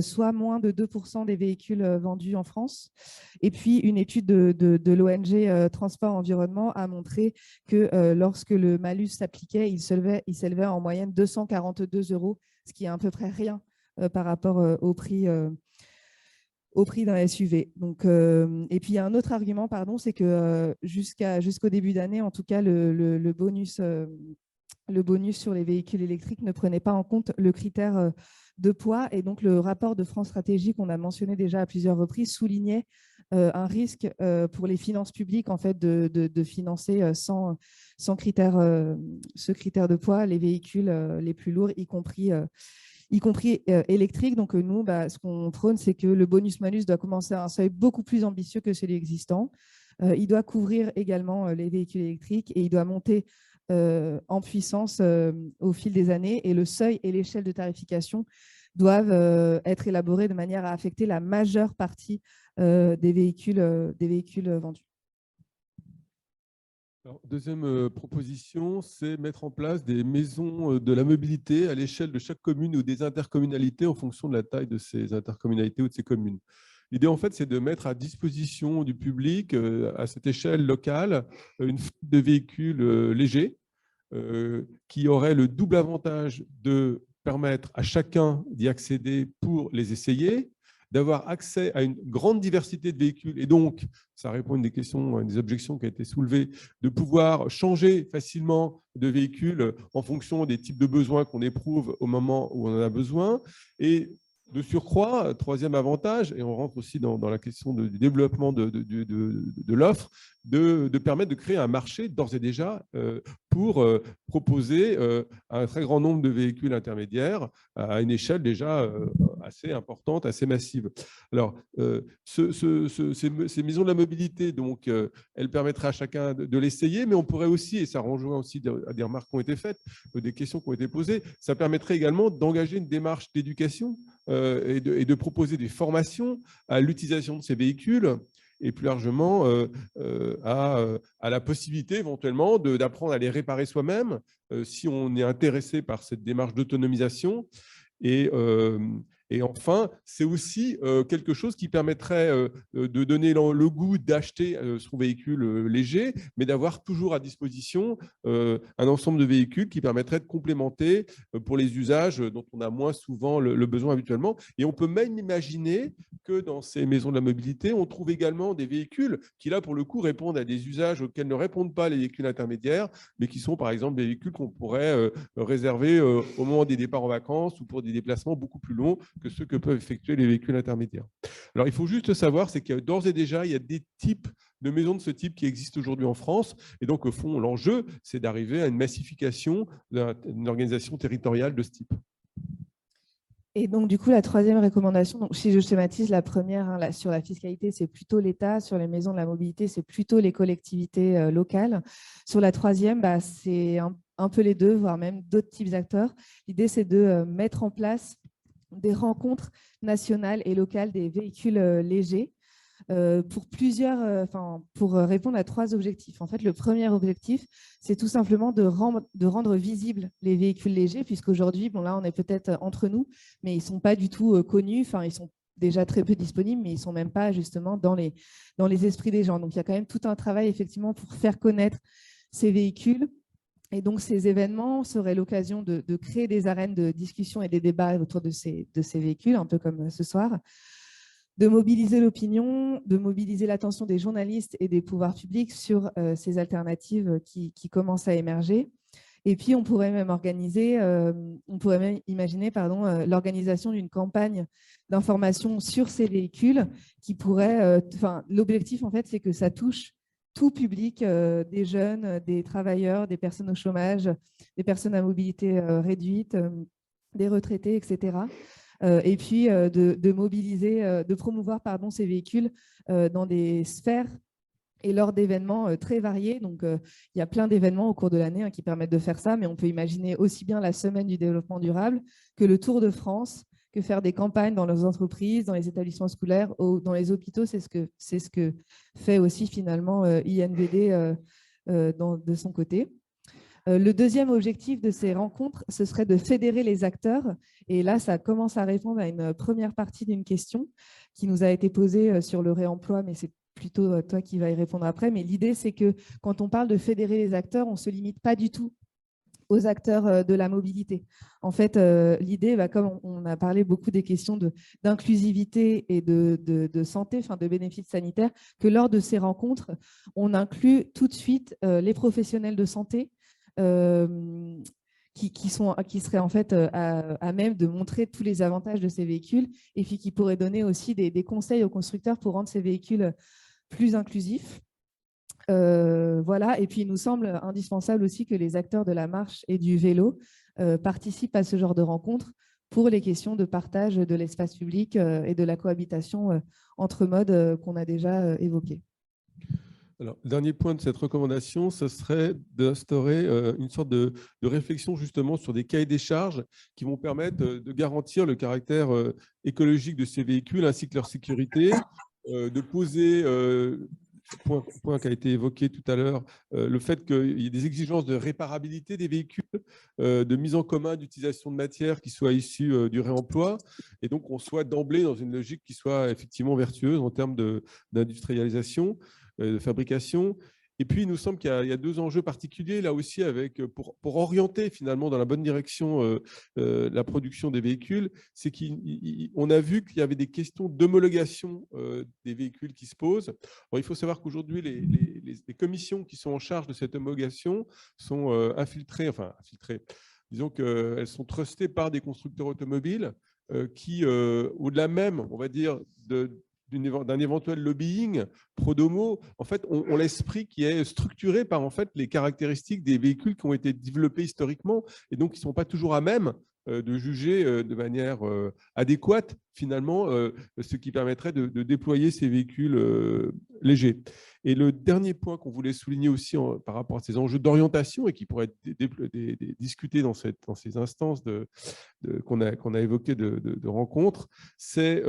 soit moins de 2% des véhicules vendus en France. Et puis, une étude de l'ONG Transport Environnement a montré que lorsque le malus s'appliquait, il s'élevait en moyenne 242 €, ce qui est à peu près rien par rapport au prix d'un SUV. Donc, et puis, il y a un autre argument, c'est que jusqu'au début d'année, en tout cas, le bonus sur les véhicules électriques ne prenait pas en compte le critère de poids. Et donc, le rapport de France Stratégie, qu'on a mentionné déjà à plusieurs reprises, soulignait un risque pour les finances publiques en fait, de financer sans ce critère de poids les véhicules les plus lourds, y compris électrique. Donc, nous, ce qu'on prône, c'est que le bonus-malus doit commencer à un seuil beaucoup plus ambitieux que celui existant. Il doit couvrir également les véhicules électriques et il doit monter en puissance au fil des années. Et le seuil et l'échelle de tarification doivent être élaborés de manière à affecter la majeure partie des véhicules vendus. Alors, deuxième proposition, c'est mettre en place des maisons de la mobilité à l'échelle de chaque commune ou des intercommunalités en fonction de la taille de ces intercommunalités ou de ces communes. L'idée, en fait, c'est de mettre à disposition du public, à cette échelle locale, une flotte de véhicules légers qui auraient le double avantage de permettre à chacun d'y accéder pour les essayer, d'avoir accès à une grande diversité de véhicules et donc, ça répond à une des questions, à une des objections qui a été soulevée, de pouvoir changer facilement de véhicule en fonction des types de besoins qu'on éprouve au moment où on en a besoin. Et de surcroît, troisième avantage, et on rentre aussi dans la question du développement de l'offre, de permettre de créer un marché d'ores et déjà pour proposer un très grand nombre de véhicules intermédiaires à une échelle déjà assez importante, assez massive. Alors, ces maisons de la mobilité, donc, elles permettraient à chacun de l'essayer, mais on pourrait aussi, et ça rejoint aussi à des remarques qui ont été faites, des questions qui ont été posées, ça permettrait également d'engager une démarche d'éducation et de proposer des formations à l'utilisation de ces véhicules et plus largement à la possibilité éventuellement d'apprendre à les réparer soi-même si on est intéressé par cette démarche d'autonomisation. Et enfin, c'est aussi quelque chose qui permettrait de donner le goût d'acheter son véhicule léger, mais d'avoir toujours à disposition un ensemble de véhicules qui permettraient de complémenter pour les usages dont on a moins souvent le besoin habituellement. Et on peut même imaginer que dans ces maisons de la mobilité, on trouve également des véhicules qui, là, pour le coup, répondent à des usages auxquels ne répondent pas les véhicules intermédiaires, mais qui sont, par exemple, des véhicules qu'on pourrait réserver au moment des départs en vacances ou pour des déplacements beaucoup plus longs que ceux que peuvent effectuer les véhicules intermédiaires. Alors, il faut juste savoir, c'est que d'ores et déjà, il y a des types de maisons de ce type qui existent aujourd'hui en France. Et donc, au fond, l'enjeu, c'est d'arriver à une massification d'une organisation territoriale de ce type. Et donc, du coup, la troisième recommandation, donc, si je schématise, la première sur la fiscalité, c'est plutôt l'État. Sur les maisons de la mobilité, c'est plutôt les collectivités locales. Sur la troisième, c'est un peu les deux, voire même d'autres types d'acteurs. L'idée, c'est de mettre en place des rencontres nationales et locales des véhicules légers pour répondre à trois objectifs. En fait, le premier objectif, c'est tout simplement de rendre visibles les véhicules légers, puisqu'aujourd'hui, bon, là, on est peut-être entre nous, mais ils ne sont pas du tout connus. Enfin, ils sont déjà très peu disponibles, mais ils ne sont même pas justement dans les esprits des gens. Donc, il y a quand même tout un travail, effectivement, pour faire connaître ces véhicules. Et donc, ces événements seraient l'occasion de créer des arènes de discussion et des débats autour de ces véhicules, un peu comme ce soir, de mobiliser l'opinion, de mobiliser l'attention des journalistes et des pouvoirs publics sur ces alternatives qui commencent à émerger. Et puis, on pourrait même imaginer l'organisation d'une campagne d'information sur ces véhicules qui pourrait… l'objectif, en fait, c'est que ça touche tout public, des jeunes, des travailleurs, des personnes au chômage, des personnes à mobilité réduite, des retraités, etc. Et puis de mobiliser, de promouvoir ces véhicules dans des sphères et lors d'événements très variés. Donc, il y a plein d'événements au cours de l'année qui permettent de faire ça, mais on peut imaginer aussi bien la Semaine du développement durable que le Tour de France, que faire des campagnes dans les entreprises, dans les établissements scolaires, dans les hôpitaux. C'est ce que fait aussi finalement INVD de son côté. Le deuxième objectif de ces rencontres, ce serait de fédérer les acteurs. Et là, ça commence à répondre à une première partie d'une question qui nous a été posée sur le réemploi, mais c'est plutôt toi qui vas y répondre après. Mais l'idée, c'est que quand on parle de fédérer les acteurs, on ne se limite pas du tout aux acteurs de la mobilité. En fait, l'idée, comme on a parlé beaucoup des questions d'inclusivité et de santé, de bénéfices sanitaires, que lors de ces rencontres, on inclut tout de suite les professionnels de santé qui seraient en fait à même de montrer tous les avantages de ces véhicules et puis qui pourraient donner aussi des conseils aux constructeurs pour rendre ces véhicules plus inclusifs. Voilà. Et puis, il nous semble indispensable aussi que les acteurs de la marche et du vélo participent à ce genre de rencontres pour les questions de partage de l'espace public et de la cohabitation entre modes qu'on a déjà évoqués. Alors, le dernier point de cette recommandation, ce serait d'instaurer une sorte de réflexion justement sur des cahiers des charges qui vont permettre de garantir le caractère écologique de ces véhicules ainsi que leur sécurité, de poser point qui a été évoqué tout à l'heure, le fait qu'il y ait des exigences de réparabilité des véhicules, de mise en commun d'utilisation de matières qui soient issues du réemploi, et donc on soit d'emblée dans une logique qui soit effectivement vertueuse en termes d'industrialisation, de fabrication. Et puis, il nous semble qu'il y a deux enjeux particuliers là aussi pour orienter finalement dans la bonne direction la production des véhicules. C'est qu'on a vu qu'il y avait des questions d'homologation des véhicules qui se posent. Alors, il faut savoir qu'aujourd'hui, les commissions qui sont en charge de cette homologation sont infiltrées, disons qu'elles sont trustées par des constructeurs automobiles qui, au-delà même, on va dire, d'un éventuel lobbying pro-domo, en fait, ont l'esprit qui est structuré par en fait, les caractéristiques des véhicules qui ont été développés historiquement et donc qui ne sont pas toujours à même de juger de manière adéquate, finalement, ce qui permettrait de déployer ces véhicules légers. Et le dernier point qu'on voulait souligner aussi par rapport à ces enjeux d'orientation et qui pourraient être discutés dans ces instances qu'on a évoquées de rencontres, c'est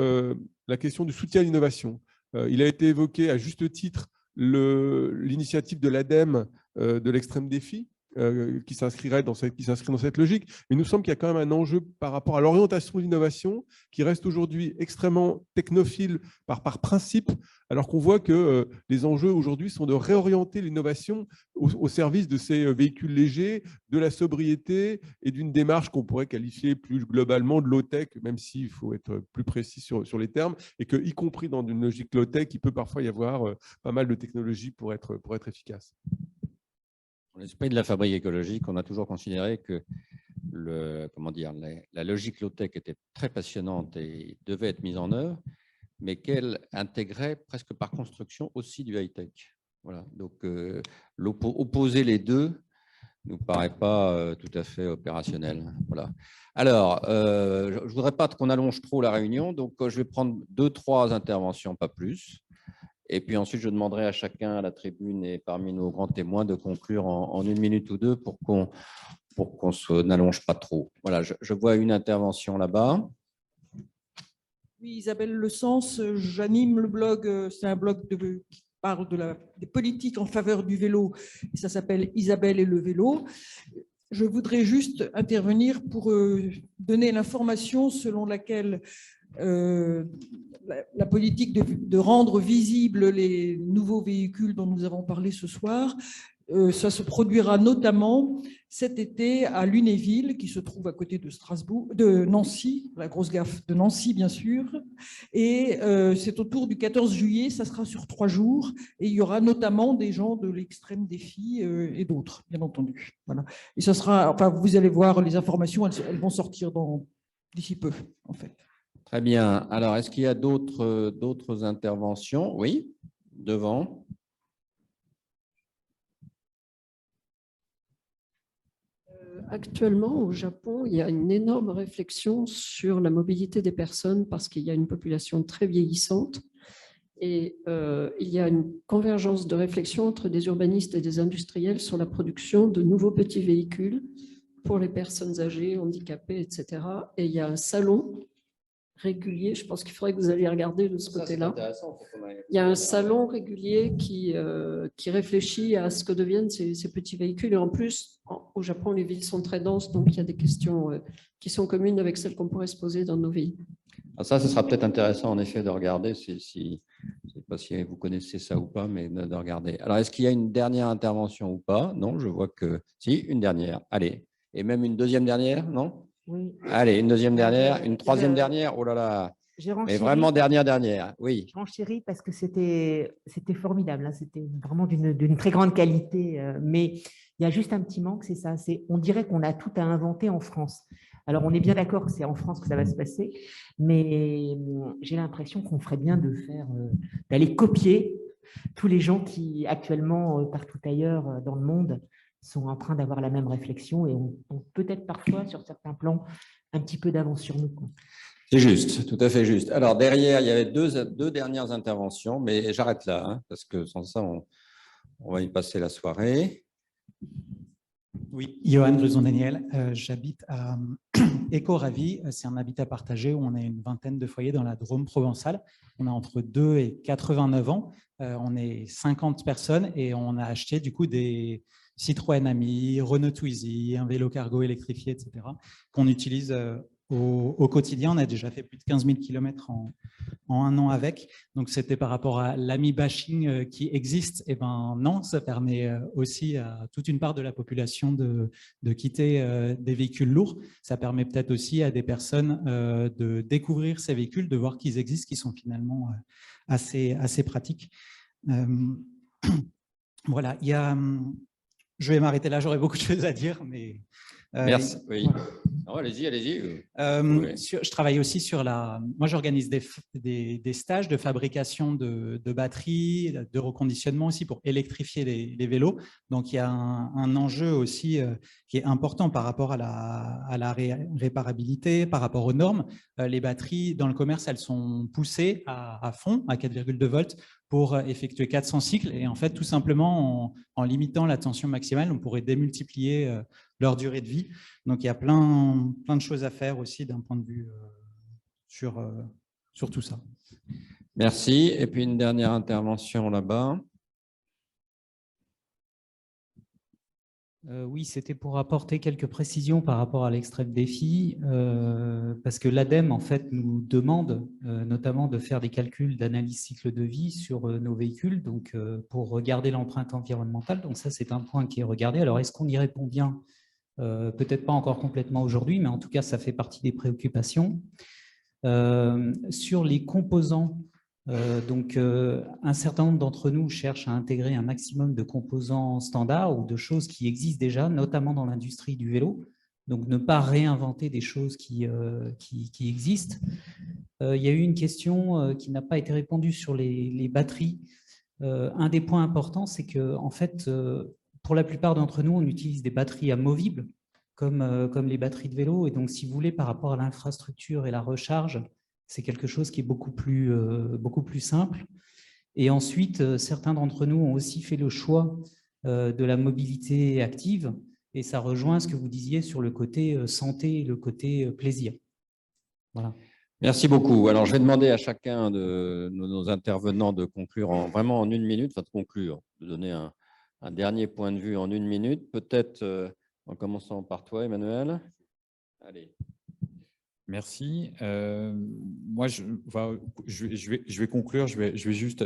la question du soutien à l'innovation. Il a été évoqué à juste titre l'initiative de l'ADEME de l'extrême défi, qui s'inscrit dans cette logique. Mais il nous semble qu'il y a quand même un enjeu par rapport à l'orientation de l'innovation qui reste aujourd'hui extrêmement technophile par principe, alors qu'on voit que les enjeux aujourd'hui sont de réorienter l'innovation au service de ces véhicules légers, de la sobriété et d'une démarche qu'on pourrait qualifier plus globalement de low-tech, même s'il faut être plus précis sur les termes, et que, y compris dans une logique low-tech, il peut parfois y avoir pas mal de technologies pour être efficace. Dans l'esprit de la fabrique écologique, on a toujours considéré que la logique low-tech était très passionnante et devait être mise en œuvre, mais qu'elle intégrait presque par construction aussi du high-tech. Voilà. Donc, opposer les deux ne nous paraît pas tout à fait opérationnel. Voilà. Alors, je ne voudrais pas qu'on allonge trop la réunion, donc je vais prendre 2-3 interventions, pas plus. Et puis ensuite, je demanderai à chacun à la tribune et parmi nos grands témoins de conclure en 1 minute ou 2 pour qu'on n'allonge pas trop. Voilà, je vois une intervention là-bas. Oui, Isabelle Le Sens, j'anime le blog, c'est un blog qui parle des politiques en faveur du vélo, et ça s'appelle Isabelle et le vélo. Je voudrais juste intervenir pour donner l'information selon laquelle la politique de rendre visibles les nouveaux véhicules dont nous avons parlé ce soir, ça se produira notamment cet été à Lunéville, qui se trouve à côté de Nancy, la grosse gaffe de Nancy bien sûr, et c'est autour du 14 juillet, ça sera sur 3 jours, et il y aura notamment des gens de l'extrême défi et d'autres, bien entendu. Voilà. Et ça sera, enfin, vous allez voir les informations, elles vont sortir d'ici peu, en fait. Très bien. Alors, est-ce qu'il y a d'autres interventions? Oui, devant. Actuellement, au Japon, il y a une énorme réflexion sur la mobilité des personnes parce qu'il y a une population très vieillissante et il y a une convergence de réflexion entre des urbanistes et des industriels sur la production de nouveaux petits véhicules pour les personnes âgées, handicapées, etc. Et il y a un salon régulier, je pense qu'il faudrait que vous alliez regarder de ce côté-là. Il y a un salon régulier qui réfléchit à ce que deviennent ces petits véhicules. Et en plus, au Japon, les villes sont très denses, donc il y a des questions qui sont communes avec celles qu'on pourrait se poser dans nos villes. Alors ça, ce sera peut-être intéressant en effet de regarder, je ne sais pas si vous connaissez ça ou pas, mais de regarder. Alors, est-ce qu'il y a une dernière intervention ou pas? Non, je vois que si, une dernière. Allez, et même une deuxième dernière, non? Oui. Allez, une deuxième dernière, une troisième dernière, oh là là. Mais vraiment dernière, oui. Je renchéris parce que c'était formidable, hein. C'était vraiment d'une très grande qualité, mais il y a juste un petit manque, c'est ça, on dirait qu'on a tout à inventer en France. Alors, on est bien d'accord que c'est en France que ça va se passer, mais j'ai l'impression qu'on ferait bien d'aller copier tous les gens qui, actuellement, partout ailleurs dans le monde, sont en train d'avoir la même réflexion et ont peut-être parfois, sur certains plans, un petit peu d'avance sur nous. C'est juste, tout à fait juste. Alors, derrière, il y avait deux dernières interventions, mais j'arrête là, hein, parce que sans ça, on va y passer la soirée. Oui, Johan Gruson-Daniel, j'habite à Éco-Ravi, c'est un habitat partagé où on a une vingtaine de foyers dans la Drôme provençale. On a entre 2 et 89 ans, on est 50 personnes et on a acheté du coup des Citroën Ami, Renault Twizy, un vélo cargo électrifié, etc., qu'on utilise au quotidien. On a déjà fait plus de 15 000 km en un an avec. Donc, c'était par rapport à l'ami bashing qui existe. Eh ben non, ça permet aussi à toute une part de la population de quitter des véhicules lourds. Ça permet peut-être aussi à des personnes de découvrir ces véhicules, de voir qu'ils existent, qui sont finalement assez pratiques. Voilà, il y a... Je vais m'arrêter là, j'aurais beaucoup de choses à dire, mais... Merci. Oui. Oh, allez-y, allez-y. Oui. Je travaille aussi sur la... Moi, j'organise des stages de fabrication de batteries, de reconditionnement aussi pour électrifier les vélos. Donc, il y a un enjeu aussi qui est important par rapport à la réparabilité, par rapport aux normes. Les batteries, dans le commerce, elles sont poussées à fond, à 4,2 volts, pour effectuer 400 cycles. Et en fait, tout simplement, en limitant la tension maximale, on pourrait démultiplier leur durée de vie. Donc, il y a plein de choses à faire aussi d'un point de vue sur tout ça. Merci. Et puis, une dernière intervention là-bas. Oui, c'était pour apporter quelques précisions par rapport à l'extrême défi, parce que l'ADEME en fait nous demande notamment de faire des calculs d'analyse cycle de vie sur nos véhicules, donc pour regarder l'empreinte environnementale. Donc ça, c'est un point qui est regardé. Alors, est-ce qu'on y répond bien? Peut-être pas encore complètement aujourd'hui, mais en tout cas, ça fait partie des préoccupations. Sur les composants, un certain nombre d'entre nous cherchent à intégrer un maximum de composants standards ou de choses qui existent déjà, notamment dans l'industrie du vélo. Donc, ne pas réinventer des choses qui existent. Il y a eu une question qui n'a pas été répondue sur les batteries. Un des points importants, c'est que, en fait, pour la plupart d'entre nous, on utilise des batteries amovibles, comme les batteries de vélo. Et donc, si vous voulez, par rapport à l'infrastructure et la recharge, c'est quelque chose qui est beaucoup plus simple. Et ensuite, certains d'entre nous ont aussi fait le choix de la mobilité active. Et ça rejoint ce que vous disiez sur le côté santé et le côté plaisir. Voilà. Merci beaucoup. Alors, je vais demander à chacun de nos intervenants de conclure vraiment en 1 minute, enfin de conclure, de donner un dernier point de vue en 1 minute. Peut-être en commençant par toi, Emmanuel. Allez. Merci. Moi, je vais conclure. Je vais juste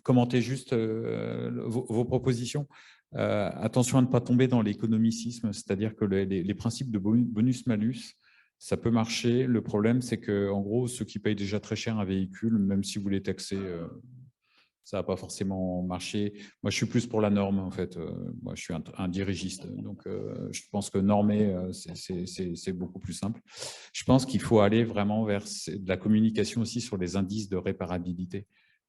commenter vos propositions. Attention à ne pas tomber dans l'économicisme, c'est-à-dire que les principes de bonus-malus, ça peut marcher. Le problème, c'est que, en gros, ceux qui payent déjà très cher un véhicule, même si vous les taxez, ça ne va pas forcément marcher. Moi, je suis plus pour la norme, en fait. Moi, je suis un dirigiste, donc je pense que normer, c'est beaucoup plus simple. Je pense qu'il faut aller vraiment vers de la communication aussi sur les indices de réparabilité.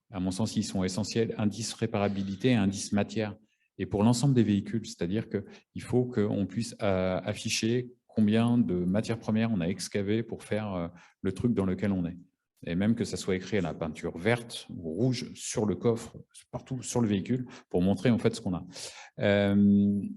À mon sens, ils sont essentiels. Indice réparabilité et indice matière. Et pour l'ensemble des véhicules, c'est-à-dire qu'il faut qu'on puisse afficher combien de matières premières on a excavé pour faire le truc dans lequel on est. Et même que ça soit écrit à la peinture verte ou rouge sur le coffre, partout sur le véhicule, pour montrer en fait ce qu'on a.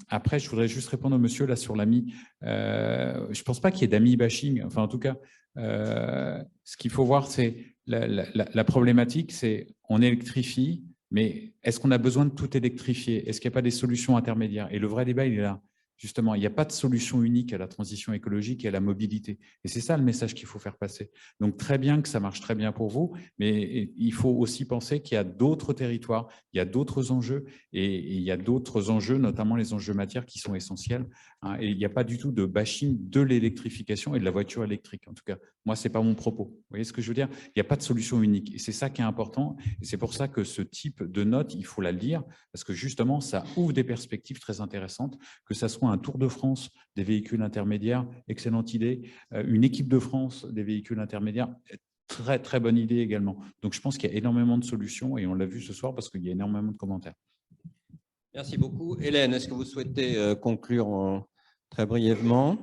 Après, je voudrais juste répondre au monsieur là sur l'AMI. Je ne pense pas qu'il y ait d'AMI bashing. Enfin, en tout cas, ce qu'il faut voir, c'est la problématique, c'est on électrifie, mais est-ce qu'on a besoin de tout électrifier? Est-ce qu'il n'y a pas des solutions intermédiaires? Et le vrai débat, il est là. Justement, il n'y a pas de solution unique à la transition écologique et à la mobilité. Et c'est ça le message qu'il faut faire passer. Donc, très bien que ça marche très bien pour vous, mais il faut aussi penser qu'il y a d'autres territoires, il y a d'autres enjeux, et il y a d'autres enjeux, notamment les enjeux matières, qui sont essentiels. Et il n'y a pas du tout de bashing de l'électrification et de la voiture électrique. En tout cas, moi, ce n'est pas mon propos. Vous voyez ce que je veux dire? Il n'y a pas de solution unique. Et c'est ça qui est important. Et c'est pour ça que ce type de note, il faut la lire, parce que justement, ça ouvre des perspectives très intéressantes, que ça soit un Tour de France des véhicules intermédiaires, excellente idée. Une équipe de France des véhicules intermédiaires, très, très bonne idée également. Donc, je pense qu'il y a énormément de solutions et on l'a vu ce soir parce qu'il y a énormément de commentaires. Merci beaucoup. Hélène, est-ce que vous souhaitez conclure très brièvement?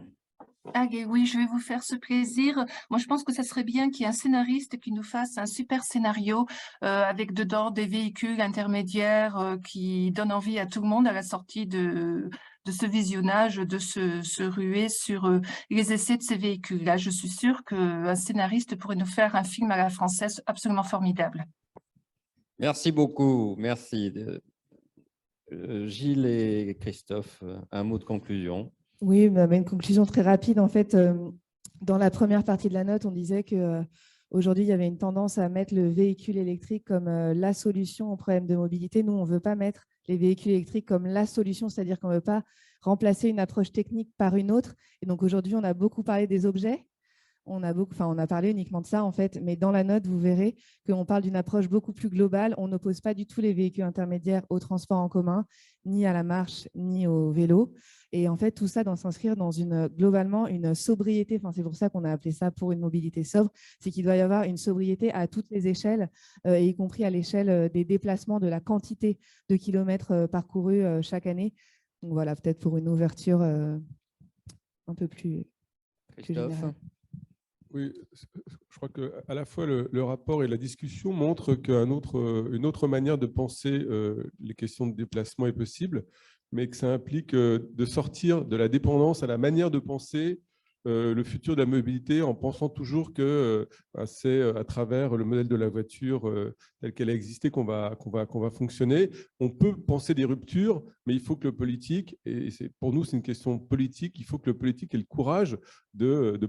Oui, je vais vous faire ce plaisir. Moi, je pense que ça serait bien qu'il y ait un scénariste qui nous fasse un super scénario avec dedans des véhicules intermédiaires qui donnent envie à tout le monde à la sortie de ce visionnage, de se ruer sur les essais de ces véhicules-là. Je suis sûre qu'un scénariste pourrait nous faire un film à la française absolument formidable. Merci beaucoup. Merci. Gilles et Christophe, un mot de conclusion. Oui, mais une conclusion très rapide. En fait, dans la première partie de la note, on disait qu'aujourd'hui, il y avait une tendance à mettre le véhicule électrique comme la solution au problème de mobilité. Nous, on ne veut pas mettre les véhicules électriques comme la solution, c'est-à-dire qu'on ne veut pas remplacer une approche technique par une autre. Et donc, aujourd'hui, on a beaucoup parlé des objets. On a parlé uniquement de ça, en fait. Mais dans la note, vous verrez qu'on parle d'une approche beaucoup plus globale. On n'oppose pas du tout les véhicules intermédiaires au transport en commun, ni à la marche, ni au vélo. Et en fait, tout ça doit s'inscrire dans globalement une sobriété. Enfin, c'est pour ça qu'on a appelé ça pour une mobilité sobre. C'est qu'il doit y avoir une sobriété à toutes les échelles, et y compris à l'échelle des déplacements, de la quantité de kilomètres parcourus chaque année. Donc voilà, peut-être pour une ouverture un peu plus générale. Oui, je crois qu'à la fois le rapport et la discussion montrent qu'une autre manière de penser les questions de déplacement est possible, mais que ça implique de sortir de la dépendance à la manière de penser le futur de la mobilité en pensant toujours que c'est à travers le modèle de la voiture tel qu'elle a existé qu'on va fonctionner. On peut penser des ruptures, mais il faut que le politique, et pour nous c'est une question politique, il faut que le politique ait le courage de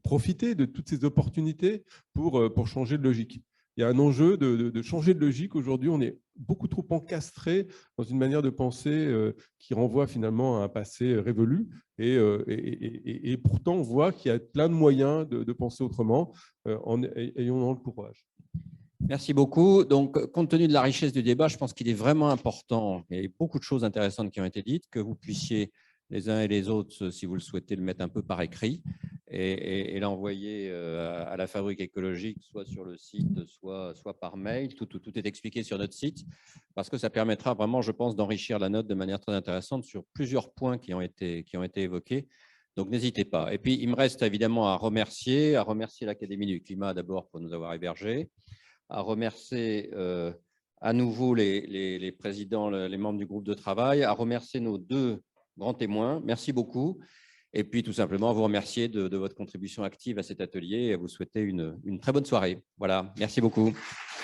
profiter de toutes ces opportunités pour changer de logique. Il y a un enjeu de changer de logique. Aujourd'hui, on est beaucoup trop encastré dans une manière de penser qui renvoie finalement à un passé révolu. Et pourtant, on voit qu'il y a plein de moyens de penser autrement. Ayons le courage. Merci beaucoup. Donc, compte tenu de la richesse du débat, je pense qu'il est vraiment important, il y a beaucoup de choses intéressantes qui ont été dites, que vous puissiez les uns et les autres, si vous le souhaitez, le mettre un peu par écrit et l'envoyer à la Fabrique écologique, soit sur le site, soit par mail. Tout est expliqué sur notre site, parce que ça permettra vraiment, je pense, d'enrichir la note de manière très intéressante sur plusieurs points qui ont été évoqués. Donc, n'hésitez pas. Et puis, il me reste évidemment à remercier l'Académie du climat d'abord pour nous avoir hébergés, à remercier à nouveau les présidents, les membres du groupe de travail, à remercier nos deux grands témoins. Merci beaucoup. Et puis, tout simplement, vous remercier de votre contribution active à cet atelier et à vous souhaiter une très bonne soirée. Voilà, merci beaucoup.